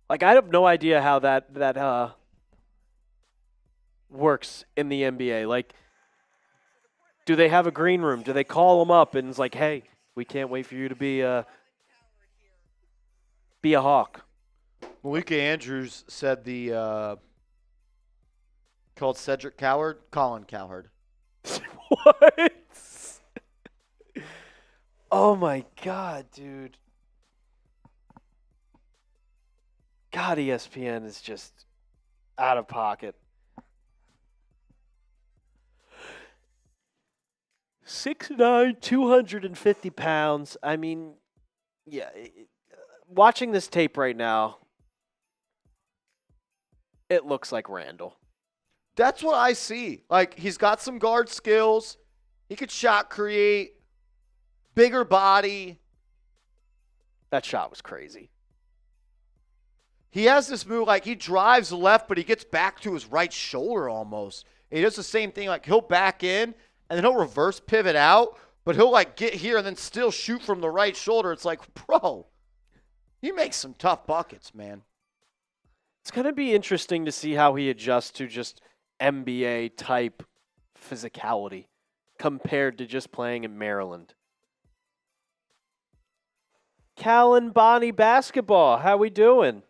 Like, I have no idea how that works in the NBA. Like, do they have a green room? Do they call them up and it's like, hey, we can't wait for you to be a Hawk? Malika Andrews said called Cedric Coward, Colin Cowherd. What? Oh my God, dude. God, ESPN is just out of pocket. 6'9", 250 pounds. I mean, yeah. Watching this tape right now, it looks like Randall. That's what I see. Like, he's got some guard skills. He could shot create. Bigger body. That shot was crazy. He has this move, like, he drives left, but he gets back to his right shoulder almost. And he does the same thing. Like, he'll back in, and then he'll reverse pivot out, but he'll, like, get here and then still shoot from the right shoulder. It's like, bro, he makes some tough buckets, man. It's going to be interesting to see how he adjusts to just NBA-type physicality compared to just playing in Maryland. Callan Bonnie basketball, how we doing?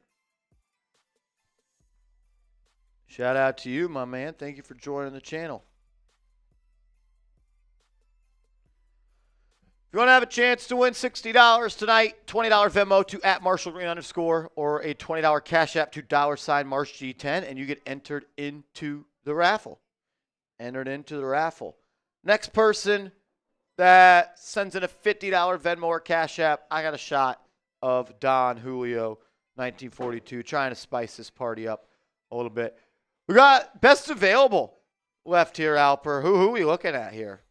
Shout out to you, my man. Thank you for joining the channel. If you want to have a chance to win $60 tonight, $20 Venmo to @MarshallGreen_ or a $20 Cash App to $MarshG10, and you get entered into the raffle. Next person that sends in a $50 Venmo or Cash App, I got a shot of Don Julio, 1942, trying to spice this party up a little bit. We got best available left here, Alper. Who are we looking at here?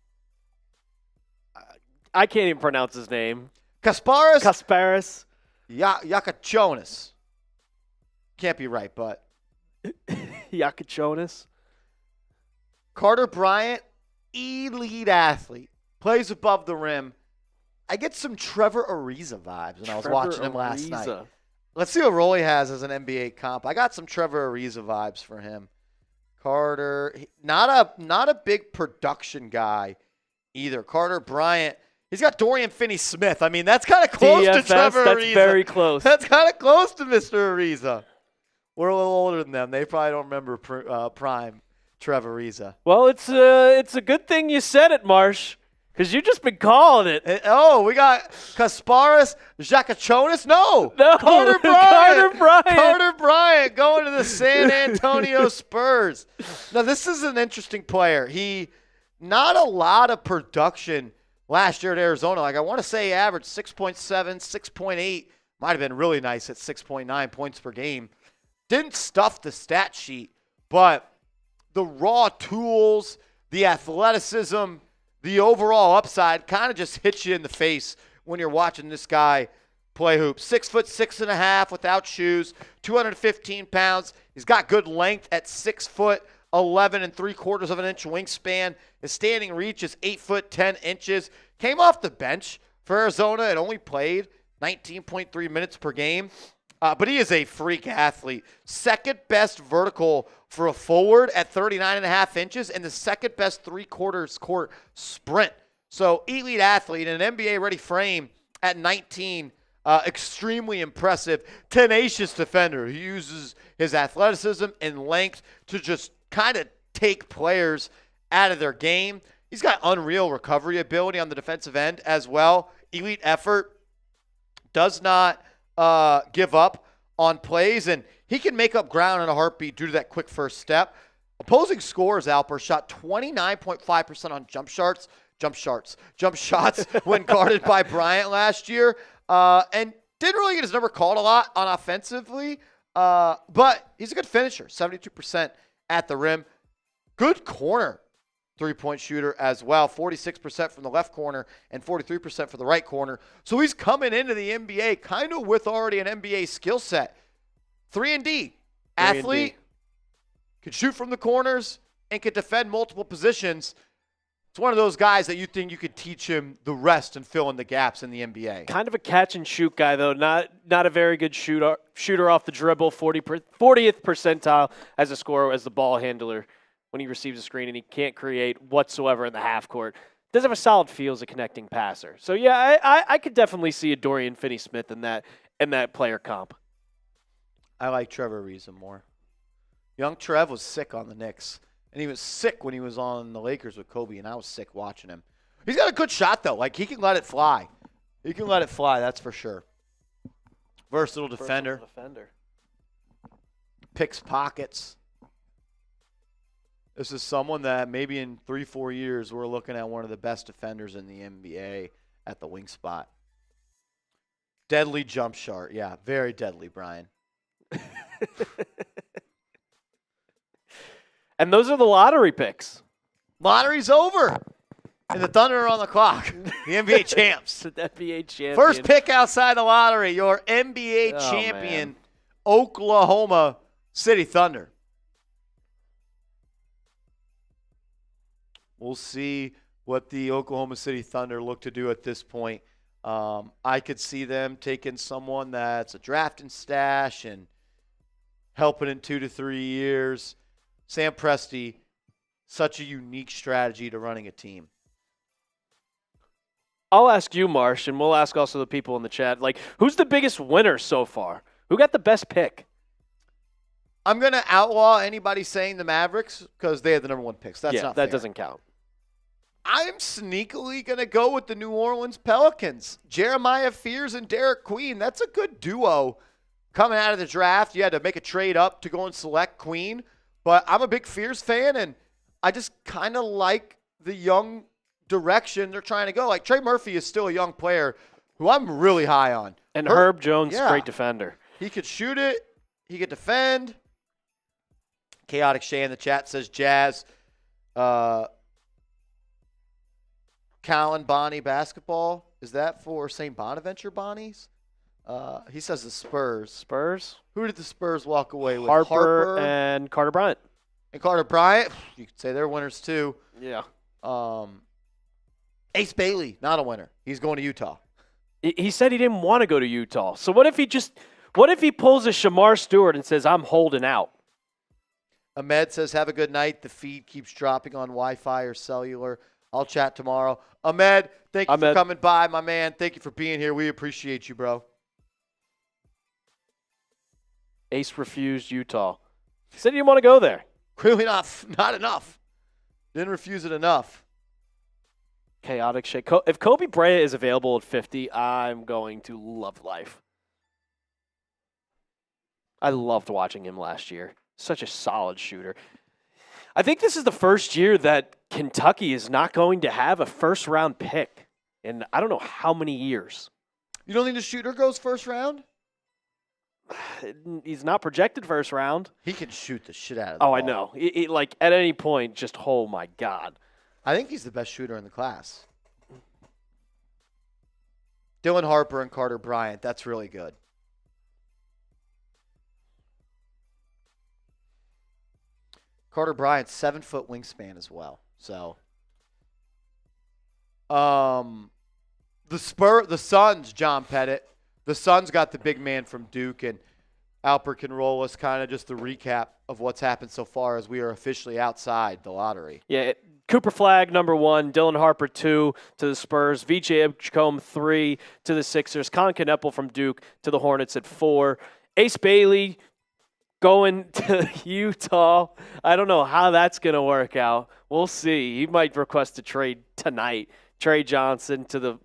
I can't even pronounce his name. Kasparis Yakachonis. Can't be right, but. Yakachonis. Carter Bryant, elite athlete. Plays above the rim. I get some Trevor Ariza vibes when I was watching him last night. Let's see what role he has as an NBA comp. I got some Trevor Ariza vibes for him. Carter, not a big production guy either. Carter Bryant, he's got Dorian Finney-Smith. I mean, that's kind of close to Trevor Ariza. That's very close. That's kind of close to Mr. Ariza. We're a little older than them. They probably don't remember prime Trevor Ariza. Well, it's a good thing you said it, Marsh. Because you've just been calling it. We got Kasparis Yakachonis. No, Carter Bryant. Bryant. Carter Bryant going to the San Antonio Spurs. Now, this is an interesting player. He, not a lot of production last year at Arizona. Like, I want to say he averaged 6.7, 6.8. Might have been really nice at 6.9 points per game. Didn't stuff the stat sheet, but the raw tools, the athleticism, the overall upside kind of just hits you in the face when you're watching this guy play hoops. 6'6.5" without shoes, 215 pounds. He's got good length at 6'11" and 3/4 of an inch wingspan. His standing reach is 8'10". Came off the bench for Arizona and only played 19.3 minutes per game. But he is a freak athlete. Second best vertical for a forward at 39.5 inches and the second best 3/4 court sprint. So elite athlete in an NBA ready frame at 19. Extremely impressive, tenacious defender. He uses his athleticism and length to just kind of take players out of their game. He's got unreal recovery ability on the defensive end as well. Elite effort. Does not give up on plays, and he can make up ground in a heartbeat due to that quick first step. Opposing scorers, Alper, shot 29.5% on jump shots when guarded by Bryant last year, and didn't really get his number called a lot on offensively, but he's a good finisher, 72% at the rim. Good corner three-point shooter as well, 46% from the left corner and 43% for the right corner. So he's coming into the NBA kind of with already an NBA skill set. 3-and-D, athlete, can shoot from the corners, and can defend multiple positions. It's one of those guys that you think you could teach him the rest and fill in the gaps in the NBA. Kind of a catch-and-shoot guy, though. Not a very good shooter off the dribble, 40th percentile as a scorer, as the ball handler when he receives a screen, and he can't create whatsoever in the half court. Does have a solid feel as a connecting passer. So, yeah, I could definitely see a Dorian Finney-Smith in that player comp. I like Trevor Ariza more. Young Trev was sick on the Knicks, and he was sick when he was on the Lakers with Kobe, and I was sick watching him. He's got a good shot, though. Like, he can let it fly. He can let it fly, that's for sure. Versatile defender. Picks pockets. This is someone that maybe in 3-4 years we're looking at one of the best defenders in the NBA at the wing spot. Deadly jump shot. Yeah, very deadly, Brian. And those are the lottery picks. Lottery's over. And the Thunder are on the clock. The NBA champs. The NBA champion. First pick outside the lottery, your NBA champion, man. Oklahoma City Thunder. We'll see what the Oklahoma City Thunder look to do at this point. I could see them taking someone that's a drafting stash and helping in 2 to 3 years. Sam Presti, such a unique strategy to running a team. I'll ask you, Marsh, and we'll ask also the people in the chat. Like, who's the biggest winner so far? Who got the best pick? I'm going to outlaw anybody saying the Mavericks because they had the number 1 picks. That's not fair. That doesn't count. I'm sneakily going to go with the New Orleans Pelicans. Jeremiah Fears and Derek Queen. That's a good duo coming out of the draft. You had to make a trade up to go and select Queen. But I'm a big Fears fan, and I just kind of like the young direction they're trying to go. Like, Trey Murphy is still a young player who I'm really high on. And Herb Jones, great defender. He could shoot it. He could defend. Chaotic Shay in the chat says Jazz. Callan Bonnie basketball. Is that for St. Bonaventure Bonnies? He says the Spurs. Spurs? Who did the Spurs walk away with? Harper and Carter Bryant. And Carter Bryant. You could say they're winners too. Yeah. Ace Bailey, not a winner. He's going to Utah. He said he didn't want to go to Utah. So what if he pulls a Shamar Stewart and says, I'm holding out? Ahmed says, have a good night. The feed keeps dropping on Wi-Fi or cellular. I'll chat tomorrow. Ahmed, thank you for coming by, my man. Thank you for being here. We appreciate you, bro. Ace refused Utah. He said he didn't want to go there. Clearly not enough. Didn't refuse it enough. Chaotic shit. If Kobe Bryant is available at 50, I'm going to love life. I loved watching him last year. Such a solid shooter. I think this is the first year that Kentucky is not going to have a first-round pick in I don't know how many years. You don't think the shooter goes first round? He's not projected first round. He can shoot the shit out of the ball. I know. Like, at any point, just, oh, my God. I think he's the best shooter in the class. Dylan Harper and Carter Bryant, that's really good. Carter Bryant's 7-foot wingspan as well. So, the Suns, John Pettit. The Suns got the big man from Duke, and Alper can roll us kind of just the recap of what's happened so far as we are officially outside the lottery. Yeah, Cooper Flagg, number 1. Dylan Harper, 2 to the Spurs. VJ Edgecombe, 3 to the Sixers. Colin Kneppel from Duke to the Hornets at 4. Ace Bailey going to Utah. I don't know how that's going to work out. We'll see. He might request a trade tonight. Trey Johnson to the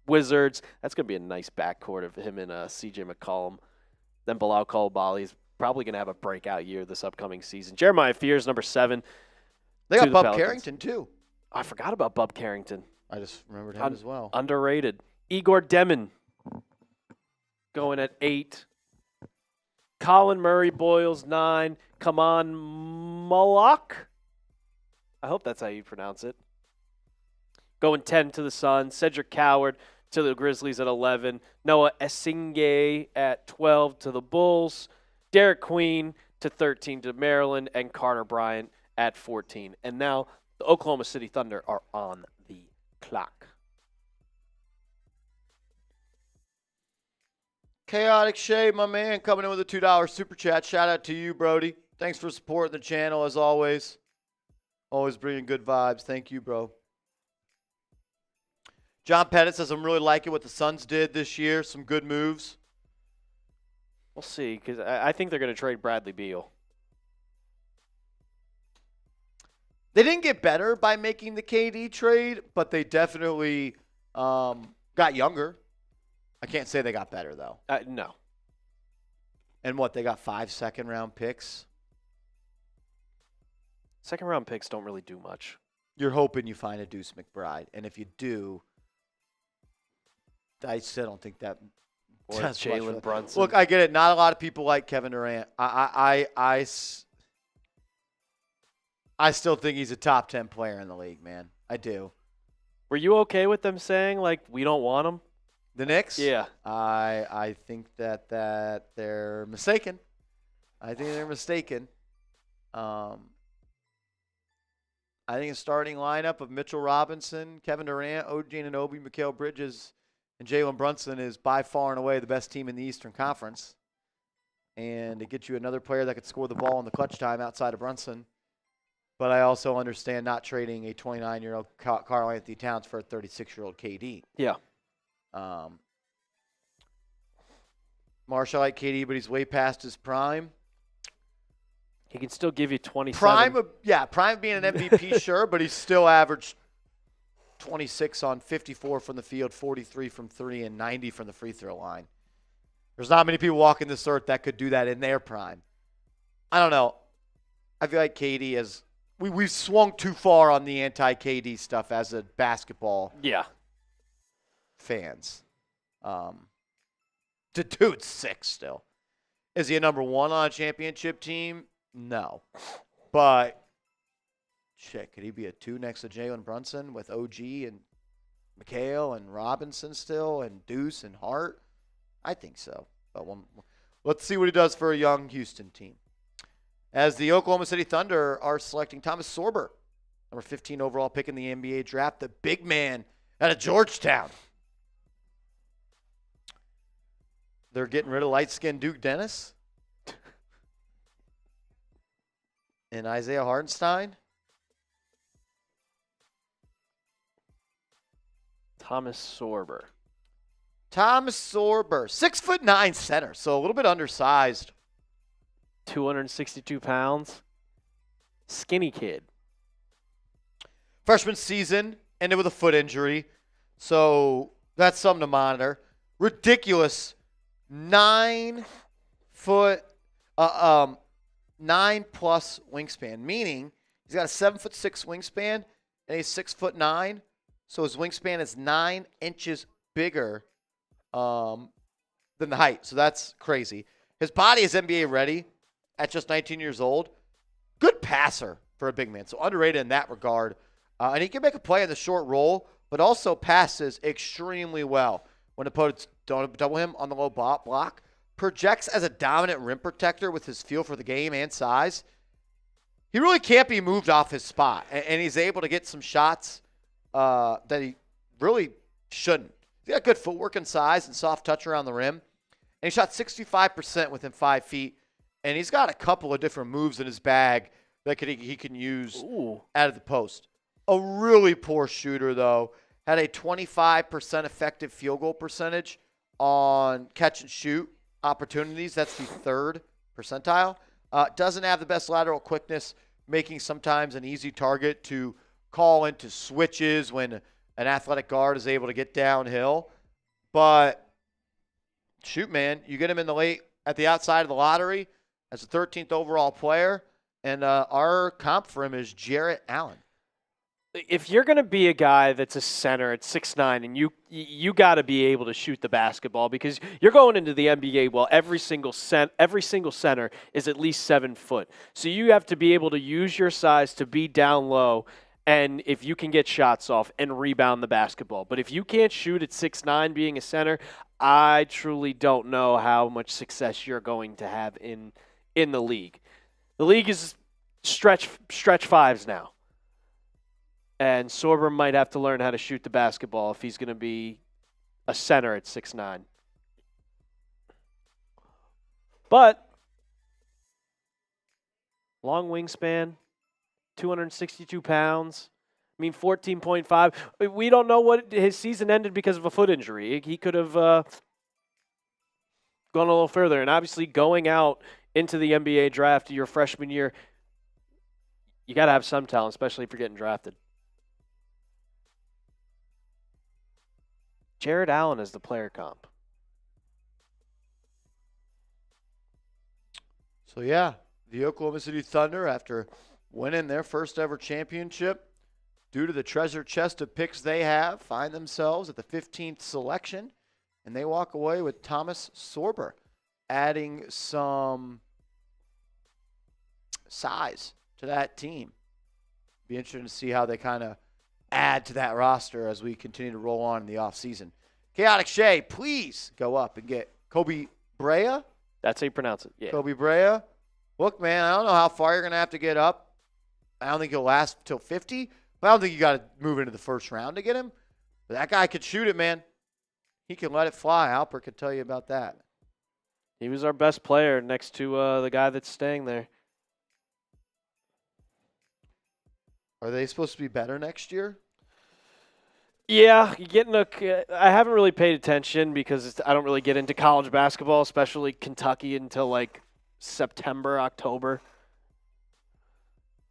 Wizards. That's going to be a nice backcourt of him and CJ McCollum. Then Bilal Coulibaly is probably going to have a breakout year this upcoming season. Jeremiah Fears, number 7. They got the Bub Pelicans. Carrington, too. I forgot about Bub Carrington. I just remembered him as well. Underrated. Igor Demon going at 8. Colin Murray-Boyles, 9. Kaman Moloch. I hope that's how you pronounce it. Going 10 to the Suns. Cedric Coward to the Grizzlies at 11. Noah Esingay at 12 to the Bulls. Derek Queen to 13 to Maryland. And Carter Bryant at 14. And now the Oklahoma City Thunder are on the clock. Chaotic Shade, my man, coming in with a $2 super chat. Shout out to you, Brody. Thanks for supporting the channel as always. Always bringing good vibes. Thank you, bro. John Pettit says, I'm really liking what the Suns did this year. Some good moves. We'll see, because I think they're going to trade Bradley Beal. They didn't get better by making the KD trade, but they definitely got younger. I can't say they got better, though. No. And what, they got 5 second-round picks? Second-round picks don't really do much. You're hoping you find a Deuce McBride. And if you do, I still don't think that Or does Jalen much. Brunson. Look, I get it. Not a lot of people like Kevin Durant. I still think he's a top 10 player in the league, man. I do. Were you okay with them saying, like, we don't want him? The Knicks? Yeah. I think that they're mistaken. I think they're mistaken. I think a starting lineup of Mitchell Robinson, Kevin Durant, OG Anunoby, Mikal Bridges, and Jalen Brunson is by far and away the best team in the Eastern Conference. And to get you another player that could score the ball in the clutch time outside of Brunson. But I also understand not trading a 29-year-old Karl Anthony Towns for a 36-year-old KD. Yeah. Marshall, I like KD, but he's way past his prime. He can still give you 27. Prime being an MVP, sure, but he's still averaged 26 on 54 from the field, 43 from 3, and 90 from the free throw line. There's not many people walking this earth that could do that in their prime. I don't know. I feel like KD is we've swung too far on the anti-KD stuff as a basketball fans. The dude's sick still. Is he a number 1 on a championship team? No. But, shit, could he be a 2 next to Jalen Brunson with OG and McHale and Robinson still and Deuce and Hart? I think so. But let's see what he does for a young Houston team. As the Oklahoma City Thunder are selecting Thomas Sorber, number 15 overall pick in the NBA draft, the big man out of Georgetown. They're getting rid of light-skinned Duke Dennis and Isaiah Hartenstein. Thomas Sorber. 6'9" center, so a little bit undersized. 262 pounds. Skinny kid. Freshman season ended with a foot injury, so that's something to monitor. Ridiculous 9 foot, 9+ wingspan, meaning he's got a 7'6" wingspan and he's 6'9", so his wingspan is 9 inches bigger than the height. So that's crazy. His body is NBA ready at just 19 years old. Good passer for a big man, so underrated in that regard. And he can make a play in the short roll, but also passes extremely well when opponents don't double him on the low block. Projects as a dominant rim protector with his feel for the game and size. He really can't be moved off his spot, and he's able to get some shots that he really shouldn't. He's got good footwork and size and soft touch around the rim. And he shot 65% within 5 feet. And he's got a couple of different moves in his bag that he can use out of the post. A really poor shooter, though. Had a 25% effective field goal percentage on catch and shoot opportunities. That's the 3rd percentile. Doesn't have the best lateral quickness, making sometimes an easy target to call into switches when an athletic guard is able to get downhill. But shoot, man, you get him in the late at the outside of the lottery as a 13th overall player, and our comp for him is Jarrett Allen. If you're going to be a guy that's a center at 6'9", and you got to be able to shoot the basketball, because you're going into the NBA, well, every single center is at least 7 foot. So you have to be able to use your size to be down low, and if you can get shots off and rebound the basketball. But if you can't shoot at 6'9", being a center, I truly don't know how much success you're going to have in the league. The league is stretch fives now. And Sorber might have to learn how to shoot the basketball if he's going to be a center at 6'9". But long wingspan, 262 pounds. I mean, 14.5. We don't know what his season ended because of a foot injury. He could have gone a little further. And obviously going out into the NBA draft your freshman year, you got to have some talent, especially if you're getting drafted. Jarrett Allen is the player comp. So, yeah, the Oklahoma City Thunder, after winning their first ever championship, due to the treasure chest of picks they have, find themselves at the 15th selection, and they walk away with Thomas Sorber, adding some size to that team. Be interesting to see how they kind of add to that roster as we continue to roll on in the offseason. Chaotic Shay, please go up and get Kobe Brea. That's how you pronounce it. Yeah. Kobe Brea. Look, man, I don't know how far you're going to have to get up. I don't think he'll last till 50, but I don't think you got to move into the first round to get him. But that guy could shoot it, man. He can let it fly. Alper could tell you about that. He was our best player next to the guy that's staying there. Are they supposed to be better next year? Yeah, I haven't really paid attention because I don't really get into college basketball, especially Kentucky, until like September, October.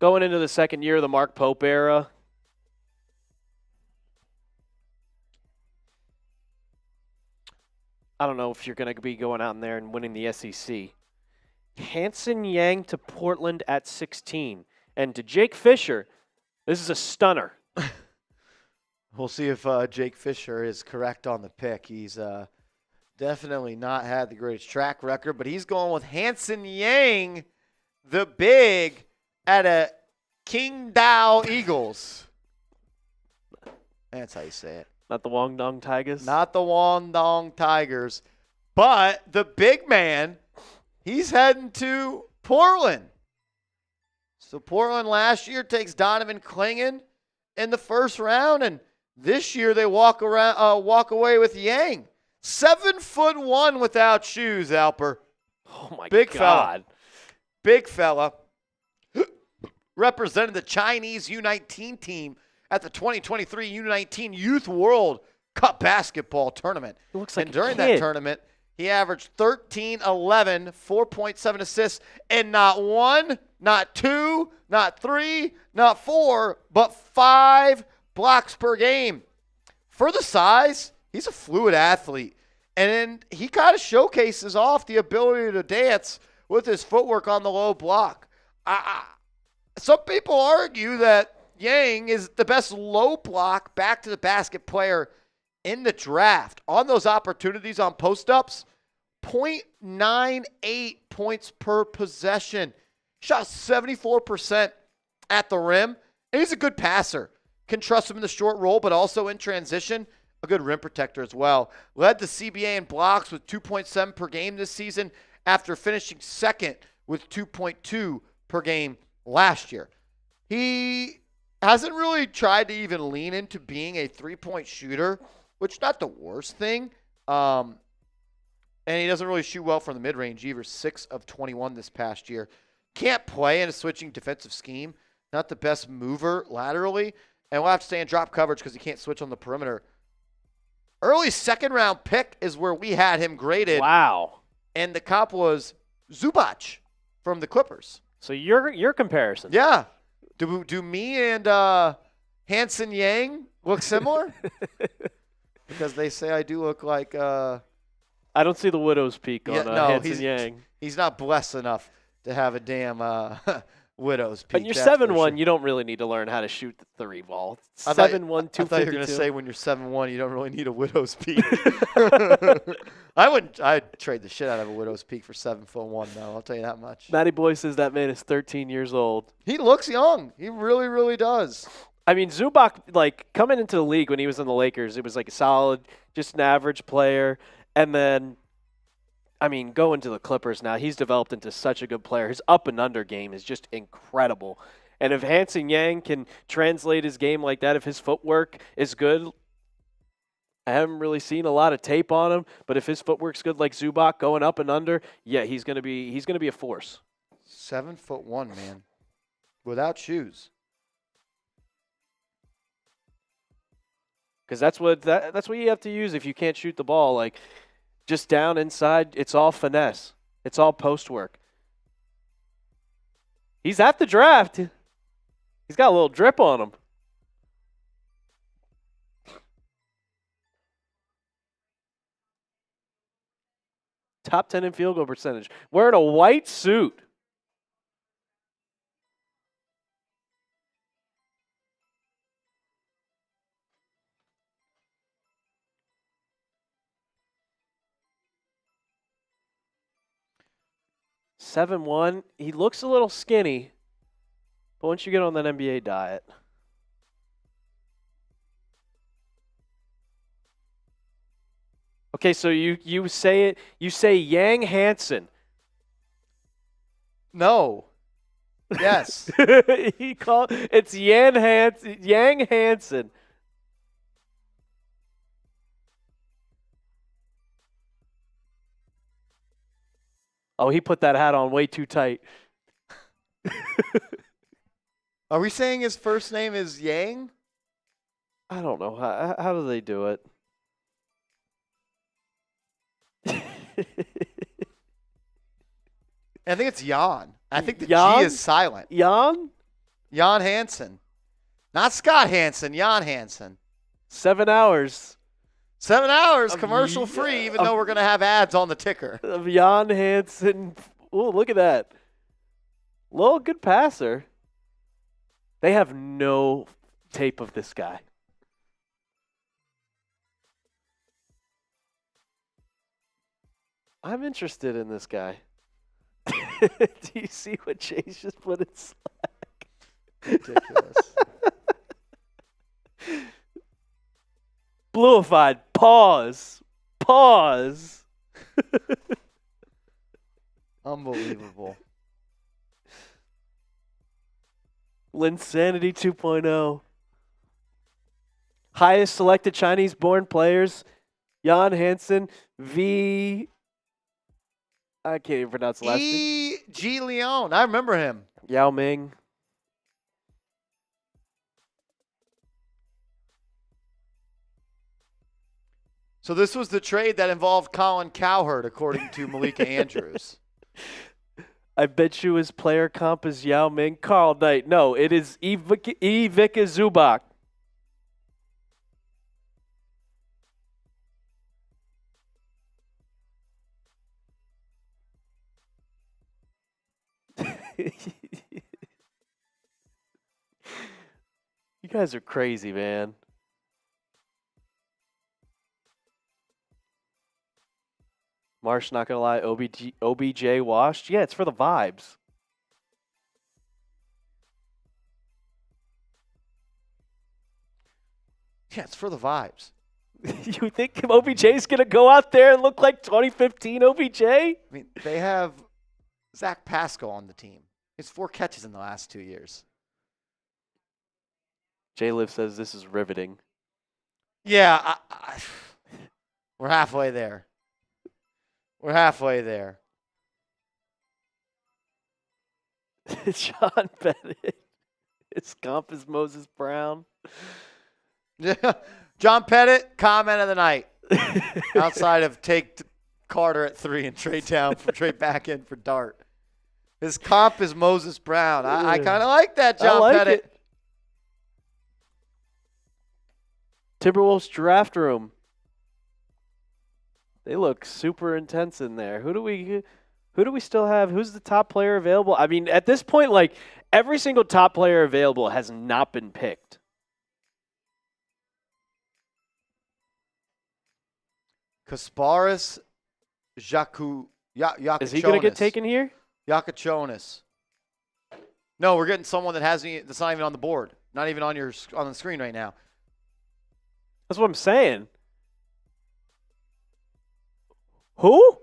Going into the second year of the Mark Pope era. I don't know if you're going to be going out in there and winning the SEC. Hanson Yang to Portland at 16. And to Jake Fisher, this is a stunner. We'll see if Jake Fisher is correct on the pick. He's definitely not had the greatest track record, but he's going with Hanson Yang, the big, at a Qingdao Eagles. That's how you say it. Not the Guangdong Tigers? Not the Guangdong Tigers. But the big man, he's heading to Portland. So Portland last year takes Donovan Clingan in the first round, and this year they walk away with Yang. 7'1" without shoes, Alper. Oh, my Big God. Fella. Big fella. Represented the Chinese U19 team at the 2023 U19 Youth World Cup basketball tournament. He looks like and during a that kid. tournament, he averaged 13, 11, 4.7 assists, and not one, not two, not three, not four, but 5 blocks per game. For the size, he's a fluid athlete. And he kind of showcases off the ability to dance with his footwork on the low block. Some people argue that Yang is the best low block back to the basket player in the draft. On those opportunities on post-ups, 0.98 points per possession. Shot 74% at the rim. And he's a good passer. Can trust him in the short roll, but also in transition. A good rim protector as well. Led the CBA in blocks with 2.7 per game this season after finishing second with 2.2 per game last year. He hasn't really tried to even lean into being a three-point shooter, which is not the worst thing. And he doesn't really shoot well from the mid-range either. 6 of 21 this past year. Can't play in a switching defensive scheme. Not the best mover laterally. And we'll have to stay in drop coverage because he can't switch on the perimeter. Early second-round pick is where we had him graded. Wow. And the comp was Zubac from the Clippers. So your comparison. Yeah. Do me and Hanson Yang look similar? Because they say I do look like I don't see the widow's peak on Hanson Yang. He's not blessed enough to have a damn widow's peak. But you're 7'1", you don't really need to learn how to shoot the three ball. 7'1", 252. I thought you were going to say when you're 7'1", you don't really need a widow's peak. I'd trade the shit out of a widow's peak for 7'1", though. I'll tell you that much. Matty Boy says that man is 13 years old. He looks young. He really, really does. I mean, Zubac, like, coming into the league when he was in the Lakers, it was like a solid, just an average player. And then, I mean, going to the Clippers now, he's developed into such a good player. His up and under game is just incredible. And if Hanson Yang can translate his game like that, if his footwork is good, I haven't really seen a lot of tape on him, but if his footwork's good like Zubac going up and under, yeah, he's gonna be a force. 7'1", man, without shoes. Because that's what you have to use if you can't shoot the ball. Like, just down inside, it's all finesse. It's all post work. He's at the draft. He's got a little drip on him. Top 10 in field goal percentage. Wearing a white suit. Seven one. He looks a little skinny, but once you get on that NBA diet. Okay, so you say Yang Hansen. No. Yes. It's Yang Hansen. Oh, he put that hat on way too tight. Are we saying his first name is Yang? I don't know. How do they do it? I think it's Jan. I think the Jan? G is silent. Jan? Jan Hansen. Not Scott Hansen, Jan Hansen. 7 hours. 7 hours, commercial free, even though we're going to have ads on the ticker. Of Jan Hansen. Oh, look at that. Little good passer. They have no tape of this guy. I'm interested in this guy. Do you see what Chase just put in Slack? Ridiculous. Bluified. Pause. Unbelievable. Linsanity 2.0. Highest selected Chinese-born players. Jan Hansen v. I can't even pronounce the last name. E. G. Leon. I remember him. Yao Ming. So this was the trade that involved Colin Cowherd, according to Malika Andrews. I bet you his player comp is Yao Ming. Carl Knight. No, it is Ivica Zubac. You guys are crazy, man. Marsh, not gonna lie, OBJ washed. Yeah, it's for the vibes. Yeah, it's for the vibes. You think OBJ's gonna go out there and look like 2015 OBJ? I mean, they have Zach Pascal on the team. He's 4 catches in the last 2 years. J-Liv says this is riveting. Yeah, we're halfway there. We're halfway there. Sean Bennett. His comp is Moses Brown. John Pettit, comment of the night. Outside of take Carter at 3 and trade back in for Dart. His comp is Moses Brown. I kind of like that, John Pettit. It. Timberwolves draft room. They look super intense in there. Who do we still have? Who's the top player available? I mean, at this point, like every single top player available has not been picked. Kasparis Yakachonis. Is he going to get taken here? Yakachonis. No, we're getting someone that's not even on the board. Not even on the screen right now. That's what I'm saying. Who?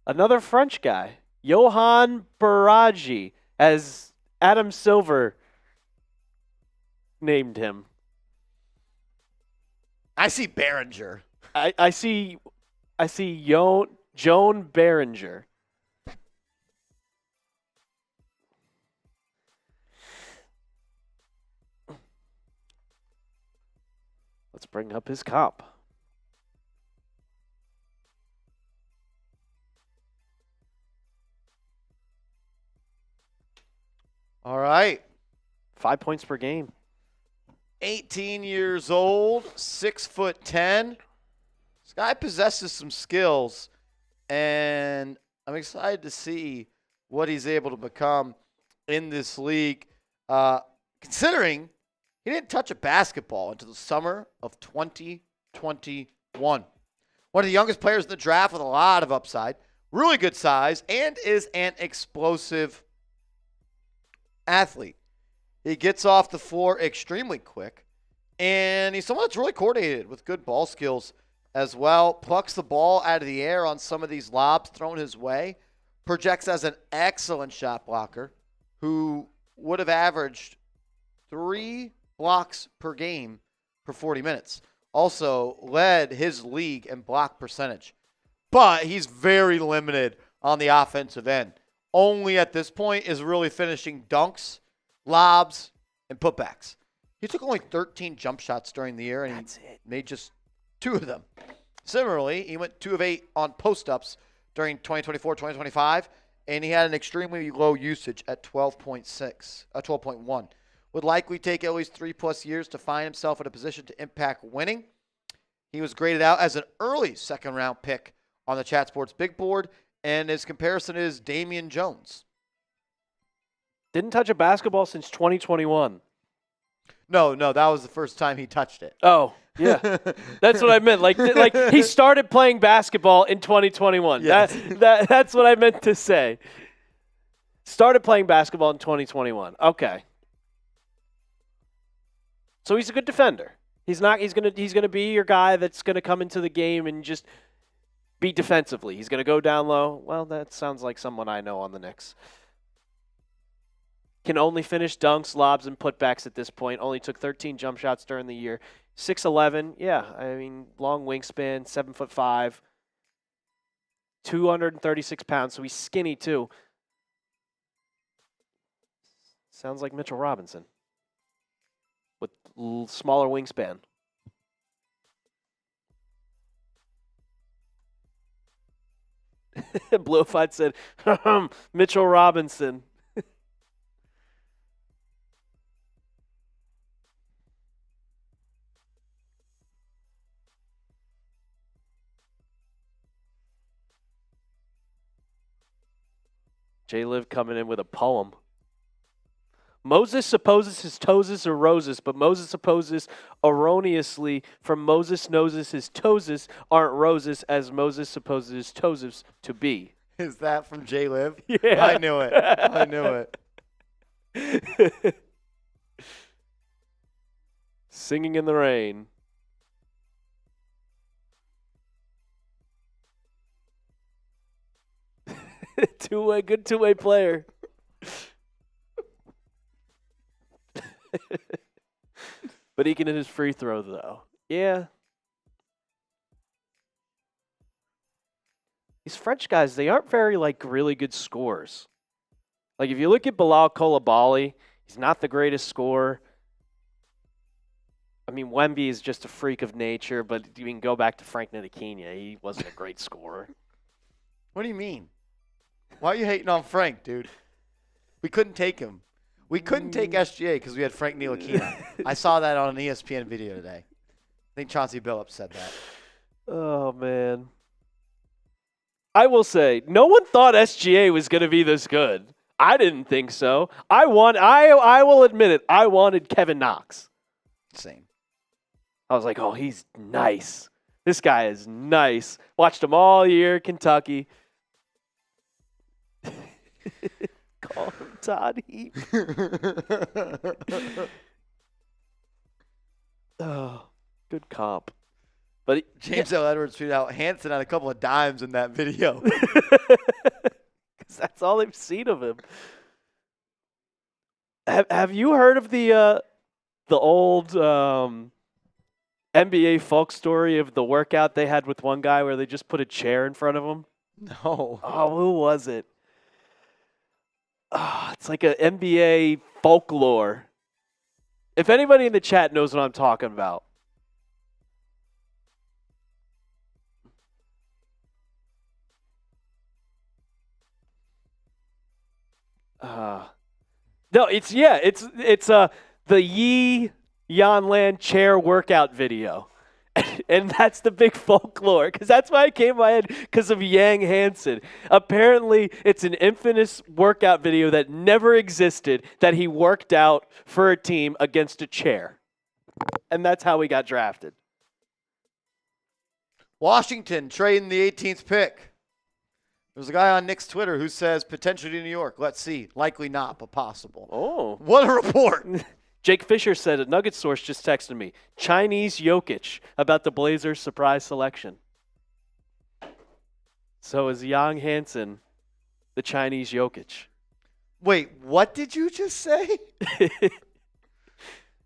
Another French guy. Johan Baragi, as Adam Silver named him. I see Behringer. I see Joan Behringer. Let's bring up his comp. All right. 5 points per game. 18 years old, 6'10". This guy possesses some skills, and I'm excited to see what he's able to become in this league, considering he didn't touch a basketball until the summer of 2021. One of the youngest players in the draft with a lot of upside, really good size, and is an explosive athlete. He gets off the floor extremely quick, and he's someone that's really coordinated with good ball skills as well. Plucks the ball out of the air on some of these lobs thrown his way. Projects as an excellent shot blocker who would have averaged 3 blocks per game for 40 minutes. Also led his league in block percentage. But he's very limited on the offensive end. Only at this point is really finishing dunks, lobs, and putbacks. He took only 13 jump shots during the year, and he made just 2 of them. Similarly, he went 2 of 8 on post-ups during 2024-2025, and he had an extremely low usage at 12.1. Would likely take at least 3+ years to find himself in a position to impact winning. He was graded out as an early second-round pick on the Chat Sports Big Board, and his comparison is Damian Jones. Didn't touch a basketball since 2021. No, that was the first time he touched it. Oh, yeah. That's what I meant. Like he started playing basketball in 2021. Yes. That's what I meant to say. Started playing basketball in 2021. Okay. So he's a good defender. He's gonna be your guy that's gonna come into the game and just be defensively. He's gonna go down low. Well, that sounds like someone I know on the Knicks. Can only finish dunks, lobs, and putbacks at this point. Only took 13 jump shots during the year. 6'11", yeah. I mean, long wingspan, 7'5", 236 pounds. So he's skinny too. Sounds like Mitchell Robinson with smaller wingspan. Bluefied said, Mitchell Robinson. J-Liv coming in with a poem. Moses supposes his toes are roses, but Moses supposes erroneously from Moses knows his toes aren't roses, as Moses supposes his toes to be. Is that from J-Liv? Yeah. I knew it. Singing in the rain. Good two-way player. But he can hit his free throw, though. Yeah. These French guys, they aren't very, really good scorers. Like, if you look at Bilal Coulibaly, he's not the greatest scorer. I mean, Wemby is just a freak of nature, but you can go back to Frank Ntilikina. He wasn't a great scorer. What do you mean? Why are you hating on Frank, dude? We couldn't take him. We couldn't take SGA because we had Frank Ntilikina. I saw that on an ESPN video today. I think Chauncey Billups said that. Oh, man. I will say, no one thought SGA was going to be this good. I didn't think so. I will admit it. I wanted Kevin Knox. Same. I was like, oh, he's nice. This guy is nice. Watched him all year at Kentucky. Call him Todd Heap. Oh, good comp. But James L. Edwards tweeted out Hansen had a couple of dimes in that video. Because that's all they've seen of him. Have you heard of the old NBA folk story of the workout they had with one guy where they just put a chair in front of him? No. Oh, who was it? Oh, it's like an NBA folklore. If anybody in the chat knows what I'm talking about. No, it's the Yi Yanlan chair workout video. And that's the big folklore, because that's why it came to my head, because of Yang Hansen. Apparently, it's an infamous workout video that never existed, that he worked out for a team against a chair. And that's how he got drafted. Washington trading the 18th pick. There's a guy on Knicks Twitter who says potentially to New York. Let's see. Likely not, but possible. Oh. What a report. Jake Fisher said, a Nuggets source just texted me, Chinese Jokic, about the Blazers' surprise selection. So is Yang Hansen the Chinese Jokic? Wait, what did you just say?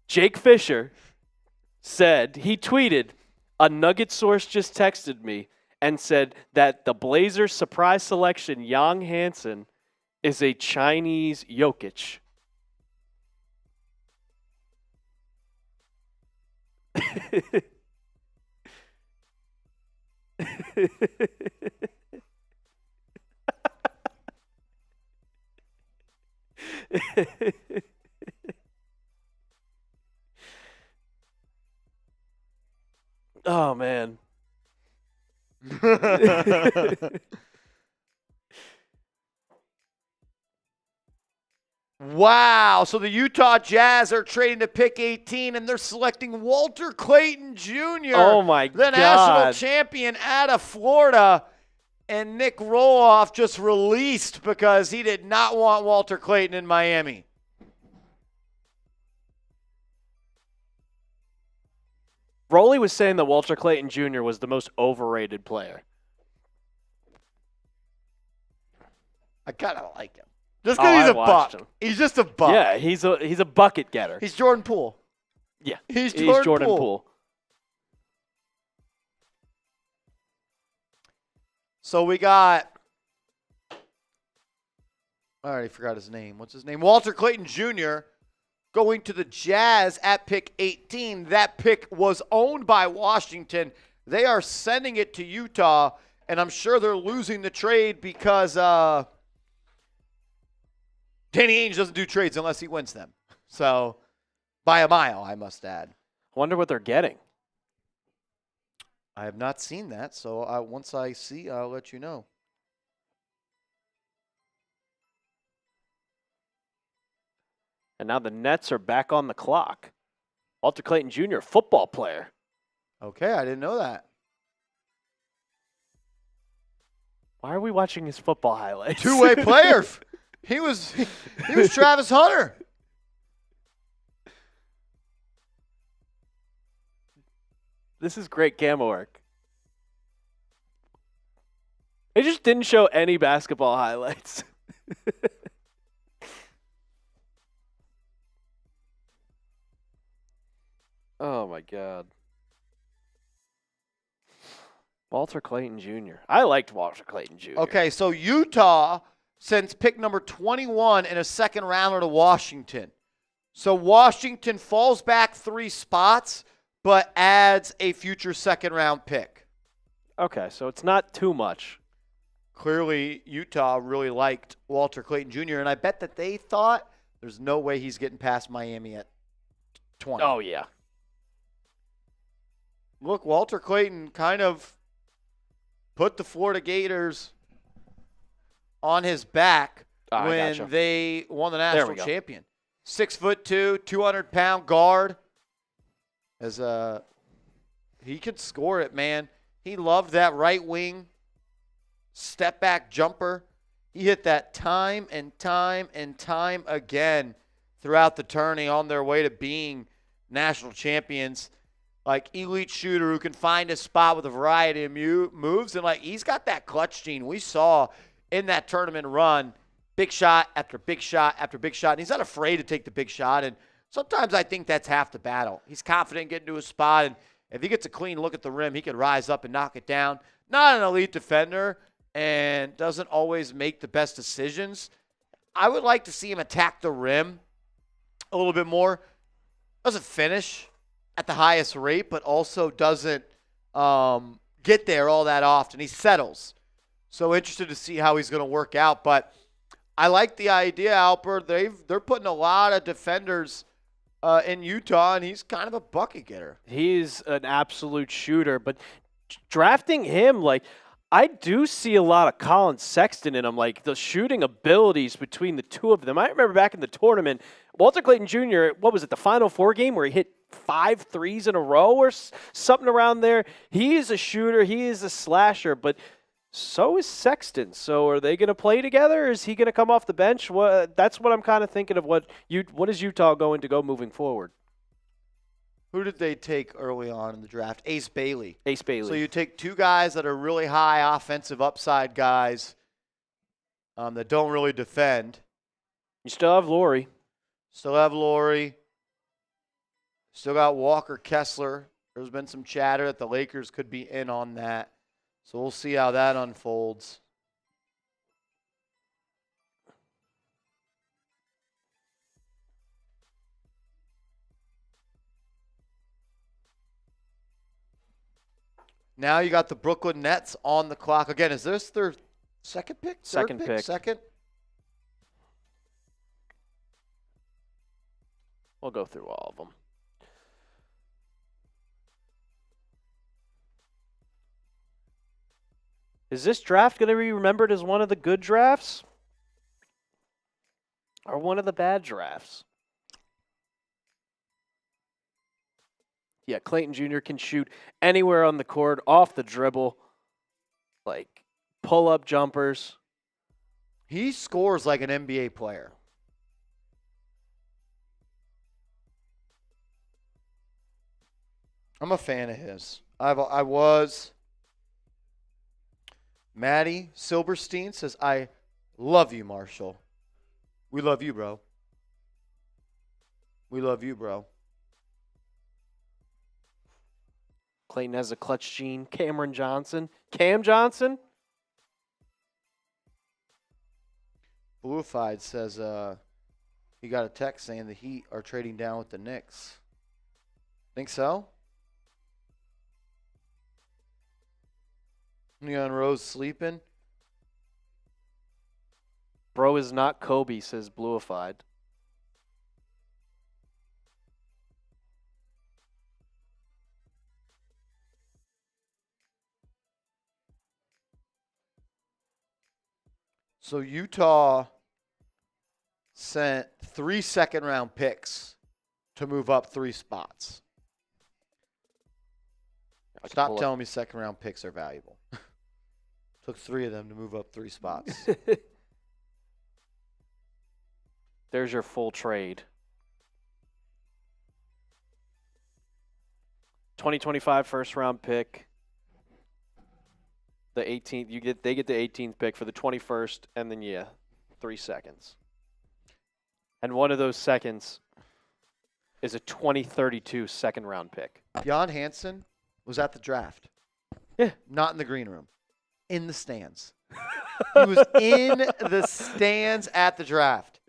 Jake Fisher said, he tweeted, a Nuggets source just texted me and said that the Blazers' surprise selection, Yang Hansen, is a Chinese Jokic. Oh, man. Wow. So the Utah Jazz are trading to pick 18, and they're selecting Walter Clayton Jr., Oh, my the God. national champion out of Florida. And Nick Roloff just released because he did not want Walter Clayton in Miami. Roley was saying that Walter Clayton Jr. was the most overrated player. I kind of like him. Just Oh, because he's I a watched buck. him. He's just a buck. Yeah, he's a bucket getter. He's Jordan Poole. Yeah, He's Jordan Jordan Poole. Poole. So we got, I already forgot his name. What's his name? Walter Clayton Jr. going to the Jazz at pick 18. That pick was owned by Washington. They are sending it to Utah, and I'm sure they're losing the trade because Danny Ainge doesn't do trades unless he wins them. So, by a mile, I must add. I wonder what they're getting. I have not seen that, so once I see, I'll let you know. And now the Nets are back on the clock. Walter Clayton Jr., football player. Okay, I didn't know that. Why are we watching his football highlights? Two-way player. He was Travis Hunter. This is great camera work. They just didn't show any basketball highlights. Oh, my God. Walter Clayton Jr. I liked Walter Clayton Jr. Okay, so Utah sends pick number 21 in a second rounder to Washington. So Washington falls back 3 spots, but adds a future second-round pick. Okay, so it's not too much. Clearly, Utah really liked Walter Clayton Jr., and I bet that they thought there's no way he's getting past Miami at 20. Oh, yeah. Look, Walter Clayton kind of put the Florida Gators on his back when gotcha. they won the There we national go. champion. 6'2", 200-pound guard. He could score it, man. He loved that right wing step back jumper. He hit that time and time and time again throughout the tourney on their way to being national champions. Like, elite shooter who can find a spot with a variety of moves. And, like, he's got that clutch gene we saw in that tournament run. Big shot after big shot after big shot. And he's not afraid to take the big shot. And sometimes I think that's half the battle. He's confident in getting to his spot. And if he gets a clean look at the rim, he could rise up and knock it down. Not an elite defender and doesn't always make the best decisions. I would like to see him attack the rim a little bit more. Doesn't finish at the highest rate, but also doesn't get there all that often. He settles. So interested to see how he's going to work out. But I like the idea, Alper. They're putting a lot of defenders in Utah, and he's kind of a bucket getter. He's an absolute shooter, but drafting him, like, I do see a lot of Colin Sexton in him, like the shooting abilities between the two of them. I remember back in the tournament, Walter Clayton Jr., what was it, the Final Four game where he hit 5 threes in a row or something around there? He is a shooter. He is a slasher, but so is Sexton. So are they going to play together? Or is he going to come off the bench? That's what I'm kind of thinking of. What is Utah going to go moving forward? Who did they take early on in the draft? Ace Bailey. Ace Bailey. So you take two guys that are really high offensive upside guys that don't really defend. You still have Laurie. Still have Laurie. Still got Walker Kessler. There's been some chatter that the Lakers could be in on that. So we'll see how that unfolds. Now you got the Brooklyn Nets on the clock. Again, is this their second pick? Second pick. Second? We'll go through all of them. Is this draft going to be remembered as one of the good drafts? Or one of the bad drafts? Yeah, Clayton Jr. can shoot anywhere on the court, off the dribble, like pull-up jumpers. He scores like an NBA player. I'm a fan of his. I was. Maddie Silberstein says, I love you, Marshall. We love you, bro. We love you, bro. Clayton has a clutch gene. Cameron Johnson. Cam Johnson? Bluified says he got a text saying the Heat are trading down with the Knicks. Think so? Leon Rose sleeping. Bro is not Kobe, says Bluified. So Utah sent 3 second-round picks to move up 3 spots. Stop telling me second-round picks are valuable. Took 3 of them to move up 3 spots. There's your full trade. 2025 first-round pick. The 18th, they get the 18th pick for the 21st, and then 3 seconds. And one of those seconds is a 2032 second-round pick. Jan Hansen was at the draft. Yeah. Not in the green room. In the stands. He was in the stands at the draft.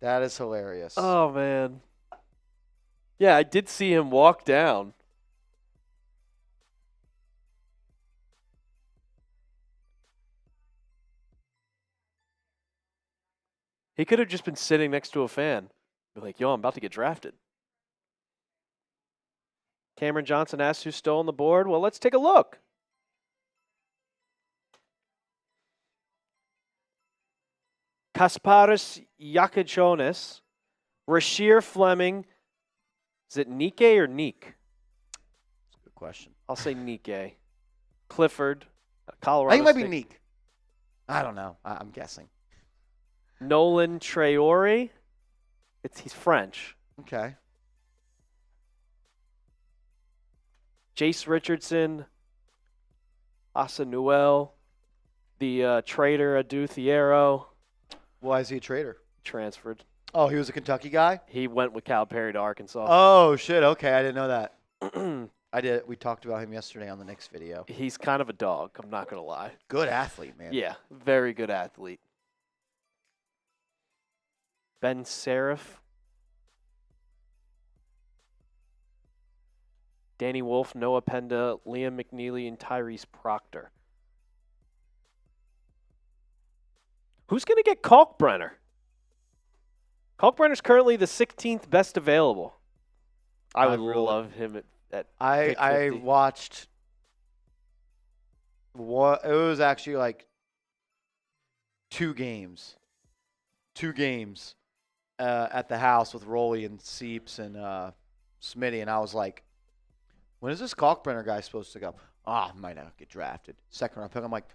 That is hilarious. Oh, man. Yeah, I did see him walk down. He could have just been sitting next to a fan. Be like, yo, I'm about to get drafted. Cameron Johnson asks who's still on the board. Well, let's take a look. Kasparis Yakichonis, Rasheer Fleming. Is it Nike or Neek? That's a good question. I'll say Nike. Clifford, Colorado I think it might State. be Neek. I don't know. I'm guessing. Nolan Traore. He's French. Okay. Jace Richardson. Asanuel. The trader, Adu Thiero. Why is he a traitor? Transferred. Oh, he was a Kentucky guy? He went with Calipari to Arkansas. Oh, shit. Okay, I didn't know that. I did. We talked about him yesterday on the Knicks video. He's kind of a dog, I'm not going to lie. Good athlete, man. Yeah, very good athlete. Ben Seraph. Danny Wolf, Noah Penda, Liam McNeely, and Tyrese Proctor. Who's going to get Kalkbrenner? Kalkbrenner's currently the 16th best available. I would love him at pick I 50. watched what it was actually like two games at the house with Rolly and Seeps and Smitty, and I was like, when is this Kalkbrenner guy supposed to go? I might not get drafted. Second round pick. I'm like,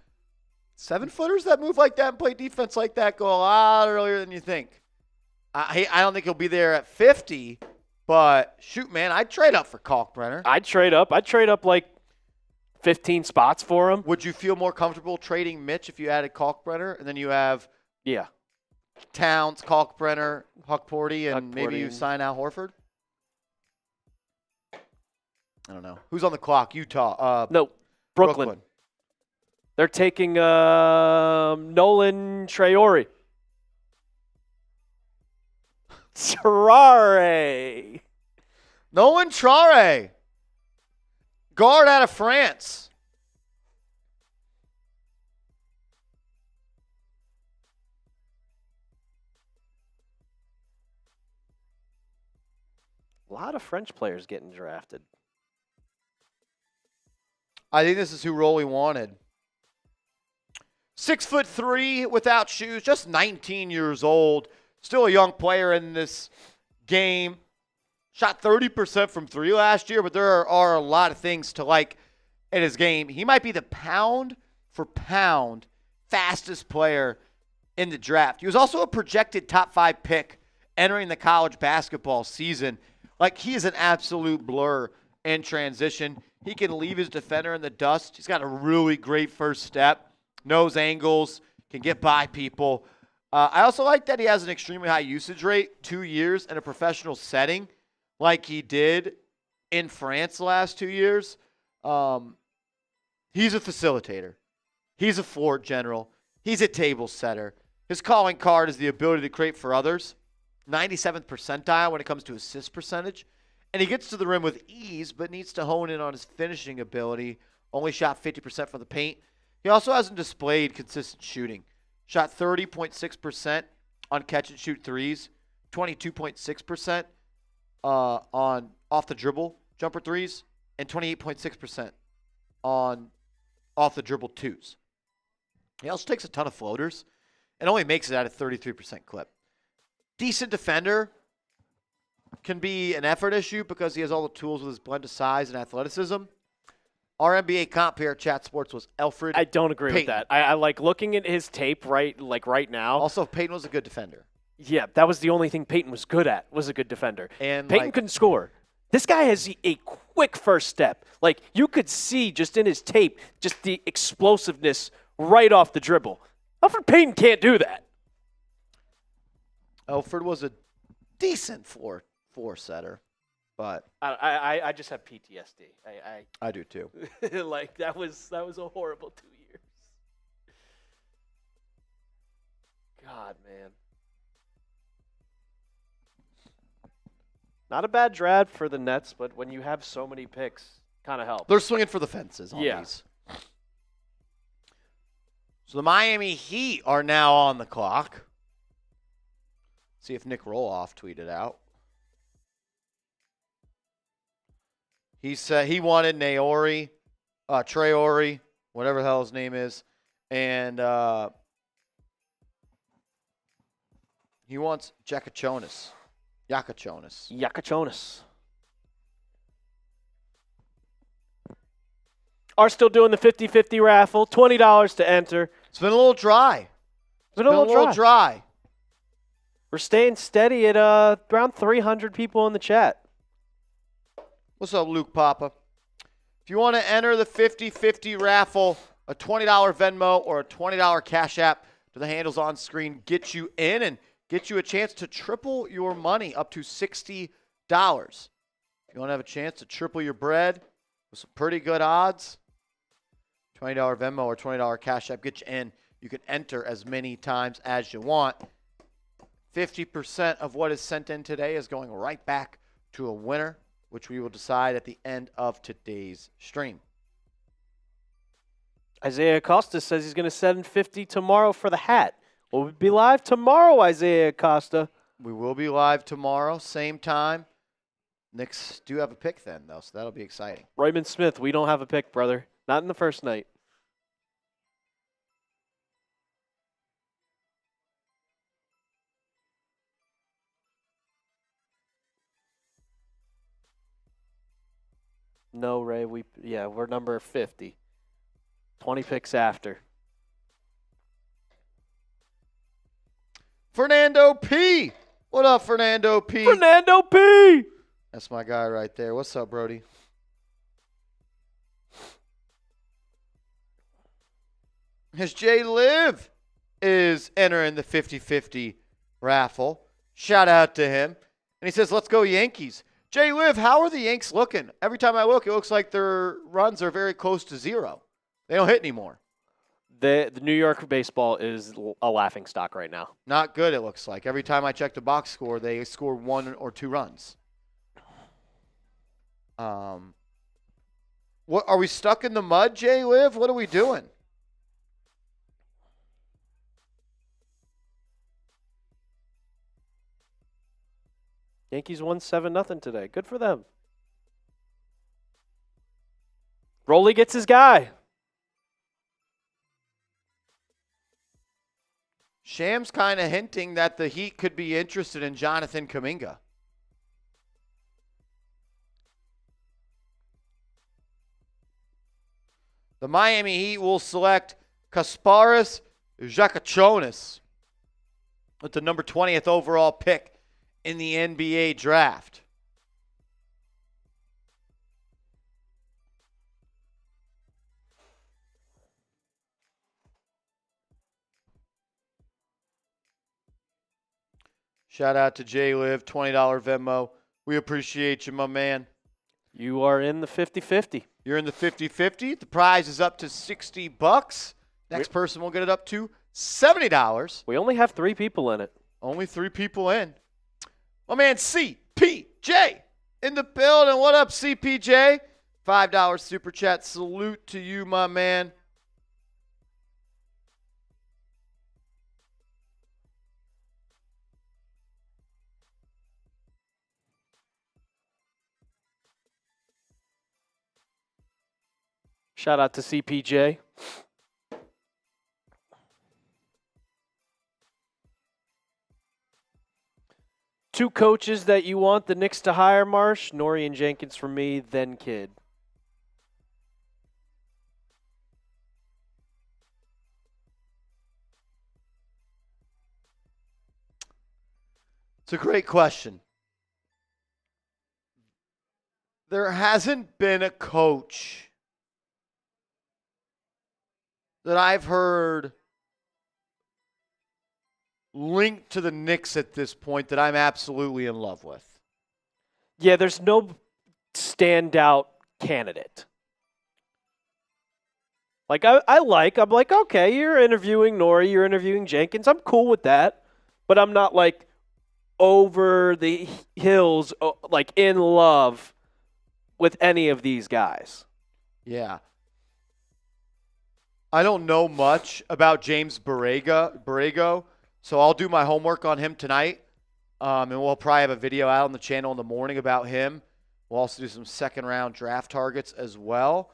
7-footers that move like that and play defense like that go a lot earlier than you think. I don't think he'll be there at 50, but shoot, man, I'd trade up for Kalkbrenner. I'd trade up. I'd trade up like 15 spots for him. Would you feel more comfortable trading Mitch if you added Kalkbrenner, and then you have Yeah. Towns, Kalkbrenner, Huckporty, and maybe Huckporty you and- sign Al Horford? I don't know. Who's on the clock? Utah. No, Brooklyn. They're taking Nolan Traore. Traore. Nolan Traore. Guard out of France. A lot of French players getting drafted. I think this is who Rolly wanted. 6'3" without shoes, just 19 years old. Still a young player in this game. Shot 30% from three last year, but there are a lot of things to like in his game. He might be the pound for pound fastest player in the draft. He was also a projected top 5 pick entering the college basketball season. Like, he is an absolute blur in transition. He can leave his defender in the dust. He's got a really great first step, knows angles, can get by people. I also like that he has an extremely high usage rate, 2 years in a professional setting like he did in France the last 2 years. He's a facilitator. He's a floor general. He's a table setter. His calling card is the ability to create for others. 97th percentile when it comes to assist percentage. And he gets to the rim with ease, but needs to hone in on his finishing ability. Only shot 50% from the paint. He also hasn't displayed consistent shooting. Shot 30.6% on catch and shoot threes, 22.6% on off the dribble jumper threes, and 28.6% on off the dribble twos. He also takes a ton of floaters and only makes it at a 33% clip. Decent defender. Can be an effort issue because he has all the tools with his blend of size and athleticism. Our NBA comp here at Chat Sports was Elfrid I don't agree Payton. with that. I like looking at his tape right now. Also, Peyton was a good defender. Yeah, that was the only thing Peyton was good at, was a good defender. And Peyton couldn't score. This guy has a quick first step. Like, you could see just in his tape, just the explosiveness right off the dribble. Elfrid Payton can't do that. Elfrid was a decent floor setter, but I just have PTSD. I do too. Like, that was a horrible 2 years. God, man. Not a bad draft for the Nets, but when you have so many picks, kind of helps. They're swinging for the fences on Yeah. these. So the Miami Heat are now on the clock. See if Nick Roloff tweeted out. He said he wanted Traore, whatever the hell his name is, and he wants Yakachonis. Yakachonis. Are still doing the 50-50 raffle. $20 to enter. It's been a little dry. It's been a little dry. We're staying steady at around 300 people in the chat. What's up, Luke Papa? If you want to enter the 50-50 raffle, a $20 Venmo or a $20 Cash App to the handles on screen gets you in and gets you a chance to triple your money up to $60. If you want to have a chance to triple your bread with some pretty good odds, $20 Venmo or $20 Cash App gets you in. You can enter as many times as you want. 50% of what is sent in today is going right back to a winner, which we will decide at the end of today's stream. Isaiah Acosta says he's going to send 50 tomorrow for the hat. We'll be live tomorrow, Isaiah Acosta. We will be live tomorrow, same time. Knicks do have a pick then, though, so that'll be exciting. Raymond Smith, we don't have a pick, brother. Not in the first night. No, Ray. We're number 50. 20 picks after. Fernando P. What up, Fernando P? Fernando P. That's my guy right there. What's up, Brody? His J Liv is entering the 50-50 raffle. Shout out to him. And he says, let's go Yankees. Jay Liv, how are the Yanks looking? Every time I look, it looks like their runs are very close to zero. They don't hit anymore. The New York baseball is a laughing stock right now. Not good, it looks like. Every time I check the box score, they score 1 or 2 runs. What are we stuck in the mud, Jay Liv? What are we doing? Yankees won 7-0 today. Good for them. Rolly gets his guy. Sham's kind of hinting that the Heat could be interested in Jonathan Kuminga. The Miami Heat will select Kasparis Yakachonis with the number 20th overall pick in the NBA draft. Shout out to J Liv, $20 Venmo. We appreciate you, my man. You are in the 50-50. You're in the 50-50. The prize is up to $60. Next person will get it up to $70. We only have 3 people in it. Only 3 people in. My man CPJ in the building. What up, CPJ? $5 super chat. Salute to you, my man. Shout out to CPJ. Two coaches that you want the Knicks to hire, Marsh. Norrie and Jenkins for me, then Kidd. It's a great question. There hasn't been a coach that I've heard linked to the Knicks at this point that I'm absolutely in love with. Yeah, there's no standout candidate. Like, I'm like, okay, you're interviewing Norrie, you're interviewing Jenkins. I'm cool with that. But I'm not like, over the hills, like in love with any of these guys. Yeah. I don't know much about James Borrego, so I'll do my homework on him tonight. And we'll probably have a video out on the channel in the morning about him. We'll also do some second-round draft targets as well.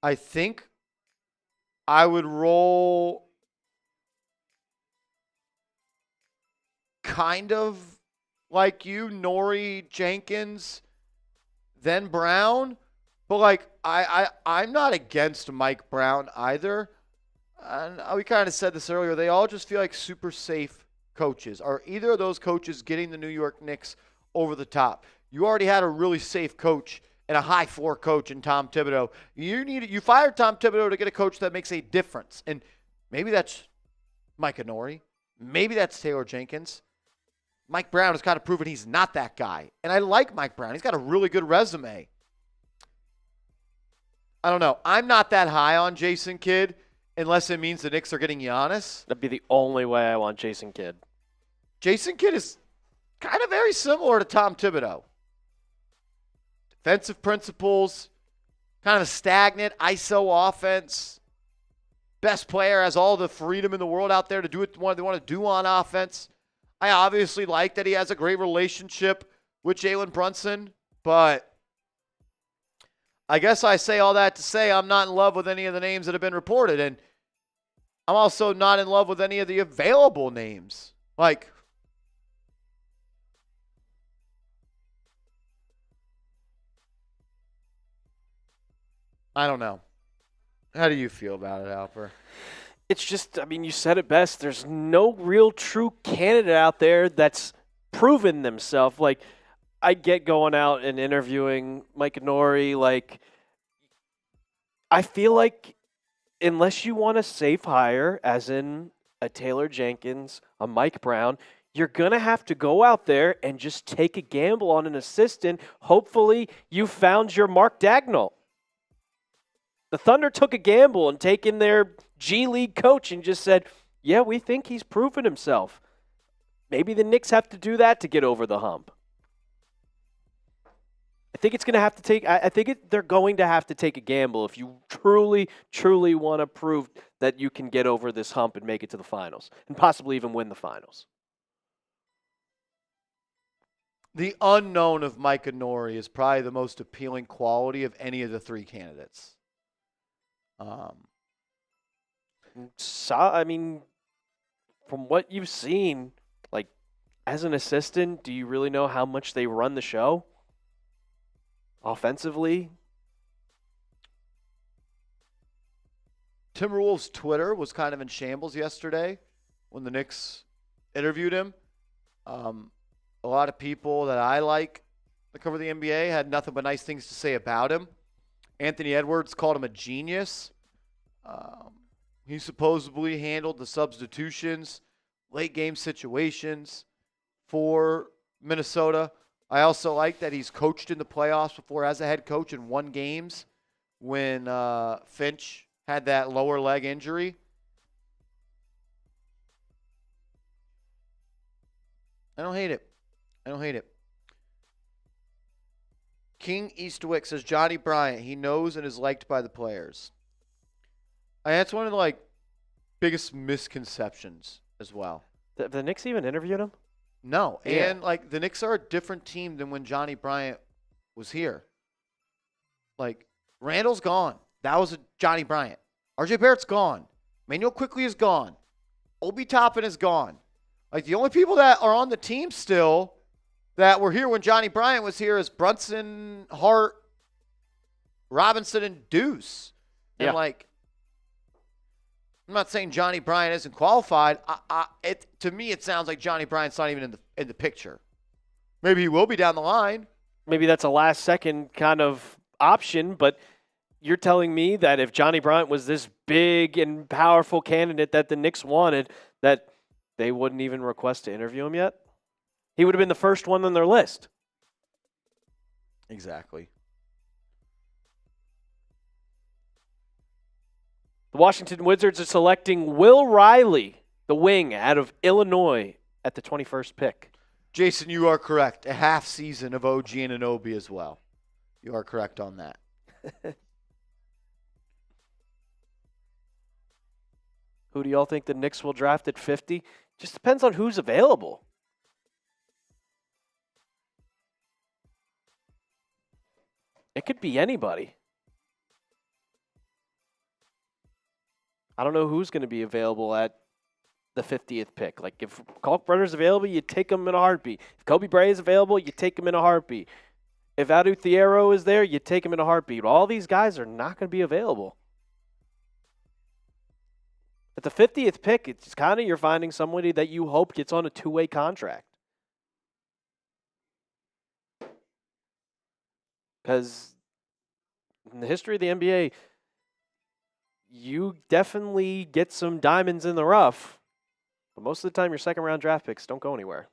I think I would roll kind of like you, Nori, Jenkins, then Brown. But, like, I'm not against Mike Brown either. And we kind of said this earlier. They all just feel like super safe coaches. Are either of those coaches getting the New York Knicks over the top? You already had a really safe coach and a high floor coach in Tom Thibodeau. You fired Tom Thibodeau to get a coach that makes a difference. And maybe that's Mike Nori. Maybe that's Taylor Jenkins. Mike Brown has kind of proven he's not that guy. And I like Mike Brown. He's got a really good resume. I don't know. I'm not that high on Jason Kidd unless it means the Knicks are getting Giannis. That'd be the only way I want Jason Kidd. Jason Kidd is kind of very similar to Tom Thibodeau. Defensive principles, kind of a stagnant ISO offense. Best player, has all the freedom in the world out there to do what they want to do on offense. I obviously like that he has a great relationship with Jalen Brunson, but I guess I say all that to say I'm not in love with any of the names that have been reported, and I'm also not in love with any of the available names. Like, I don't know. How do you feel about it, Alper? It's just, I mean, you said it best. There's no real true candidate out there that's proven themselves. Like, I get going out and interviewing Mike Nori. Like, I feel like unless you want a safe hire, as in a Taylor Jenkins, a Mike Brown, you're going to have to go out there and just take a gamble on an assistant. Hopefully you found your Mark Dagnall. The Thunder took a gamble and taken their G League coach and just said, yeah, we think he's proven himself. Maybe the Knicks have to do that to get over the hump. I think it's going to have to take. They're going to have to take a gamble if you truly, truly want to prove that you can get over this hump and make it to the finals and possibly even win the finals. The unknown of Micah Nori is probably the most appealing quality of any of the three candidates. I mean, from what you've seen, like as an assistant, do you really know how much they run the show? Offensively, Timberwolves' Twitter was kind of in shambles yesterday when the Knicks interviewed him. A lot of people that I like that cover the NBA had nothing but nice things to say about him. Anthony Edwards called him a genius. He supposedly handled the substitutions, late game situations for Minnesota. I also like that he's coached in the playoffs before as a head coach and won games when Finch had that lower leg injury. I don't hate it. King Eastwick says Johnny Bryant, he knows and is liked by the players. That's one of the biggest misconceptions as well. the Knicks even interviewed him? No, Yeah. and the Knicks are a different team than when Johnny Bryant was here. Randall's gone. That was a Johnny Bryant. RJ Barrett's gone. Manuel Quickley is gone. Obi Toppin is gone. The only people that are on the team still that were here when Johnny Bryant was here is Brunson, Hart, Robinson, and Deuce. And Yeah. I'm not saying Johnny Bryant isn't qualified. To me, it sounds like Johnny Bryant's not even in the picture. Maybe he will be down the line. Maybe that's a last-second kind of option, but you're telling me that if Johnny Bryant was this big and powerful candidate that the Knicks wanted, that they wouldn't even request to interview him yet? He would have been the first one on their list. Exactly. The Washington Wizards are selecting Will Riley the wing out of Illinois at the 21st pick. Jason, you are correct. A half season of OG Anunoby as well. You are correct on that. Who do y'all think the Knicks will draft at 50? Just depends on who's available. It could be anybody. I don't know who's going to be available at the 50th pick. Like, if Kalkbrenner's available, you take him in a heartbeat. If Kobe Bray is available, you take him in a heartbeat. If Adu Thiero is there, you take him in a heartbeat. All these guys are not going to be available. At the 50th pick, it's kind of you're finding somebody that you hope gets on a two-way contract. Because in the history of the NBA, you definitely get some diamonds in the rough, but most of the time your second-round draft picks don't go anywhere.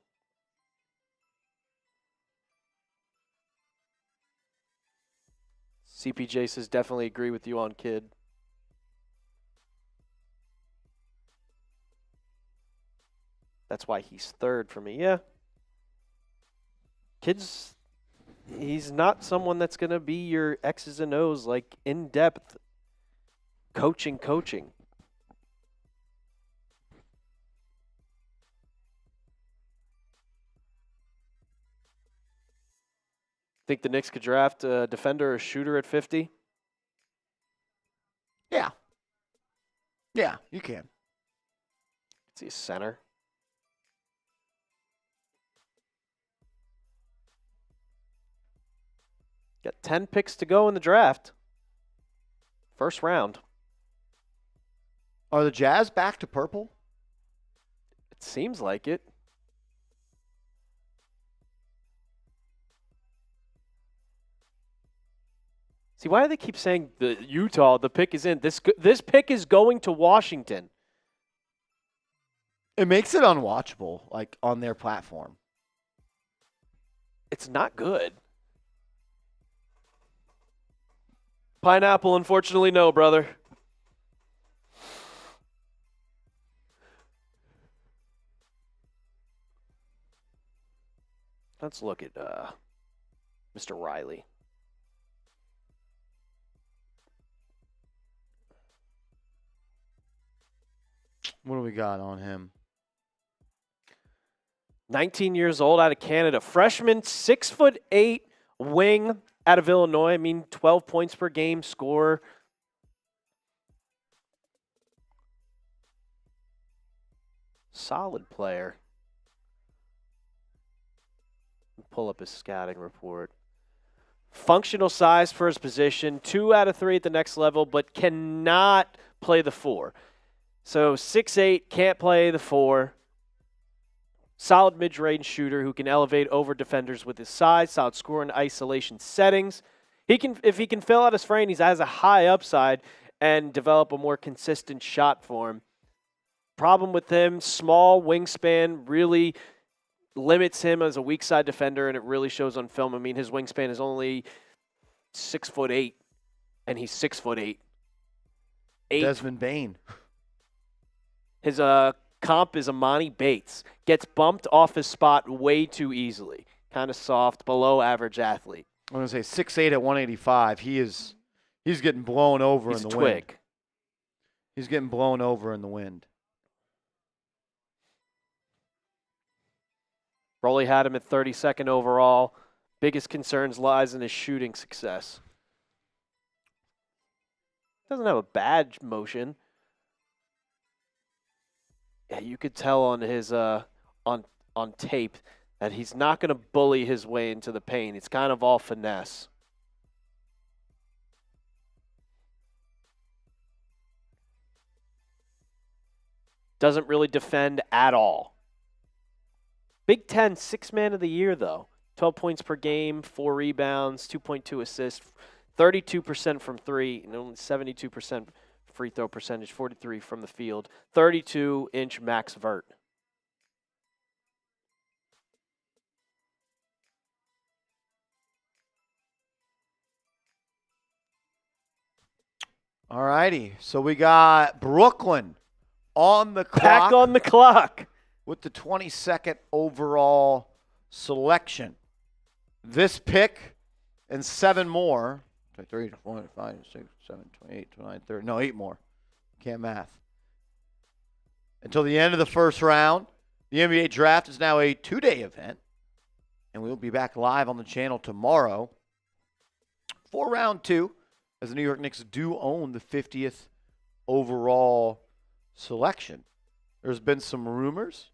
CPJ says definitely agree with you on Kidd. That's why he's third for me. Yeah. Kidd's, he's not someone that's going to be your X's and O's, like in-depth coaching. Think the Knicks could draft a defender or shooter at 50? Yeah. Yeah, you can. See a center. Got 10 picks to go in the draft. First round. Are the Jazz back to purple? It seems like it. See, why do they keep saying the Utah, the pick is in? This pick is going to Washington. It makes it unwatchable, like, on their platform. It's not good. Pineapple, unfortunately, no, brother. Let's look at Mr. Riley. What do we got on him? 19 years old, out of Canada. Freshman, 6'8", wing out of Illinois. I mean, 12 points per game scorer. Solid player. Pull up his scouting report. Functional size for his position. 2 out of 3 at the next level, but cannot play the 4. So 6'8", can't play the 4. Solid mid-range shooter who can elevate over defenders with his size. Solid scorer in isolation settings. If he can fill out his frame, he has a high upside and develop a more consistent shot form. Problem with him, small wingspan really limits him as a weak side defender, and it really shows on film. I mean, his wingspan is only 6'8", and he's 6'8". Desmond Bane. His comp is Amani Bates. Gets bumped off his spot way too easily. Kind of soft, below average athlete. I'm going to say 6'8" at 185. He's getting blown over He's in the a wind. twig. He's getting blown over in the wind. Broly had him at 32nd overall. Biggest concerns lies in his shooting success. Doesn't have a bad motion. Yeah, you could tell on his on tape that he's not going to bully his way into the paint. It's kind of all finesse. Doesn't really defend at all. Big Ten, 6th man of the year, though. 12 points per game, 4 rebounds, 2.2 assists, 32% from 3, and only 72% free throw percentage, 43 from the field, 32-inch max vert. All righty. So we got Brooklyn on the clock. Back on the clock. With the 22nd overall selection. This pick and 7 more. 3, 4, 5, 6, 7, 28, 29, 30. No, 8 more. Can't math. Until the end of the first round. The NBA draft is now a 2-day event. And we'll be back live on the channel tomorrow for round 2, as the New York Knicks do own the 50th overall selection. There's been some rumors.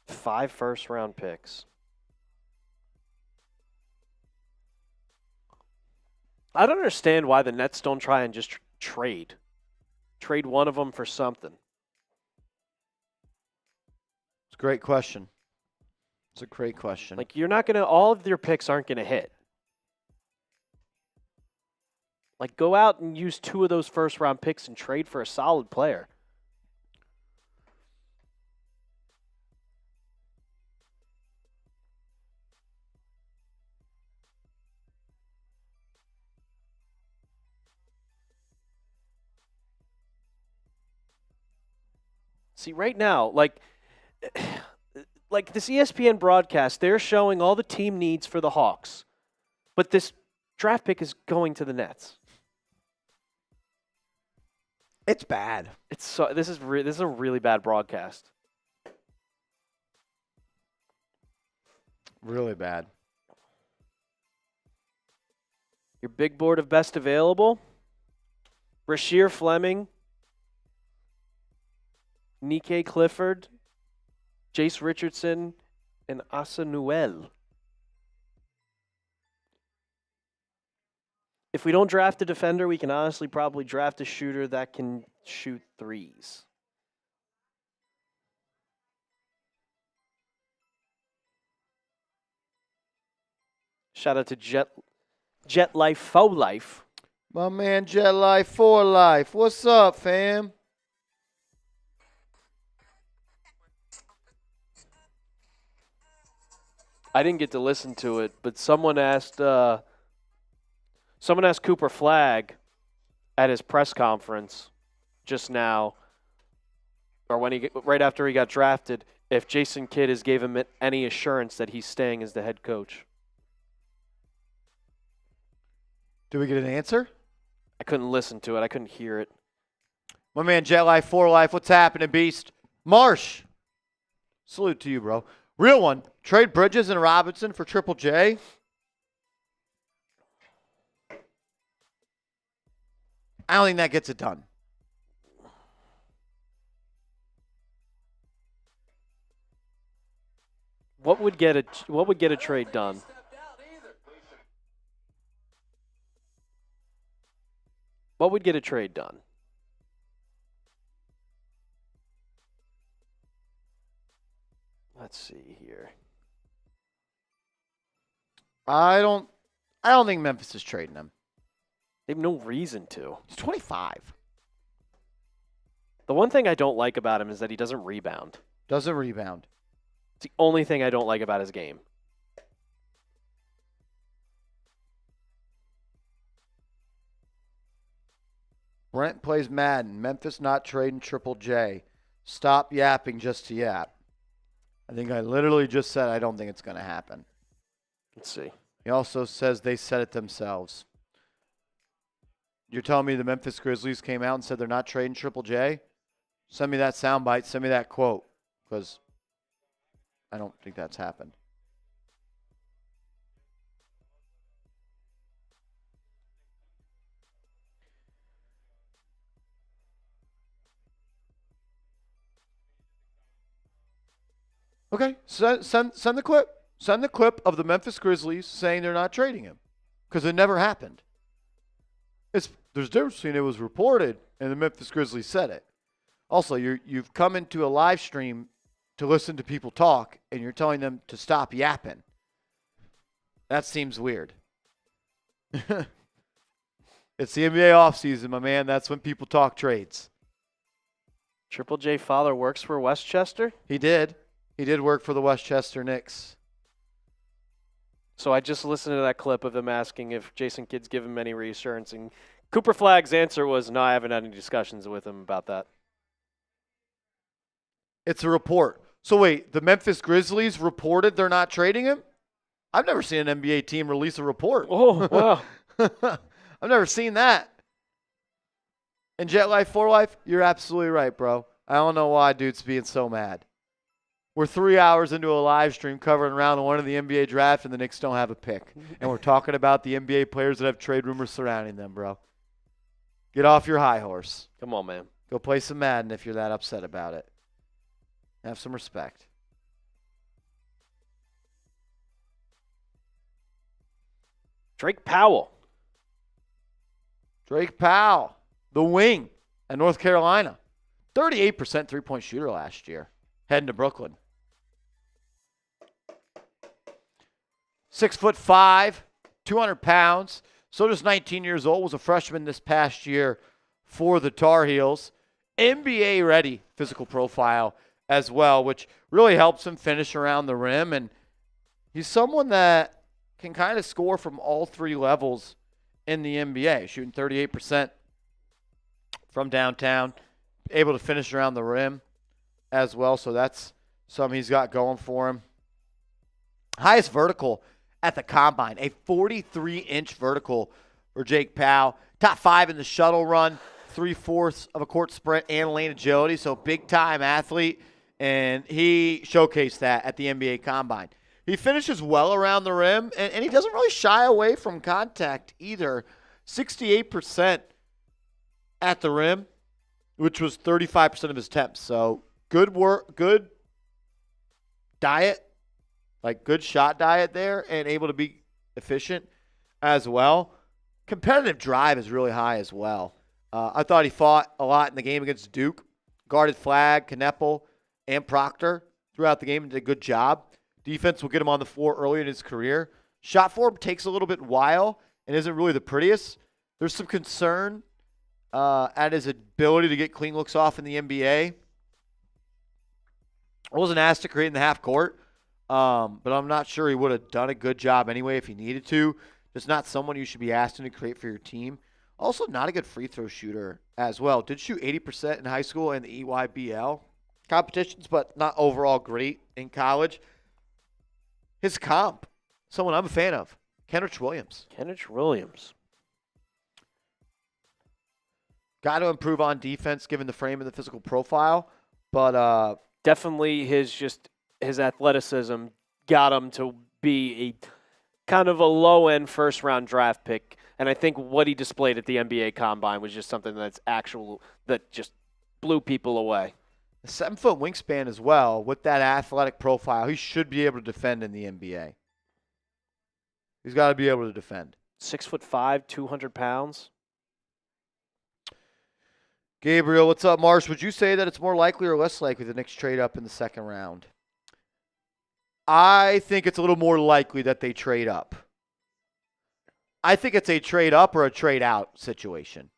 Five first-round picks. I don't understand why the Nets don't try and just trade. Trade one of them for something. It's a great question. It's a great question. Like, you're not going to, all of your picks aren't going to hit. Like, go out and use 2 of those first-round picks and trade for a solid player. See, right now, like this ESPN broadcast, they're showing all the team needs for the Hawks. But this draft pick is going to the Nets. It's bad. This is a really bad broadcast. Really bad. Your big board of best available: Rasheer Fleming, Nike Clifford, Jace Richardson, and Asa Newell. If we don't draft a defender, we can honestly probably draft a shooter that can shoot threes. Shout out to Jet Life Faux Life. My man Jet Life for Life. What's up, fam? I didn't get to listen to it, but someone asked Cooper Flagg at his press conference just now, or right after he got drafted, if Jason Kidd has gave him any assurance that he's staying as the head coach. Did we get an answer? I couldn't listen to it. I couldn't hear it. My man Jet Life for Life. What's happening, Beast? Marsh. Salute to you, bro. Real one. Trade Bridges and Robinson for Triple J. I don't think that gets it done. What would get a trade done? What would get a trade done? Let's see here. I don't think Memphis is trading him. They have no reason to. He's 25. The one thing I don't like about him is that he doesn't rebound. Doesn't rebound. It's the only thing I don't like about his game. Brent plays Madden. Memphis not trading Triple J. Stop yapping just to yap. I think I literally just said I don't think it's going to happen. Let's see. He also says they said it themselves. You're telling me the Memphis Grizzlies came out and said they're not trading Triple J? Send me that soundbite. Send me that quote, because I don't think that's happened. Okay, send the clip. Send the clip of the Memphis Grizzlies saying they're not trading him, because it never happened. There's a difference between it was reported and the Memphis Grizzlies said it. Also, you've come into a live stream to listen to people talk, and you're telling them to stop yapping. That seems weird. It's the NBA offseason, my man. That's when people talk trades. Triple J Fowler works for Westchester? He did. He did work for the Westchester Knicks. So I just listened to that clip of him asking if Jason Kidd's given him any reassurance, and Cooper Flagg's answer was, no, I haven't had any discussions with him about that. It's a report. So wait, the Memphis Grizzlies reported they're not trading him? I've never seen an NBA team release a report. Oh, wow. I've never seen that. And Jet Life for Life, you're absolutely right, bro. I don't know why dude's being so mad. We're 3 hours into a live stream covering round one of the NBA draft, and the Knicks don't have a pick. And we're talking about the NBA players that have trade rumors surrounding them, bro. Get off your high horse. Come on, man. Go play some Madden if you're that upset about it. Have some respect. Drake Powell. Drake Powell, the wing at North Carolina. 38% three-point shooter last year. Heading to Brooklyn. 6'5", 200 pounds. So just 19 years old. Was a freshman this past year for the Tar Heels. NBA ready physical profile as well, which really helps him finish around the rim. And he's someone that can kind of score from all three levels in the NBA, shooting 38% from downtown, able to finish around the rim as well. So that's something he's got going for him. Highest vertical at the combine, a 43-inch vertical for Jake Powell. Top 5 in the shuttle run, 3/4 of a court sprint, and lane agility. So big-time athlete, and he showcased that at the NBA combine. He finishes well around the rim, and he doesn't really shy away from contact either. 68% at the rim, which was 35% of his attempts. So good work, good diet, like good shot diet there, and able to be efficient as well. Competitive drive is really high as well. I thought he fought a lot in the game against Duke. Guarded Flagg, Kneppel, and Proctor throughout the game and did a good job. Defense will get him on the floor early in his career. Shot form takes a little bit while and isn't really the prettiest. There's some concern at his ability to get clean looks off in the NBA. I wasn't asked to create in the half court, but I'm not sure he would have done a good job anyway if he needed to. Just not someone you should be asking to create for your team. Also, not a good free throw shooter as well. Did shoot 80% in high school and the EYBL competitions, but not overall great in college. His comp, someone I'm a fan of, Kenrich Williams. Kenrich Williams. Got to improve on defense given the frame and the physical profile, but definitely his athleticism got him to be a kind of a low-end first-round draft pick. And I think what he displayed at the NBA Combine was just something that just blew people away. A 7-foot wingspan as well. With that athletic profile, he should be able to defend in the NBA. He's got to be able to defend. 6'5", 200 pounds. Gabriel, what's up, Marsh? Would you say that it's more likely or less likely the Knicks trade up in the second round? I think it's a little more likely that they trade up. I think it's a trade up or a trade out situation.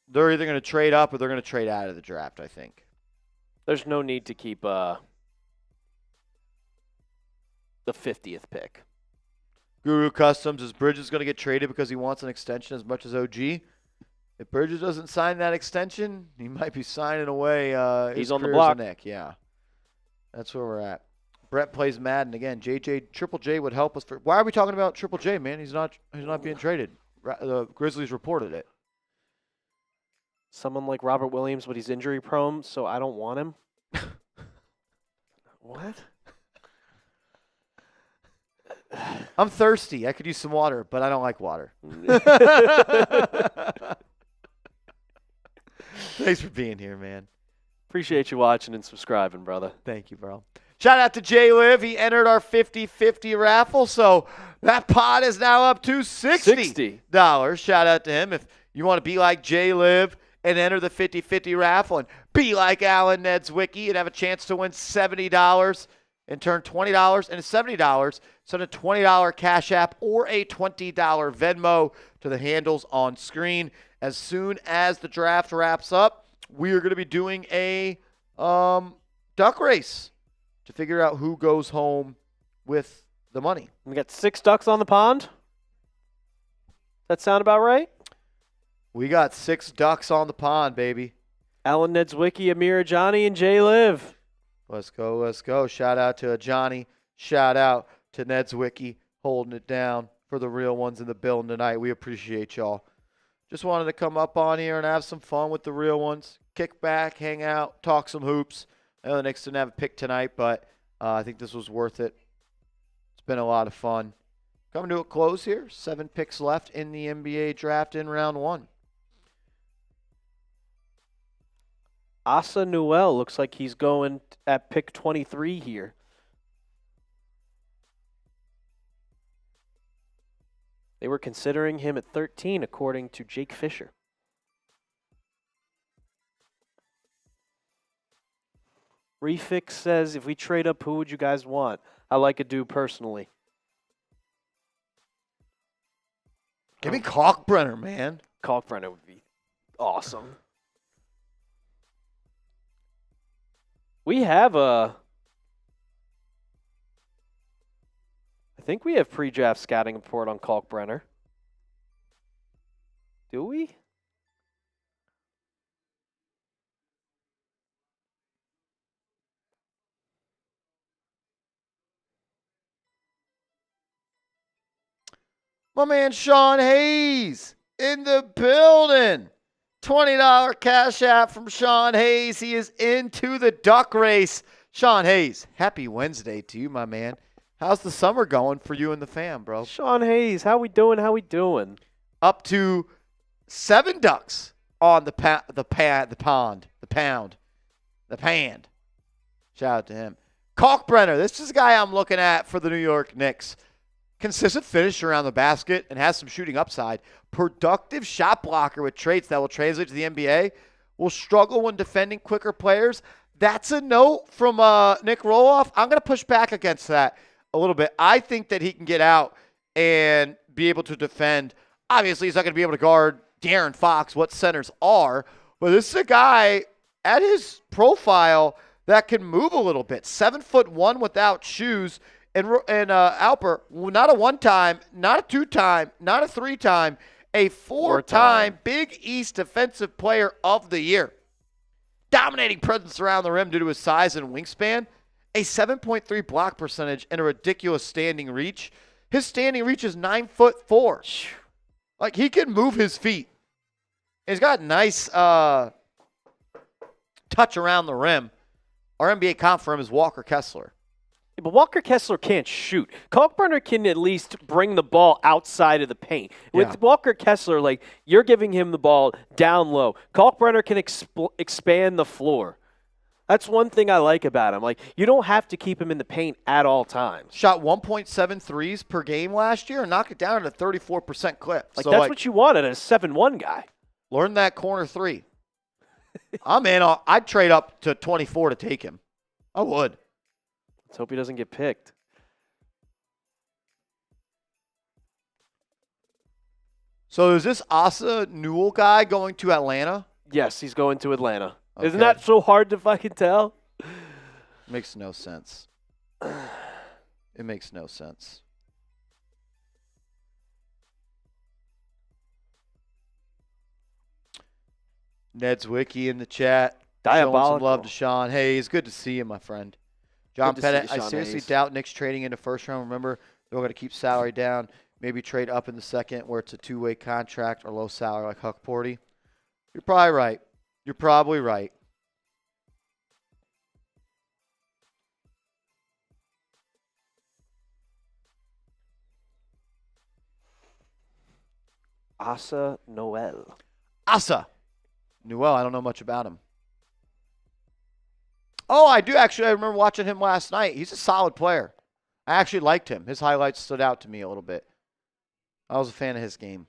They're either going to trade up or they're going to trade out of the draft, I think. There's no need to keep the 50th pick. Guru Customs, is Bridges going to get traded because he wants an extension as much as OG? If Bridges doesn't sign that extension, he might be signing away He's on the block. Nick. Yeah, that's where we're at. Brett plays Madden again. Triple J would help us. Why are we talking about Triple J, man? He's not being traded. The Grizzlies reported it. Someone like Robert Williams, but he's injury prone, so I don't want him. What? I'm thirsty. I could use some water, but I don't like water. Thanks for being here, man. Appreciate you watching and subscribing, brother. Thank you, bro. Shout out to Jay Liv. He entered our 50-50 raffle, so that pot is now up to $60. Shout out to him. If you want to be like Jay Liv and enter the 50-50 raffle and be like Alan Nedzwicki and have a chance to win $70 and turn $20 into $70, send a $20 Cash App or a $20 Venmo to the handles on screen. As soon as the draft wraps up, we are going to be doing a duck race to figure out who goes home with the money. We got 6 ducks on the pond. That sound about right? We got 6 ducks on the pond, baby. Alan Nedzwicki, Amir Johnny, and Jay Liv. Let's go, let's go. Shout out to Johnny. Shout out to Nedzwicki holding it down for the real ones in the building tonight. We appreciate y'all. Just wanted to come up on here and have some fun with the real ones. Kick back, hang out, talk some hoops. I know the Knicks didn't have a pick tonight, but I think this was worth it. It's been a lot of fun. Coming to a close here. 7 picks left in the NBA draft in round 1. Asa Newell looks like he's going at pick 23 here. They were considering him at 13, according to Jake Fisher. Refix says, if we trade up, who would you guys want? I like a dude personally. Give me Kalkbrenner, man. Kalkbrenner would be awesome. We have I think we have pre-draft scouting report on Kalkbrenner. Do we? My man Sean Hayes in the building. $20 cash app from Sean Hayes. He is into the duck race. Sean Hayes, happy Wednesday to you, my man. How's the summer going for you and the fam, bro? Sean Hayes, how we doing? How we doing? Up to 7 ducks on the pond. Shout out to him. Kalkbrenner, this is a guy I'm looking at for the New York Knicks. Consistent finisher around the basket and has some shooting upside. Productive shot blocker with traits that will translate to the NBA. Will struggle when defending quicker players. That's a note from Nick Roloff. I'm going to push back against that a little bit. I think that he can get out and be able to defend. Obviously, he's not going to be able to guard De'Aaron Fox, what centers are. But this is a guy at his profile that can move a little bit. 7'1" without shoes. And Alper, not a 1-time, not a 2-time, not a 3-time, a 4-time Big East Defensive Player of the Year. Dominating presence around the rim due to his size and wingspan. A 7.3 block percentage and a ridiculous standing reach. His standing reach is 9'4". Like, he can move his feet. He's got nice touch around the rim. Our NBA comp for him is Walker Kessler. But Walker Kessler can't shoot. Kalkbrenner can at least bring the ball outside of the paint. With Walker Kessler, like, you're giving him the ball down low. Kalkbrenner can expand the floor. That's one thing I like about him. Like, you don't have to keep him in the paint at all times. Shot 1.7 threes per game last year and knocked it down at a 34% clip. Like, so that's what you wanted, a 7'1" guy. Learn that corner 3. I'm in. I'd trade up to 24 to take him. I would. Let's hope he doesn't get picked. So is this Asa Newell guy going to Atlanta? Yes, he's going to Atlanta. Okay. Isn't that so hard to fucking tell? Makes no sense. It makes no sense. Nedzwicki in the chat. Diabolical. Showing some love to Sean Hayes. Good to see you, my friend. John Pettit, I seriously doubt Knicks trading into first round. Remember, they're going to keep salary down. Maybe trade up in the second where it's a 2-way contract or low salary like Huck Porty. You're probably right. You're probably right. Asa Noel. Asa Newell, I don't know much about him. Oh, I do actually. I remember watching him last night. He's a solid player. I actually liked him. His highlights stood out to me a little bit. I was a fan of his game.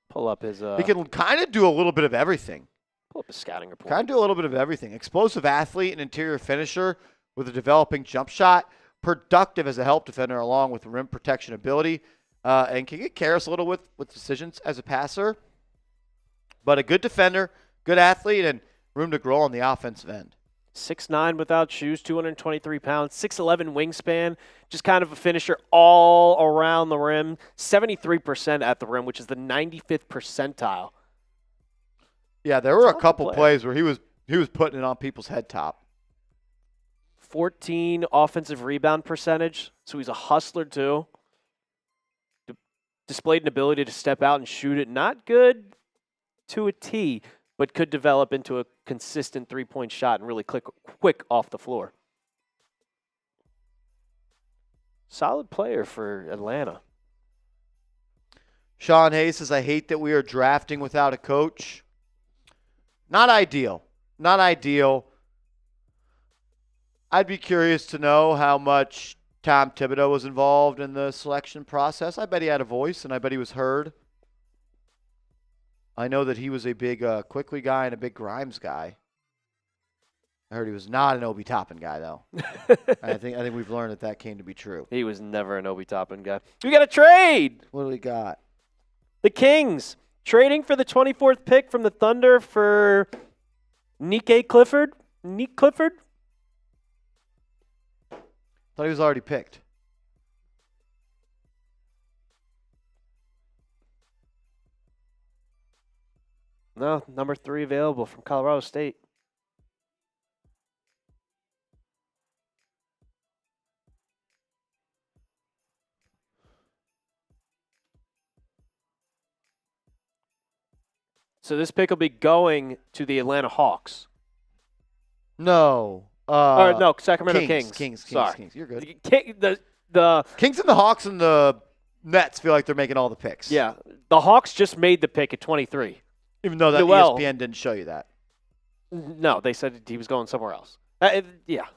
Pull up his... He can kind of do a little bit of everything. Pull up his scouting report. Kind of do a little bit of everything. Explosive athlete and interior finisher with a developing jump shot. Productive as a help defender along with rim protection ability. And can get careless a little with decisions as a passer. But a good defender, good athlete, and room to grow on the offensive end. 6'9" without shoes, 223 pounds, 6'11" wingspan, just kind of a finisher all around the rim, 73% at the rim, which is the 95th percentile. Yeah, there were a Talented couple player. plays where he was putting it on people's head top. 14 offensive rebound percentage, so he's a hustler too. Displayed an ability to step out and shoot it. Not good to a T, but could develop into a consistent three-point shot and really quick off the floor. Solid player for Atlanta. Sean Hayes says, I hate that we are drafting without a coach. Not ideal. Not ideal. I'd be curious to know how much Tom Thibodeau was involved in the selection process. I bet he had a voice, and I bet he was heard. I know that he was a big Quickly guy and a big Grimes guy. I heard he was not an Obi Toppin guy, though. I think we've learned that came to be true. He was never an Obi Toppin guy. We got a trade. What do we got? The Kings trading for the 24th pick from the Thunder for Nick Clifford. Nick Clifford? Thought he was already picked. No, number 3 available from Colorado State. So this pick will be going to the Atlanta Hawks. No. Or no, Sacramento Kings. Kings. Sorry. You're good. The Kings and the Hawks and the Nets feel like they're making all the picks. yeah, the Hawks just made the pick at 23. Even though that Well- ESPN didn't show you that. No, they said he was going somewhere else. Yeah.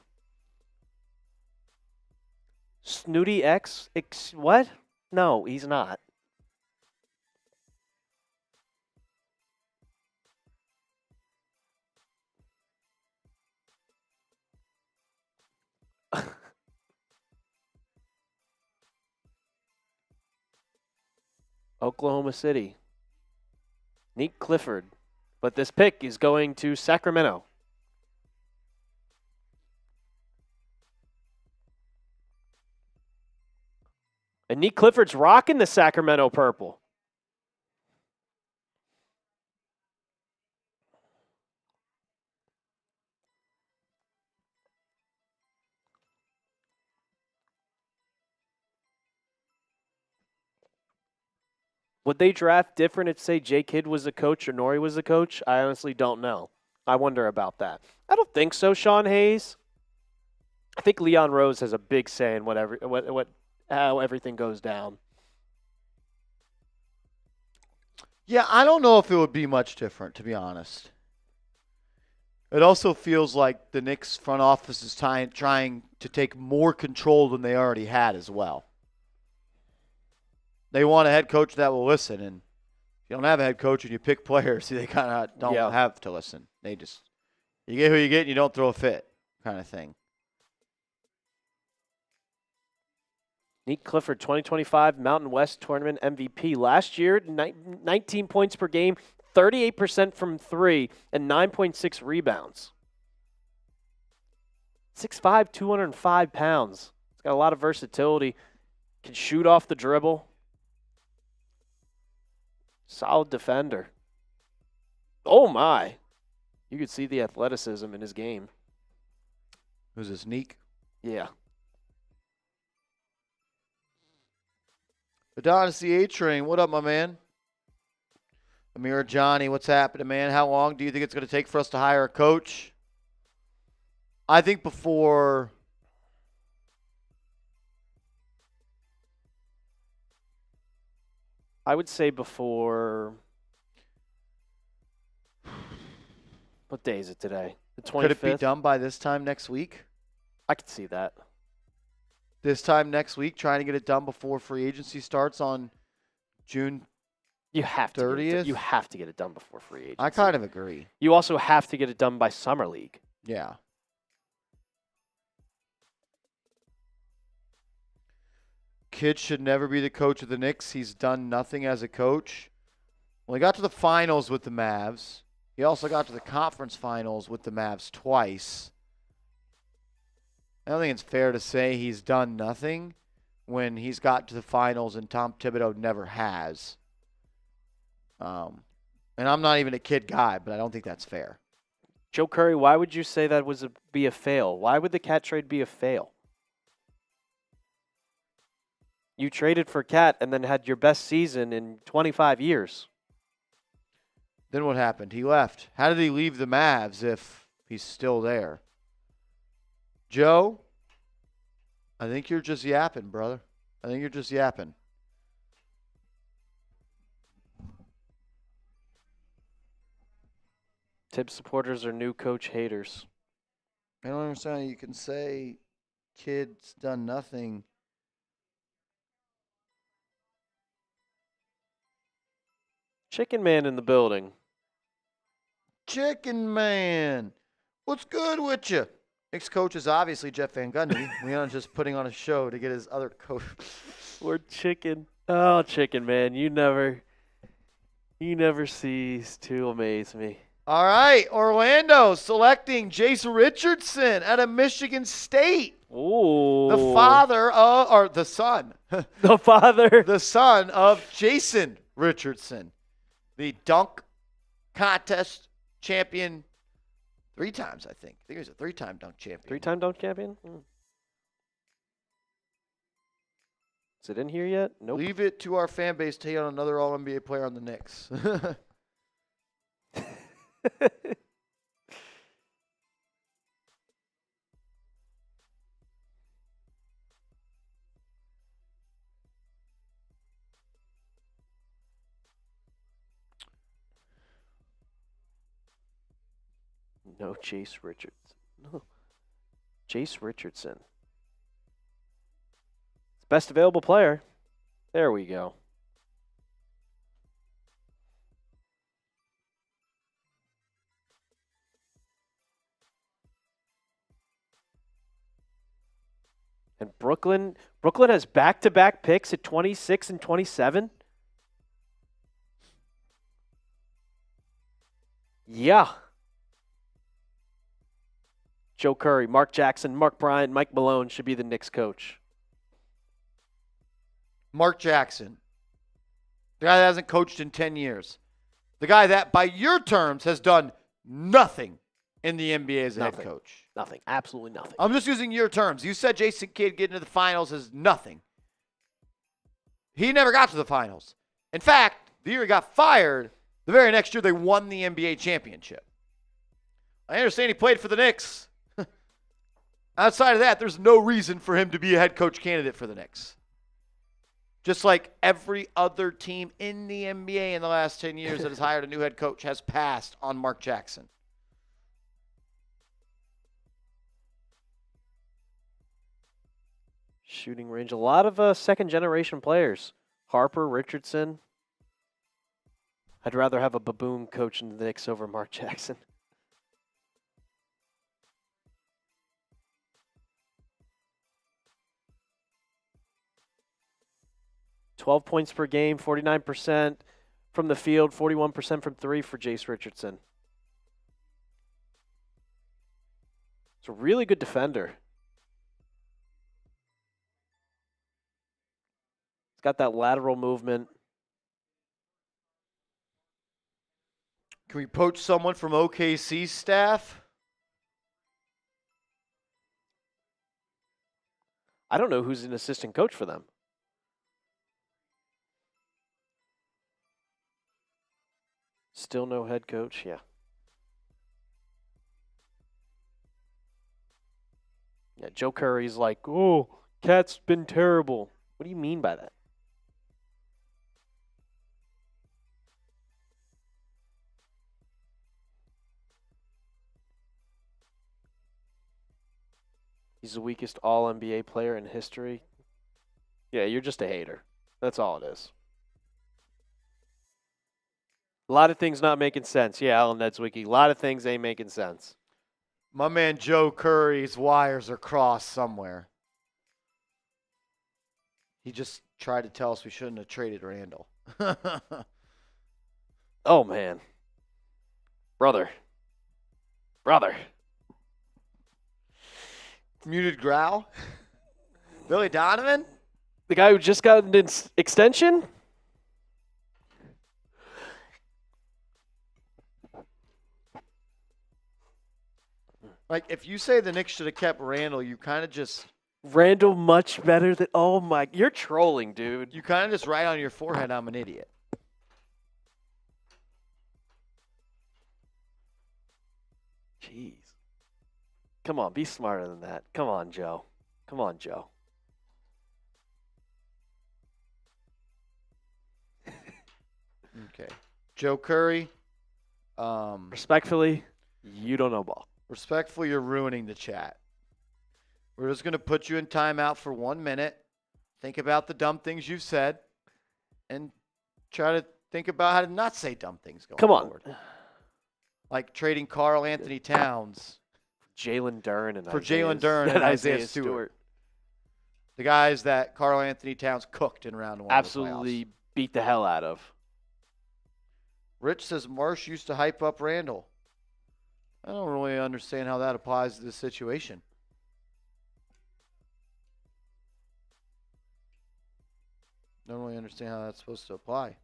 Snooty X? What? No, he's not. Oklahoma City. Nick Clifford. But this pick is going to Sacramento. And Nick Clifford's rocking the Sacramento purple. Would they draft different if, say, Jay Kidd was the coach or Nori was the coach? I honestly don't know. I wonder about that. I don't think so, Sean Hayes. I think Leon Rose has a big say in how everything goes down. Yeah, I don't know if it would be much different, to be honest. It also feels like the Knicks front office is trying to take more control than they already had as well. They want a head coach that will listen, and if you don't have a head coach and you pick players, they kind of don't have to listen. They just, you get who you get and you don't throw a fit kind of thing. Nick Clifford, 2025 Mountain West Tournament MVP. Last year, 19 points per game, 38% from 3, and 9.6 rebounds. 6'5", 205 pounds. He's got a lot of versatility. Can shoot off the dribble. Solid defender. Oh, my. You could see the athleticism in his game. Who's this, Neek? Yeah. Adonis the A-Train, what up, my man? Amir Johnny, what's happening, man? How long do you think it's going to take for us to hire a coach? I think before I would say before. What day is it today? The 25th? Could it be done by this time next week? I could see that. This time next week, trying to get it done before free agency starts on June You have to 30th? You have to get it done before free agency. I kind of agree. You also have to get it done by summer league. Yeah. Kidd should never be the coach of the Knicks. He's done nothing as a coach. Well, he got to the finals with the Mavs. He also got to the conference finals with the Mavs twice. I don't think it's fair to say he's done nothing when he's got to the finals and Tom Thibodeau never has. And I'm not even a kid guy, but I don't think that's fair. Joe Curry, why would you say that be a fail? Why would the Cat trade be a fail? You traded for Cat and then had your best season in 25 years. Then what happened? He left. How did he leave the Mavs if he's still there? Joe, I think you're just yapping, brother. I think you're just yapping. Tibbs supporters are new coach haters. I don't understand how you can say kid's done nothing. Chicken Man in the building. Chicken Man, what's good with you? Knicks coach is obviously Jeff Van Gundy. Leon's just putting on a show to get his other coach. We're chicken. Oh, Chicken Man, you never cease to amaze me. All right, Orlando selecting Jason Richardson out of Michigan State. Ooh. The father of, or the son. The father. The son of Jason Richardson, the dunk contest champion 3 times, I think. I think he was a 3-time dunk champion. 3-time dunk champion? Is it in here yet? Nope. Leave it to our fan base to hate on another All-NBA player on the Knicks. No, Jace Richardson. No. Jace Richardson. Best available player. There we go. And Brooklyn has back-to-back picks at 26 and 27. Yeah. Joe Curry, Mark Jackson, Mark Bryant, Mike Malone should be the Knicks coach. Mark Jackson, the guy that hasn't coached in 10 years. The guy that, by your terms, has done nothing in the NBA as a head coach. Nothing. Absolutely nothing. I'm just using your terms. You said Jason Kidd getting to the finals is nothing. He never got to the finals. In fact, the year he got fired, the very next year they won the NBA championship. I understand he played for the Knicks. Outside of that, there's no reason for him to be a head coach candidate for the Knicks. Just like every other team in the NBA in the last 10 years that has hired a new head coach has passed on Mark Jackson. Shooting range. A lot of second-generation players. Harper, Richardson. I'd rather have a baboon coach in the Knicks over Mark Jackson. $12 points per game, 49% from the field, 41% from 3 for Jace Richardson. He's a really good defender. He's got that lateral movement. Can we poach someone from OKC's staff? I don't know who's an assistant coach for them. Still no head coach, yeah. Yeah, Joe Curry's like, oh, Cat's been terrible. What do you mean by that? He's the weakest all-NBA player in history. Yeah, you're just a hater. That's all it is. A lot of things not making sense. Yeah, Alan Nedzwicki. A lot of things ain't making sense. My man Joe Curry's wires are crossed somewhere. He just tried to tell us we shouldn't have traded Randall. Oh, man. Brother. Muted growl. Billy Donovan? The guy who just got an extension? Like, if you say the Knicks should have kept Randall, you kind of just Randall much better than. Oh my! You're trolling, dude. write on your forehead, I'm an idiot. Jeez. Come on, be smarter than that. Come on, Joe. Come on, Joe. Okay. Joe Curry. Respectfully, you don't know ball. Respectfully, you're ruining the chat. We're just going to put you in timeout for 1 minute. Think about the dumb things you've said. And try to think about how to not say dumb things going forward. Come on. Like trading Karl Anthony Towns. Jalen Duren and Isaiah Stewart. The guys that Karl Anthony Towns cooked in round one. Absolutely beat the hell out of. Rich says Marsh used to hype up Randall. I don't really understand how that applies to this situation. Don't really understand how that's supposed to apply.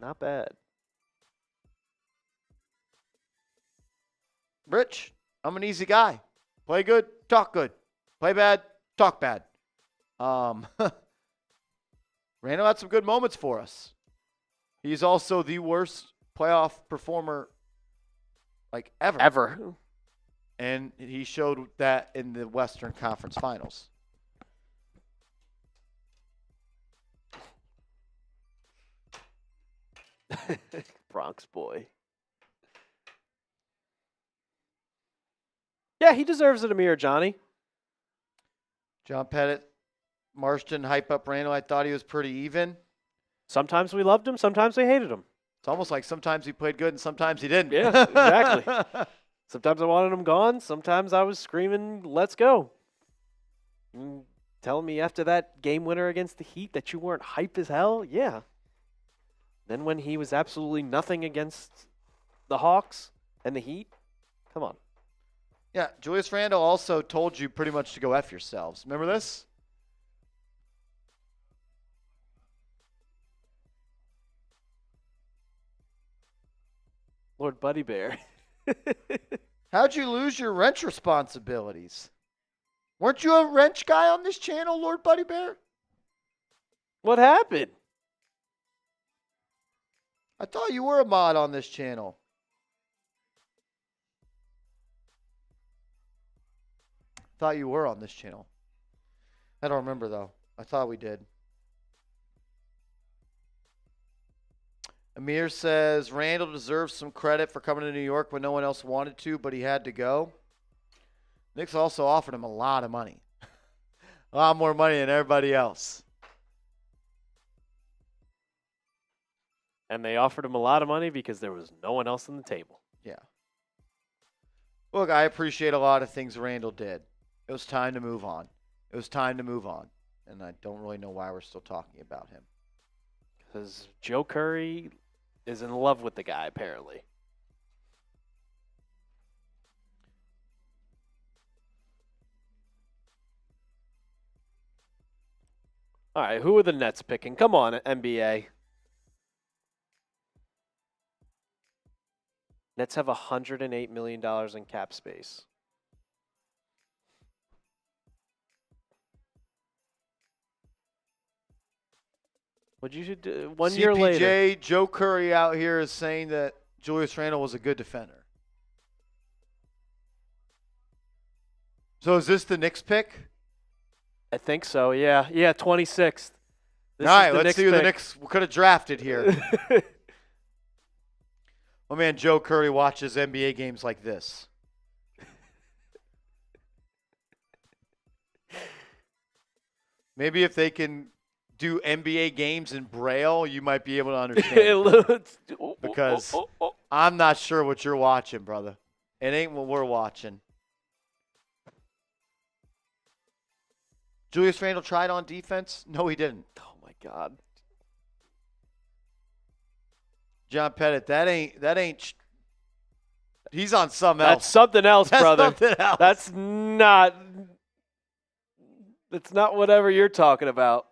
Not bad. Rich, I'm an easy guy. Play good, talk good. Play bad, talk bad. Randall had some good moments for us. He's also the worst playoff performer like ever. And he showed that in the Western Conference Finals. Bronx boy. Yeah, he deserves it, Amir, Johnny. John Pettit, Marsh didn't hype up Randall. I thought he was pretty even. Sometimes we loved him, sometimes we hated him. It's almost like sometimes he played good and sometimes he didn't. Yeah, exactly. Sometimes I wanted him gone. Sometimes I was screaming, let's go. You telling me after that game winner against the Heat that you weren't hype as hell? Yeah. Then when he was absolutely nothing against the Hawks and the Heat, come on. Yeah, Julius Randle also told you pretty much to go F yourselves. Remember this? Lord Buddy Bear. How'd you lose your wrench responsibilities? Weren't you a wrench guy on this channel, Lord Buddy Bear? What happened? I thought you were a mod on this channel. Thought you were on this channel. I don't remember, though. I thought we did. Amir says, Randall deserves some credit for coming to New York when no one else wanted to, but he had to go. Knicks also offered him a lot of money. A lot more money than everybody else. And they offered him a lot of money because there was no one else on the table. Yeah. Look, I appreciate a lot of things Randall did. It was time to move on. It was time to move on. And I don't really know why we're still talking about him. Because Joe Curry is in love with the guy, apparently. All right, who are the Nets picking? Come on, NBA. Nets have $108 million in cap space. What you should do 1 year later. CPJ, Joe Curry out here is saying that Julius Randle was a good defender. So is this the Knicks pick? I think so, yeah. Yeah, 26th. All right, let's see who the Knicks could have drafted here. Oh, man, Joe Curry watches NBA games like this. Maybe if they can do NBA games in Braille, you might be able to understand. Because I'm not sure what you're watching, brother. It ain't what we're watching. Julius Randle tried on defense? No, he didn't. Oh, my God. John Pettit, that ain't He's on something That's else. something else, That's brother. something else. That's not whatever you're talking about.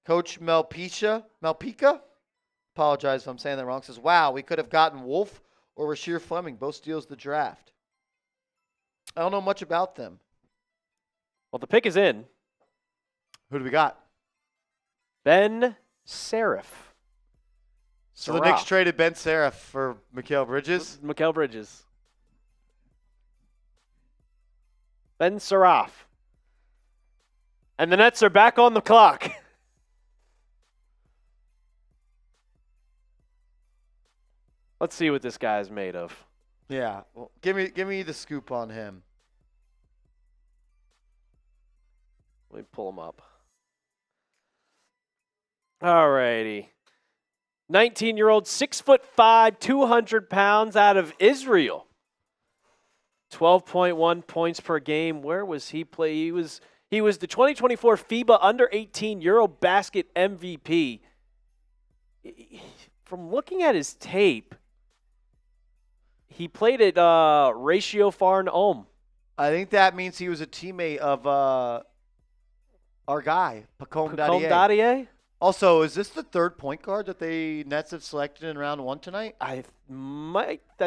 Coach Malpica, apologize if I'm saying that wrong, says, wow, we could have gotten Wolf or Rasheer Fleming. Both steals the draft. I don't know much about them. Well, the pick is in. Who do we got? Ben Seraph. So the Knicks traded Ben Seraph for Mikal Bridges. Mikal Bridges. Ben Seraph. And the Nets are back on the clock. Let's see what this guy is made of. Yeah. Well, give me the scoop on him. Let me pull him up. All righty. 19-year-old, 6'5", 200 pounds out of Israel. 12.1 points per game. Where was he play? He was the 2024 FIBA under-18 Eurobasket MVP. From looking at his tape, he played at Ratio Farn Ohm. I think that means he was a teammate of our guy, Pacome Dadier. Dadier? Also, is this the third point guard that the Nets have selected in round 1 tonight? I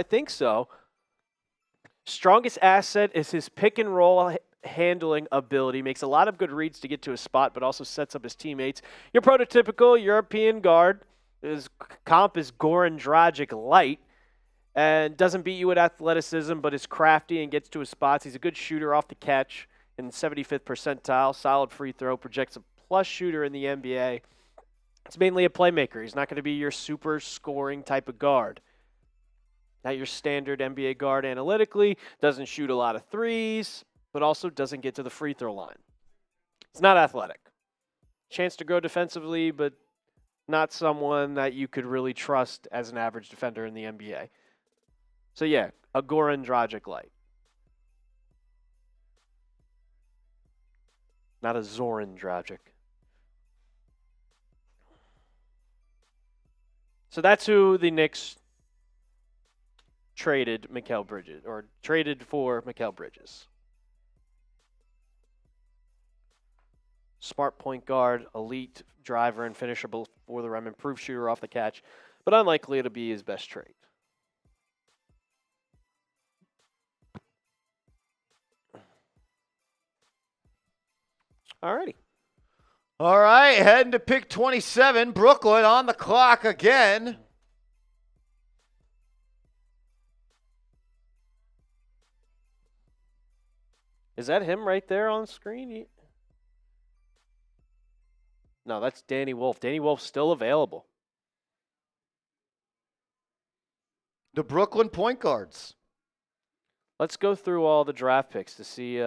think so. Strongest asset is his pick and roll handling ability. Makes a lot of good reads to get to a spot, but also sets up his teammates. Your prototypical European guard. His comp is Goran Dragic light, and doesn't beat you at athleticism, but is crafty and gets to his spots. He's a good shooter off the catch in 75th percentile. Solid free throw. Projects a plus shooter in the NBA. It's mainly a playmaker. He's not going to be your super scoring type of guard. Not your standard NBA guard analytically. Doesn't shoot a lot of threes, but also doesn't get to the free throw line. It's not athletic. Chance to grow defensively, but not someone that you could really trust as an average defender in the NBA. So yeah, a Goran Dragic light. Not a Zoran Dragic. So that's who the Knicks traded Mikal Bridges, or traded for Mikal Bridges. Smart point guard, elite driver and finisher before the rim, improved shooter off the catch, but unlikely to be his best trait. Alrighty. All right, heading to pick 27. Brooklyn on the clock again. Is that him right there on screen? No, that's Danny Wolf. Danny Wolf's still available. The Brooklyn point guards. Let's go through all the draft picks to see.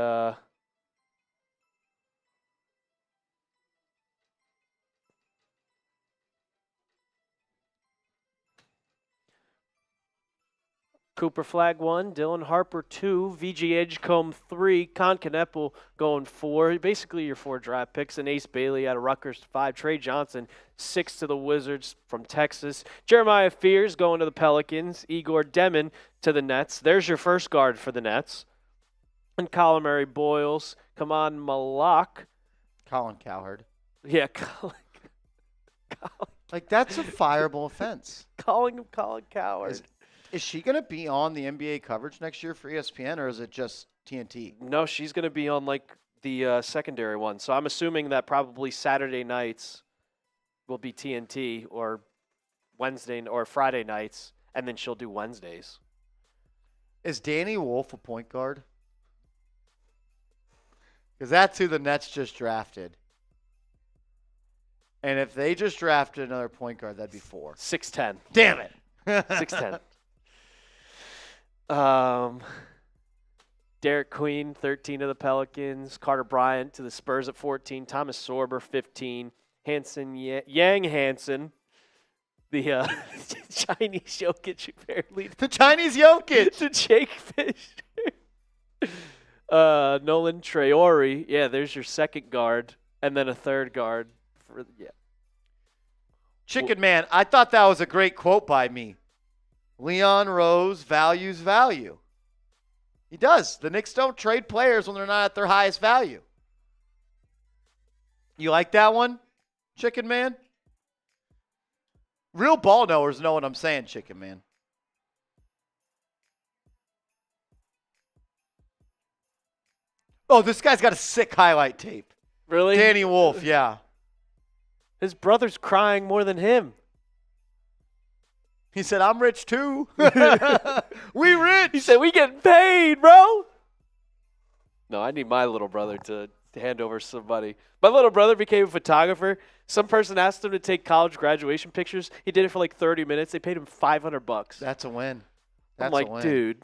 Cooper Flagg 1, Dylan Harper 2, VG Edgecombe 3, Con Kneppel going 4. Basically your 4 draft picks. And Ace Bailey out of Rutgers 5. Trey Johnson 6 to the Wizards from Texas. Jeremiah Fears going to the Pelicans. Igor Demon to the Nets. There's your first guard for the Nets. And Calamari Boyles. Kaman Malak. Colin Cowherd. Yeah, Colin. Like, that's a fireable offense. Calling him Colin Cowherd. Is she going to be on the NBA coverage next year for ESPN, or is it just TNT? No, she's going to be on, like, the secondary one. So I'm assuming that probably Saturday nights will be TNT, or Wednesday or Friday nights, and then she'll do Wednesdays. Is Danny Wolf a point guard? Because that's who the Nets just drafted. And if they just drafted another point guard, that'd be 4. 6'10". Damn it. 6'10". Derek Queen, 13 to the Pelicans. Carter Bryant to the Spurs at 14. Thomas Sorber, 15. Yang Hansen, the Chinese Jokic, apparently. The Chinese Jokic. To Jake Fisher. Nolan Traore. Yeah, there's your second guard. And then a third guard. Chicken Man, I thought that was a great quote by me. Leon Rose values value. He does. The Knicks don't trade players when they're not at their highest value. You like that one, Chicken Man? Real ball knowers know what I'm saying, Chicken Man. Oh, this guy's got a sick highlight tape. Really? Danny Wolf, yeah. His brother's crying more than him. He said, I'm rich too. We rich. He said, we getting paid, bro. No, I need my little brother to hand over somebody. My little brother became a photographer. Some person asked him to take college graduation pictures. He did it for like 30 minutes. They paid him $500. That's a win. That's I'm like, a win. dude.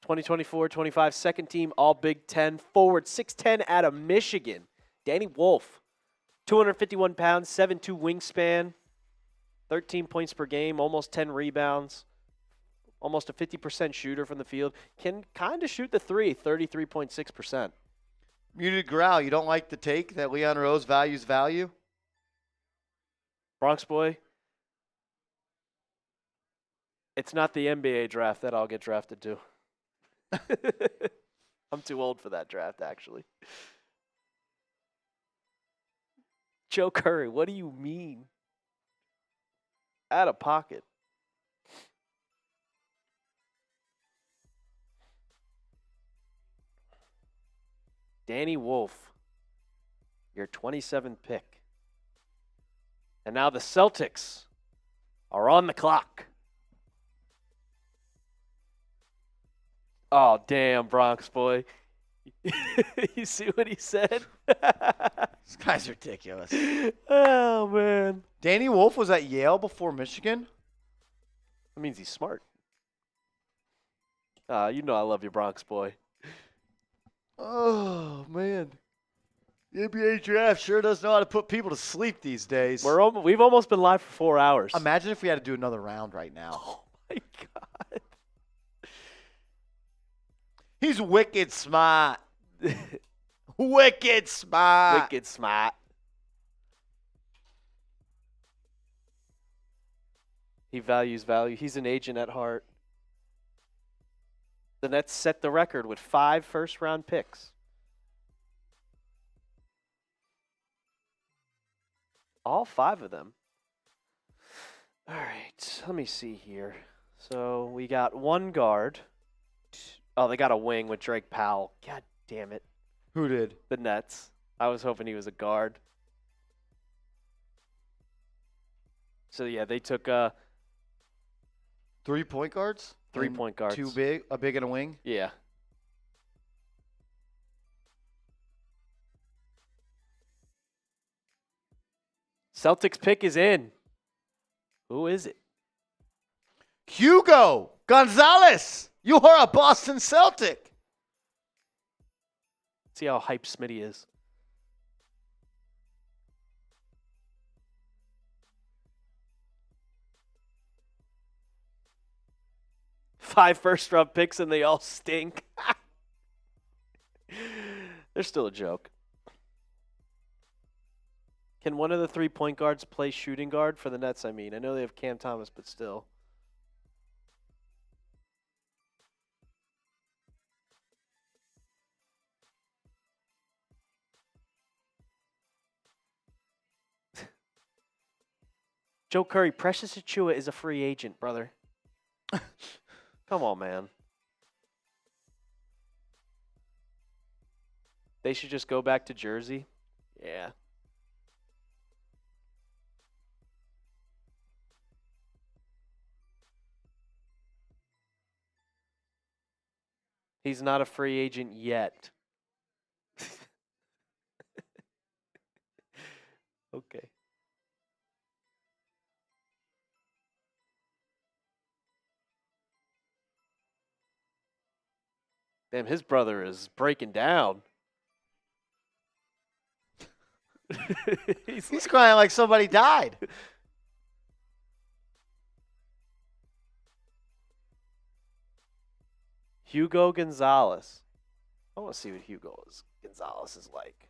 2024-25 second team All Big Ten forward, 6'10" out of Michigan. Danny Wolf, 251 pounds, 7'2" wingspan, 13 points per game, almost 10 rebounds, almost a 50% shooter from the field. Can kind of shoot the three, 33.6%. Muted growl. You don't like the take that Leon Rose values value? Bronx boy, it's not the NBA draft that I'll get drafted to. I'm too old for that draft, actually. Joe Curry, what do you mean? Out of pocket. Danny Wolf, your 27th pick. And now the Celtics are on the clock. Oh, damn, Bronx boy. You see what he said? This guy's ridiculous. Oh, man. Danny Wolf was at Yale before Michigan? That means he's smart. You know I love you, Bronx boy. Oh, man. The NBA draft sure does know how to put people to sleep these days. We've almost been live for 4 hours. Imagine if we had to do another round right now. Oh, my God. He's wicked smart. Wicked smart. Wicked smart. He values value. He's an agent at heart. The Nets set the record with 5 first-round picks. All 5 of them. All right, let me see here. So we got 1 guard. Oh, they got a wing with Drake Powell. God damn it. Who did? The Nets. I was hoping he was a guard. So, yeah, they took 3 point guards? 3 And point guards. 2 big, a big and a wing? Yeah. Celtics pick is in. Who is it? Hugo Gonzalez. You are a Boston Celtic. See how hype Smitty is. Five first-round picks and they all stink. They're still a joke. Can one of the 3 point guards play shooting guard for the Nets, I mean? I know they have Cam Thomas, but still. Joe Curry, Precious Achiuwa is a free agent, brother. Come on, man. They should just go back to Jersey. Yeah. He's not a free agent yet. Okay. Damn, his brother is breaking down. He's crying like somebody died. Hugo Gonzalez. I want to see what Gonzalez is like.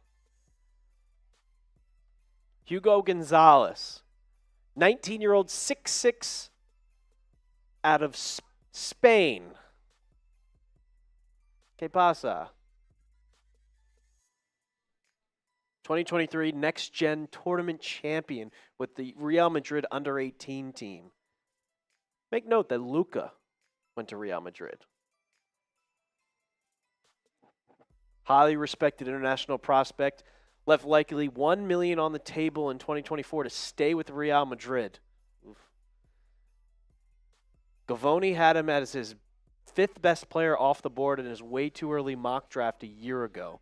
Hugo Gonzalez, 19-year-old, 6'6", out of Spain. ¿Qué pasa? 2023 Next Gen Tournament champion with the Real Madrid under-18 team. Make note that Luka went to Real Madrid. Highly respected international prospect, left likely $1 million on the table in 2024 to stay with Real Madrid. Oof. Gavoni had him as his 5th best player off the board in his way too early mock draft a year ago.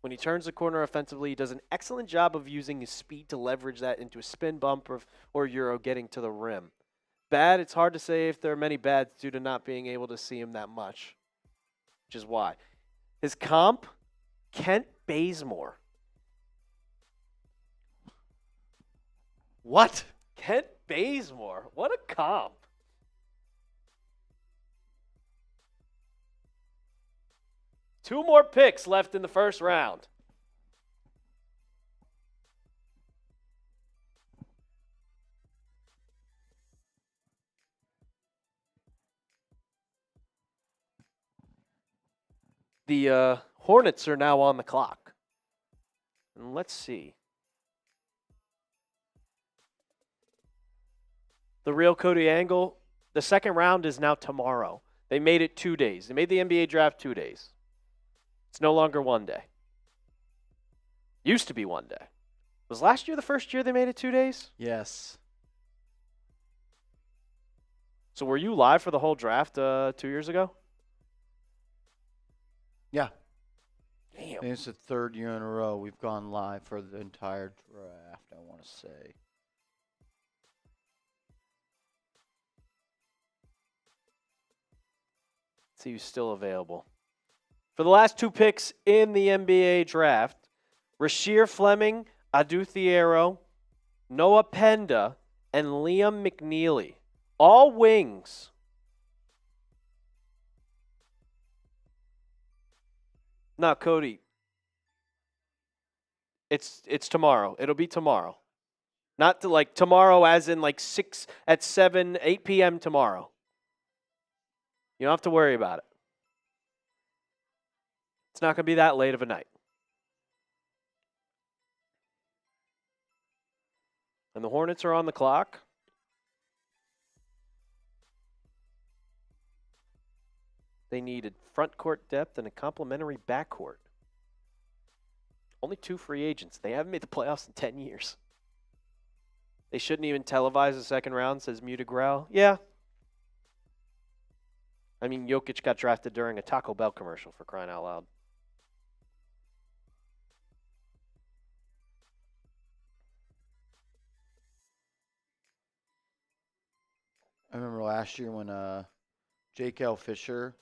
When he turns the corner offensively, he does an excellent job of using his speed to leverage that into a spin bump or Euro getting to the rim. Bad, it's hard to say if there are many bads due to not being able to see him that much, which is why. His comp, Kent Bazemore. What? Kent Bazemore. What a comp. Two more picks left in the first round. The Hornets are now on the clock. And let's see. The real Cody Angle, the second round is now tomorrow. They made it 2 days. They made the NBA draft 2 days. It's no longer 1 day. Used to be 1 day. Was last year the first year they made it 2 days? Yes. So were you live for the whole draft 2 years ago? Yeah. Damn. I think it's the 3rd year in a row we've gone live for the entire draft, I want to say. Let's see who's still available. For the last 2 picks in the NBA draft, Rasheer Fleming, Adu Thiero, Noah Penda, and Liam McNeely. All wings. No, Cody. It's tomorrow. It'll be tomorrow. Not to like tomorrow as in like 6 at 7, 8 p.m. tomorrow. You don't have to worry about it. It's not going to be that late of a night. And the Hornets are on the clock. They needed front court depth and a complementary backcourt. Only 2 free agents. They haven't made the playoffs in 10 years. They shouldn't even televise the second round, says Muted Growl. Yeah. I mean, Jokic got drafted during a Taco Bell commercial, for crying out loud. I remember last year when Jake L. Fisher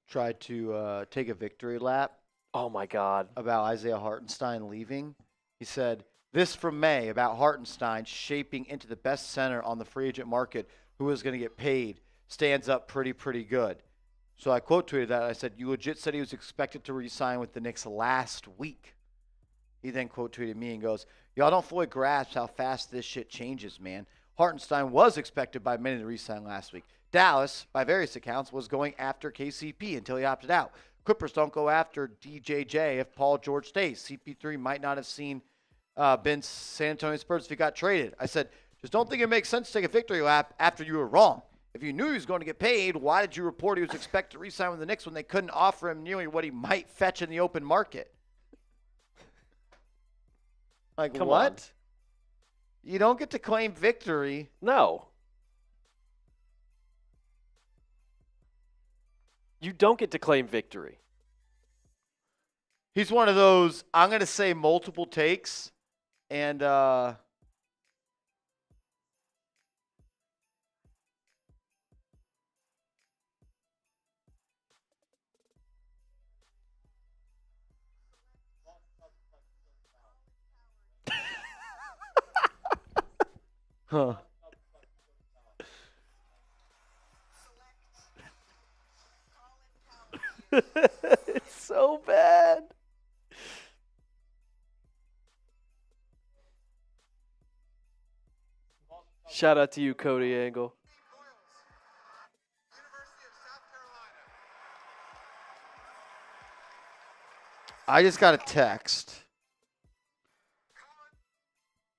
tried to take a victory lap Oh, my God. about Isaiah Hartenstein leaving. He said, this from May about Hartenstein shaping into the best center on the free agent market who is going to get paid stands up pretty good. So I quote tweeted that. I said, you legit said he was expected to re-sign with the Knicks last week. He then quote tweeted me and goes, y'all don't fully grasp how fast this shit changes, man. Hartenstein was expected by many to re-sign last week. Dallas, by various accounts, was going after KCP until he opted out. Clippers don't go after DJJ if Paul George stays. CP3 might not have been San Antonio Spurs if he got traded. I said, just don't think it makes sense to take a victory lap after you were wrong. If you knew he was going to get paid, why did you report he was expected to re-sign with the Knicks when they couldn't offer him nearly what he might fetch in the open market? Like, Come what? on. You don't get to claim victory. No. You don't get to claim victory. He's one of those, I'm going to say multiple takes, and huh. It's so bad. Shout out to you, Cody Angle. I just got a text.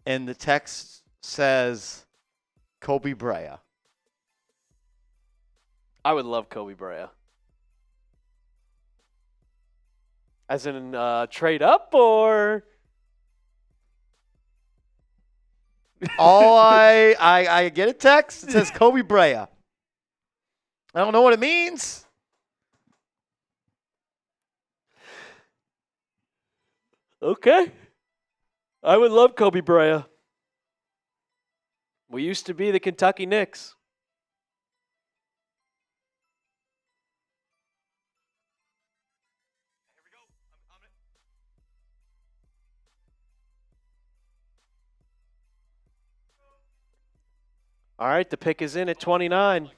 And the text says Kobe Brea. I would love Kobe Brea. As in trade up or? I get a text. It says Kobe Brea. I don't know what it means. Okay. I would love Kobe Brea. We used to be the Kentucky Knicks. All right, the pick is in at 29.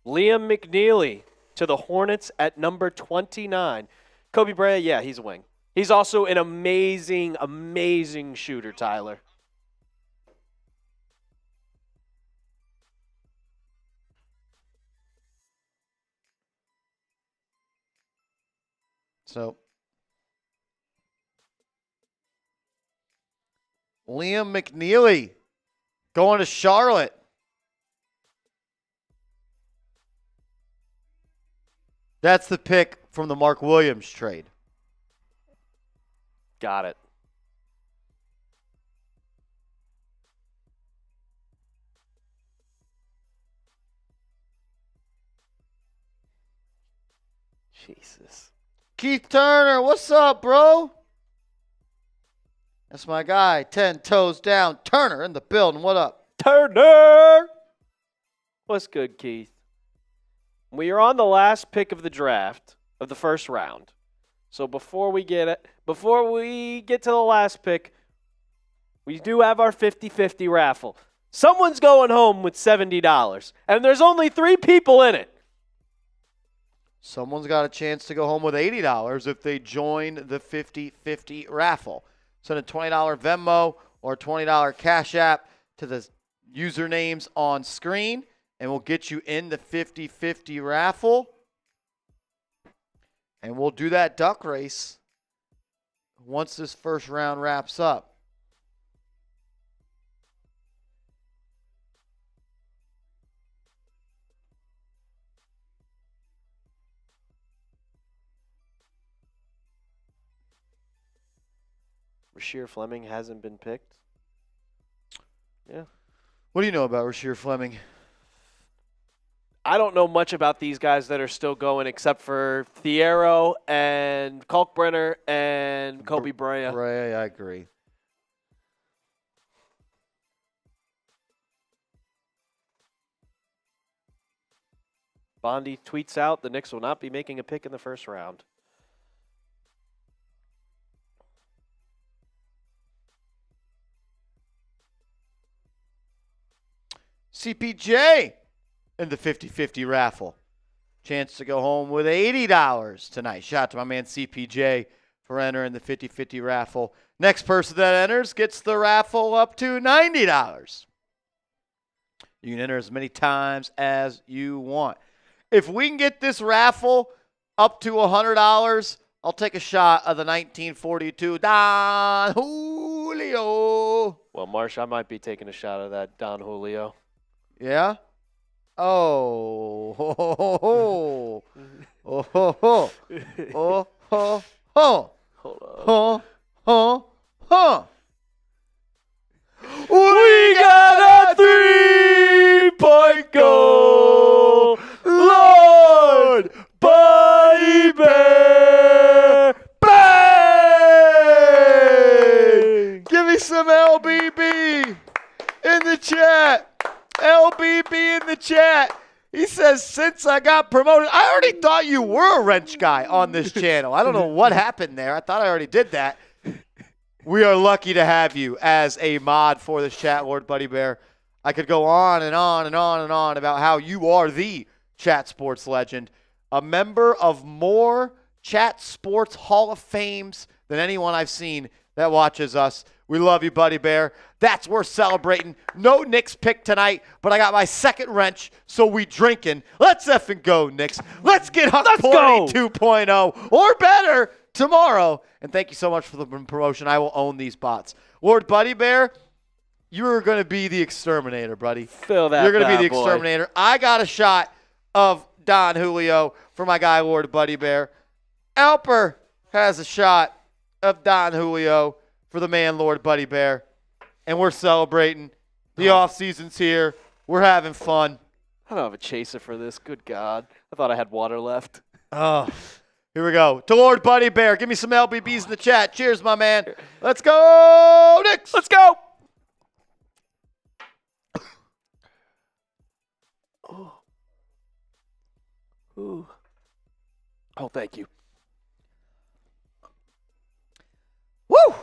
Liam McNeely to the Hornets at number 29. Kobe Brea, yeah, he's a wing. He's also an amazing, amazing shooter, Tyler. So, Liam McNeely going to Charlotte. That's the pick from the Mark Williams trade. Got it. Jesus. Keith Turner, what's up, bro? That's my guy, 10 toes down. Turner in the building. What up? Turner! What's good, Keith? We are on the last pick of the draft of the first round. So before we get to the last pick, we do have our 50-50 raffle. Someone's going home with $70, and there's only 3 people in it. Someone's got a chance to go home with $80 if they join the 50-50 raffle. Send a $20 Venmo or $20 Cash App to the usernames on screen, and we'll get you in the 50-50 raffle. And we'll do that duck race once this first round wraps up. Rasheer Fleming hasn't been picked. Yeah. What do you know about Rasheer Fleming? I don't know much about these guys that are still going except for Thiero and Kalkbrenner and Kobe Brea. Brea, I agree. Bondi tweets out the Knicks will not be making a pick in the first round. CPJ in the 50-50 raffle. Chance to go home with $80 tonight. Shout out to my man CPJ for entering the 50-50 raffle. Next person that enters gets the raffle up to $90. You can enter as many times as you want. If we can get this raffle up to $100, I'll take a shot of the 1942 Don Julio. Well, Marsh, I might be taking a shot of that Don Julio. Yeah? Oh. Ho, ho, ho, ho. Oh, ho, ho. Oh, ho, ho. Hold on. Ho, ho, ho. We got a 3-point goal. Lord, Buddy Bear. Bang! Give me some LBB in the chat. LBB in the chat. He says, since I got promoted, I already thought you were a wrench guy on this channel. I don't know what happened there. I thought I already did that. We are lucky to have you as a mod for this chat, Lord Buddy Bear. I could go on and on and on and on about how you are the Chat Sports legend, a member of more Chat Sports Hall of Fames than anyone I've seen that watches us. We love you, Buddy Bear. That's worth celebrating. No Knicks pick tonight, but I got my second wrench, so we drinking. Let's effing go, Knicks. Let's get Huck Party 2.0 or better tomorrow. And thank you so much for the promotion. I will own these bots. Lord Buddy Bear, you're going to be the exterminator, buddy. Fill that You're going to be the bad boy. exterminator. I got a shot of Don Julio for my guy, Lord Buddy Bear. Alper has a shot of Don Julio for the man, Lord Buddy Bear. And we're celebrating. The off-season's here. We're having fun. I don't have a chaser for this. Good God. I thought I had water left. Oh, here we go. To Lord Buddy Bear. Give me some LBBs in the chat. Cheers, my man. Let's go, Knicks. Let's go. Oh. Ooh. Oh, thank you. Woo!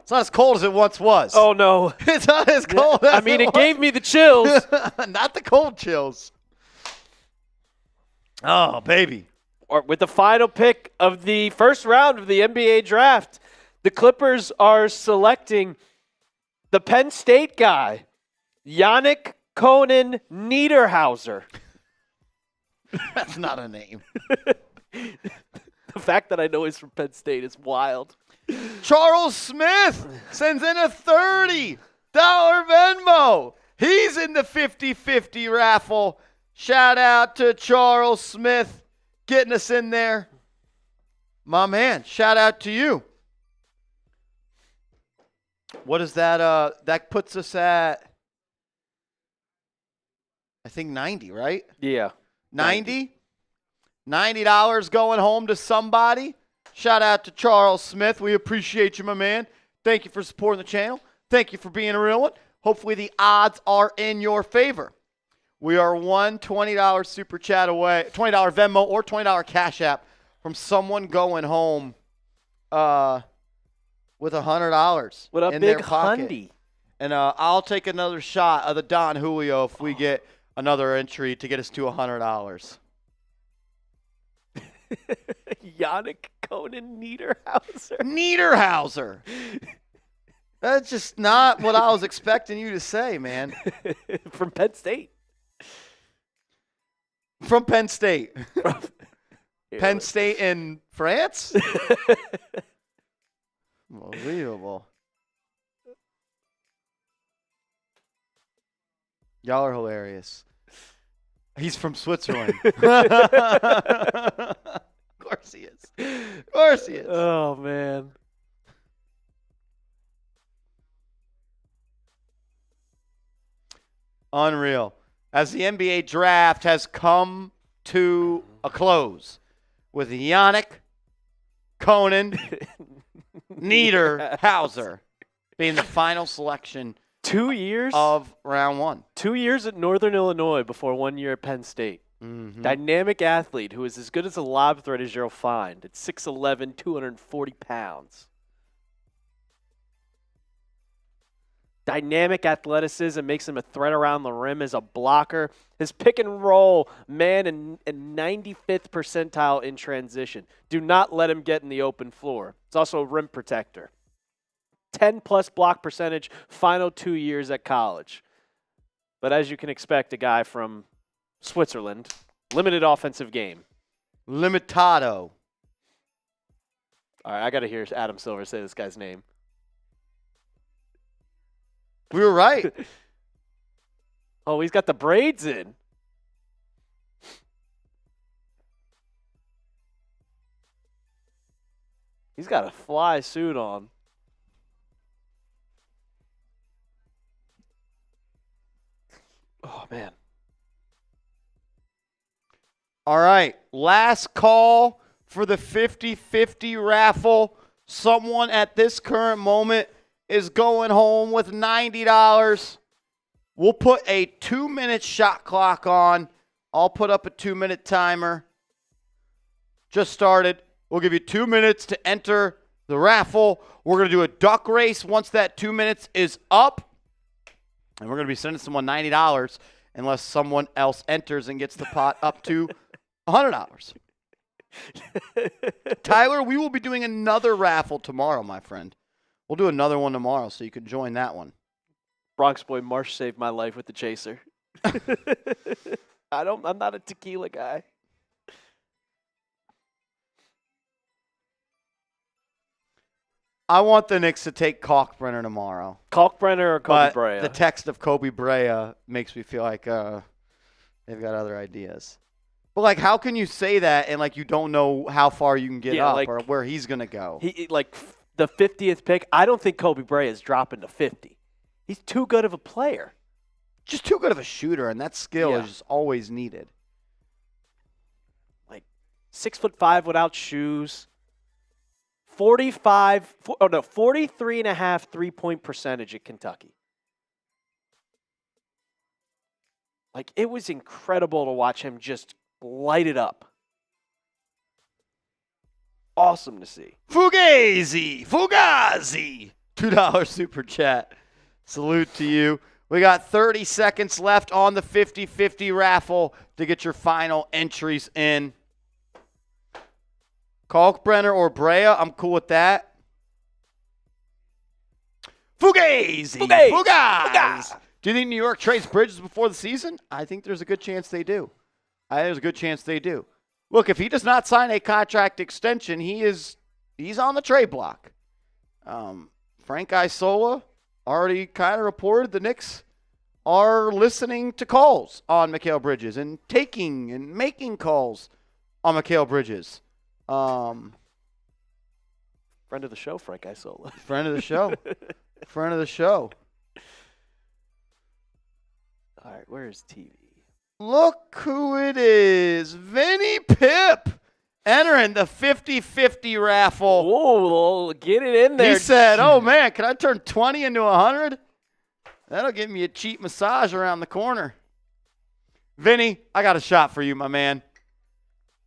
It's not as cold as it once was. Oh, no. It's not as cold as I mean, it was. gave me the chills. Not the cold chills. Oh, baby. Or with the final pick of the first round of the NBA draft, the Clippers are selecting the Penn State guy, Yannick Conan Niederhauser. That's not a name. The fact that I know he's from Penn State is wild. Charles Smith sends in a $30 Venmo. He's in the 50-50 raffle. Shout out to Charles Smith getting us in there. My man, shout out to you. What is that? That puts us at, I think, 90, right? Yeah. 90? $90 going home to somebody. Shout out to Charles Smith. We appreciate you, my man. Thank you for supporting the channel. Thank you for being a real one. Hopefully the odds are in your favor. We are one $20 super chat away, $20 Venmo or $20 Cash App from someone going home with $100 What a in big their pocket. hundy. And I'll take another shot of the Don Julio if we get another entry to get us to $100. Yannick Conan Niederhauser. Niederhauser. That's just not what I was expecting you to say, man. From Penn State. From Penn State. Penn State in France? Unbelievable. Y'all are hilarious. He's from Switzerland. Of course he is. Of course he is. Oh, man. Unreal. As the NBA draft has come to a close with Yannick Conan Niederhauser being the final selection 2 years of round one. 2 years at Northern Illinois before 1 year at Penn State. Mm-hmm. Dynamic athlete who is as good as a lob threat as you'll find at 6'11", 240 pounds. Dynamic athleticism makes him a threat around the rim as a blocker. His pick and roll man and 95th percentile in transition. Do not let him get in the open floor. It's also a rim protector. 10-plus block percentage, final 2 years at college. But as you can expect, a guy from Switzerland, limited offensive game. Limitado. All right, I got to hear Adam Silver say this guy's name. We were right. Oh, he's got the braids in. He's got a fly suit on. Oh, man. All right. Last call for the 50-50 raffle. Someone at this current moment is going home with $90. We'll put a 2-minute shot clock on. I'll put up a 2-minute timer. Just started. We'll give you 2 minutes to enter the raffle. We're going to do a duck race once that 2 minutes is up. And we're going to be sending someone $90 unless someone else enters and gets the pot up to $100. Tyler, we will be doing another raffle tomorrow, my friend. We'll do another one tomorrow, so you can join that one. Bronx boy Marsh saved my life with the chaser. I'm not a tequila guy. I want the Knicks to take Kalkbrenner tomorrow. Kalkbrenner or Kobe But Bryant? the text of Kobe Bryant makes me feel like they've got other ideas. But, like, how can you say that and, like, you don't know how far you can get up like, or where he's going to go? The 50th pick, I don't think Kobe Bryant is dropping to 50. He's too good of a player. Just too good of a shooter, and that skill is just always needed. 6'5" without shoes. 43.5 3-point percentage at Kentucky. It was incredible to watch him just light it up. Awesome to see. Fugazi! $2 super chat. Salute to you. We got 30 seconds left on the 50-50 raffle to get your final entries in. Kalkbrenner or Brea, I'm cool with that. Fugazi! Fugaz! Do you think New York trades Bridges before the season? I think there's a good chance they do. Look, if he does not sign a contract extension, he's on the trade block. Frank Isola already kind of reported the Knicks are listening to calls on Mikal Bridges and taking and making calls on Mikal Bridges. Friend of the show, Frank Isola. Friend of the show. Friend of the show. All right, where's TV? Look who it is. Vinny Pip entering the 50-50 raffle. Whoa, get it in there. He said, oh, man, can I turn 20 into 100? That'll give me a cheap massage around the corner. Vinny, I got a shot for you, my man.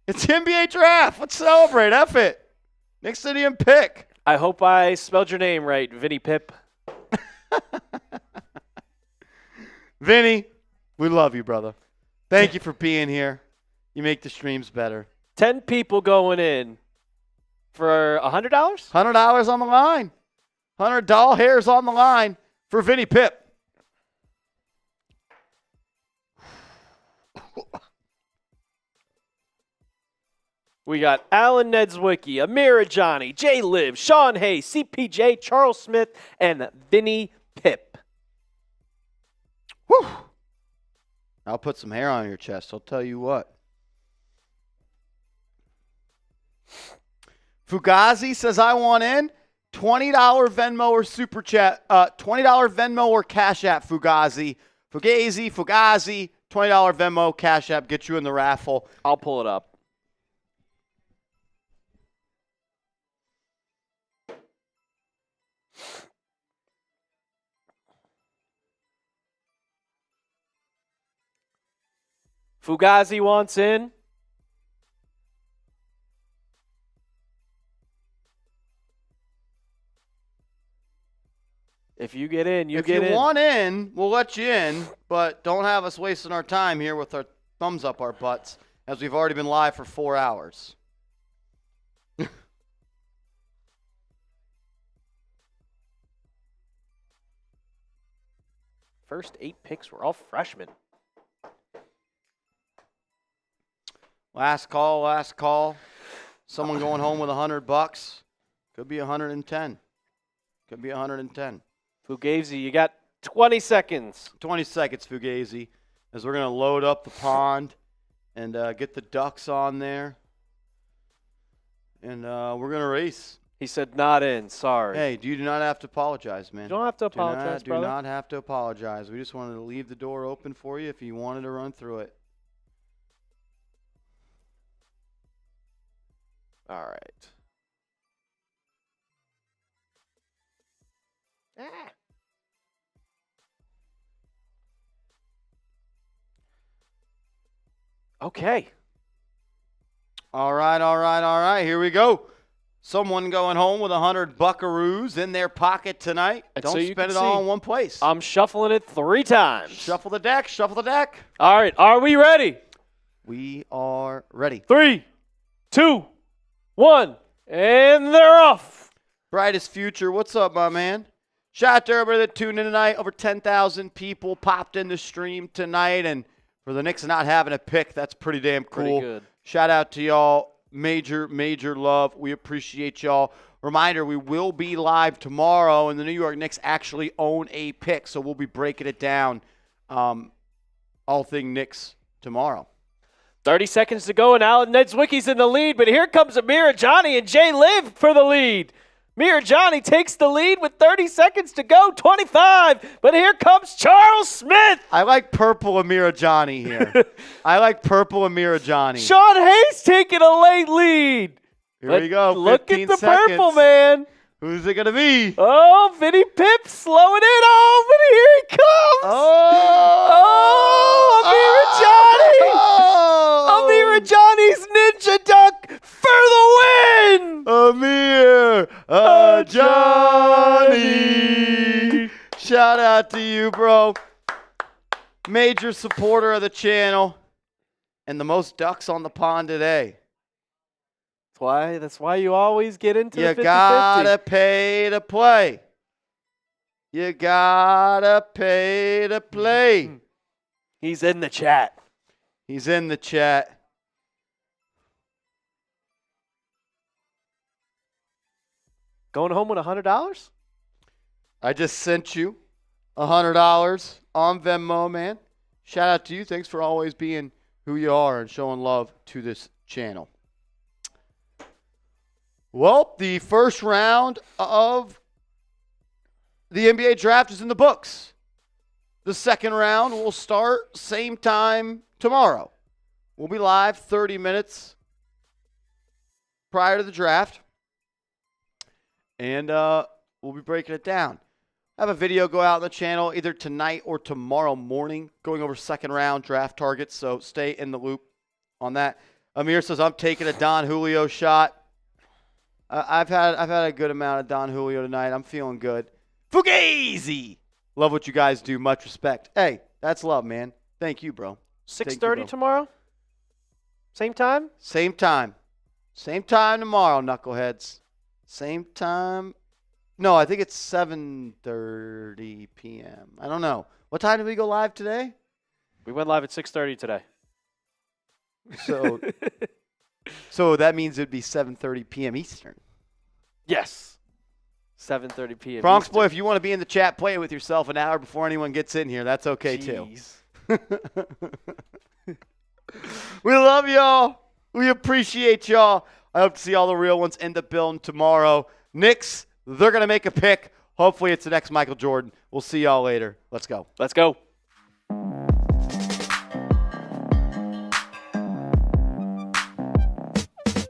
It's NBA draft. Let's celebrate. F it. Knicks City and pick. I hope I spelled your name right, Vinny Pip. Vinny, we love you, brother. Thank you for being here. You make the streams better. 10 people going in for $100? $100 on the line. $100 hairs on the line for Vinny Pip. We got Alan Nedzwicki, Amir Ajani, Jay Liv, Sean Hayes, CPJ, Charles Smith, and Vinny Pip. Whew. I'll put some hair on your chest. I'll tell you what. Fugazi says, I want in. $20 Venmo or Super Chat. $20 Venmo or Cash App, Fugazi. Fugazi, $20 Venmo, Cash App. Get you in the raffle. I'll pull it up. Fugazi wants in. If you get in, if you want in, we'll let you in, but don't have us wasting our time here with our thumbs up our butts, as we've already been live for 4 hours. First 8 picks were all freshmen. Last call. Someone going home with $100. Could be 110. Fugazi, you got 20 seconds. 20 seconds, Fugazi, as we're going to load up the pond and get the ducks on there. And we're going to race. He said not in. Sorry. Hey, you do not have to apologize, man. You don't have to apologize, brother. Do not have to apologize. We just wanted to leave the door open for you if you wanted to run through it. All right. Okay. All right. Here we go. Someone going home with 100 buckaroos in their pocket tonight. Don't spend it all in one place. I'm shuffling it 3 times. Shuffle the deck. All right. Are we ready? We are ready. 3, 2, 1, and they're off. Brightest future. What's up, my man? Shout out to everybody that tuned in tonight. Over 10,000 people popped in the stream tonight. And for the Knicks not having a pick, that's pretty damn cool. Pretty good. Shout out to y'all. Major, major love. We appreciate y'all. Reminder, we will be live tomorrow, and the New York Knicks actually own a pick, so we'll be breaking it down, all thing Knicks tomorrow. 30 seconds to go, and Alan Nedzwicki's in the lead, but here comes Amir Johnny and Jay Liv for the lead. Amir Johnny takes the lead with 30 seconds to go, 25, but here comes Charles Smith. I like purple Amir Johnny here. I like purple Amir Johnny. Sean Hayes taking a late lead. Here we go. Look at 15 the seconds. purple, man. Who's it going to be? Oh, Vinny Pip slowing it. Oh, but here he comes. Oh, Amir Johnny. Amir Johnny's ninja dunk for the win. Amir Johnny. Shout out to you, bro. Major supporter of the channel and the most ducks on the pond today. That's why you always get into the 50-50. You gotta pay to play. You gotta pay to play. He's in the chat. He's in the chat. Going home with $100? I just sent you $100 on Venmo, man. Shout out to you. Thanks for always being who you are and showing love to this channel. Well, the first round of the NBA draft is in the books. The second round will start same time tomorrow. We'll be live 30 minutes prior to the draft. And we'll be breaking it down. I have a video go out on the channel either tonight or tomorrow morning going over second round draft targets, so stay in the loop on that. Amir says, I'm taking a Don Julio shot. I've had a good amount of Don Julio tonight. I'm feeling good. Fugazi! Love what you guys do. Much respect. Hey, that's love, man. Thank you, bro. 6:30 tomorrow? Same time? Same time. Same time tomorrow, knuckleheads. Same time. No, I think it's 7:30 p.m. I don't know. What time did we go live today? We went live at 6:30 today. So that means it would be 7:30 p.m. Eastern. Yes. 7:30 p.m. Bronx Eastern. Boy, if you want to be in the chat, play it with yourself an hour before anyone gets in here. That's okay, too. We love y'all. We appreciate y'all. I hope to see all the real ones in the building tomorrow. Knicks, they're going to make a pick. Hopefully it's the next Michael Jordan. We'll see y'all later. Let's go. Let's go.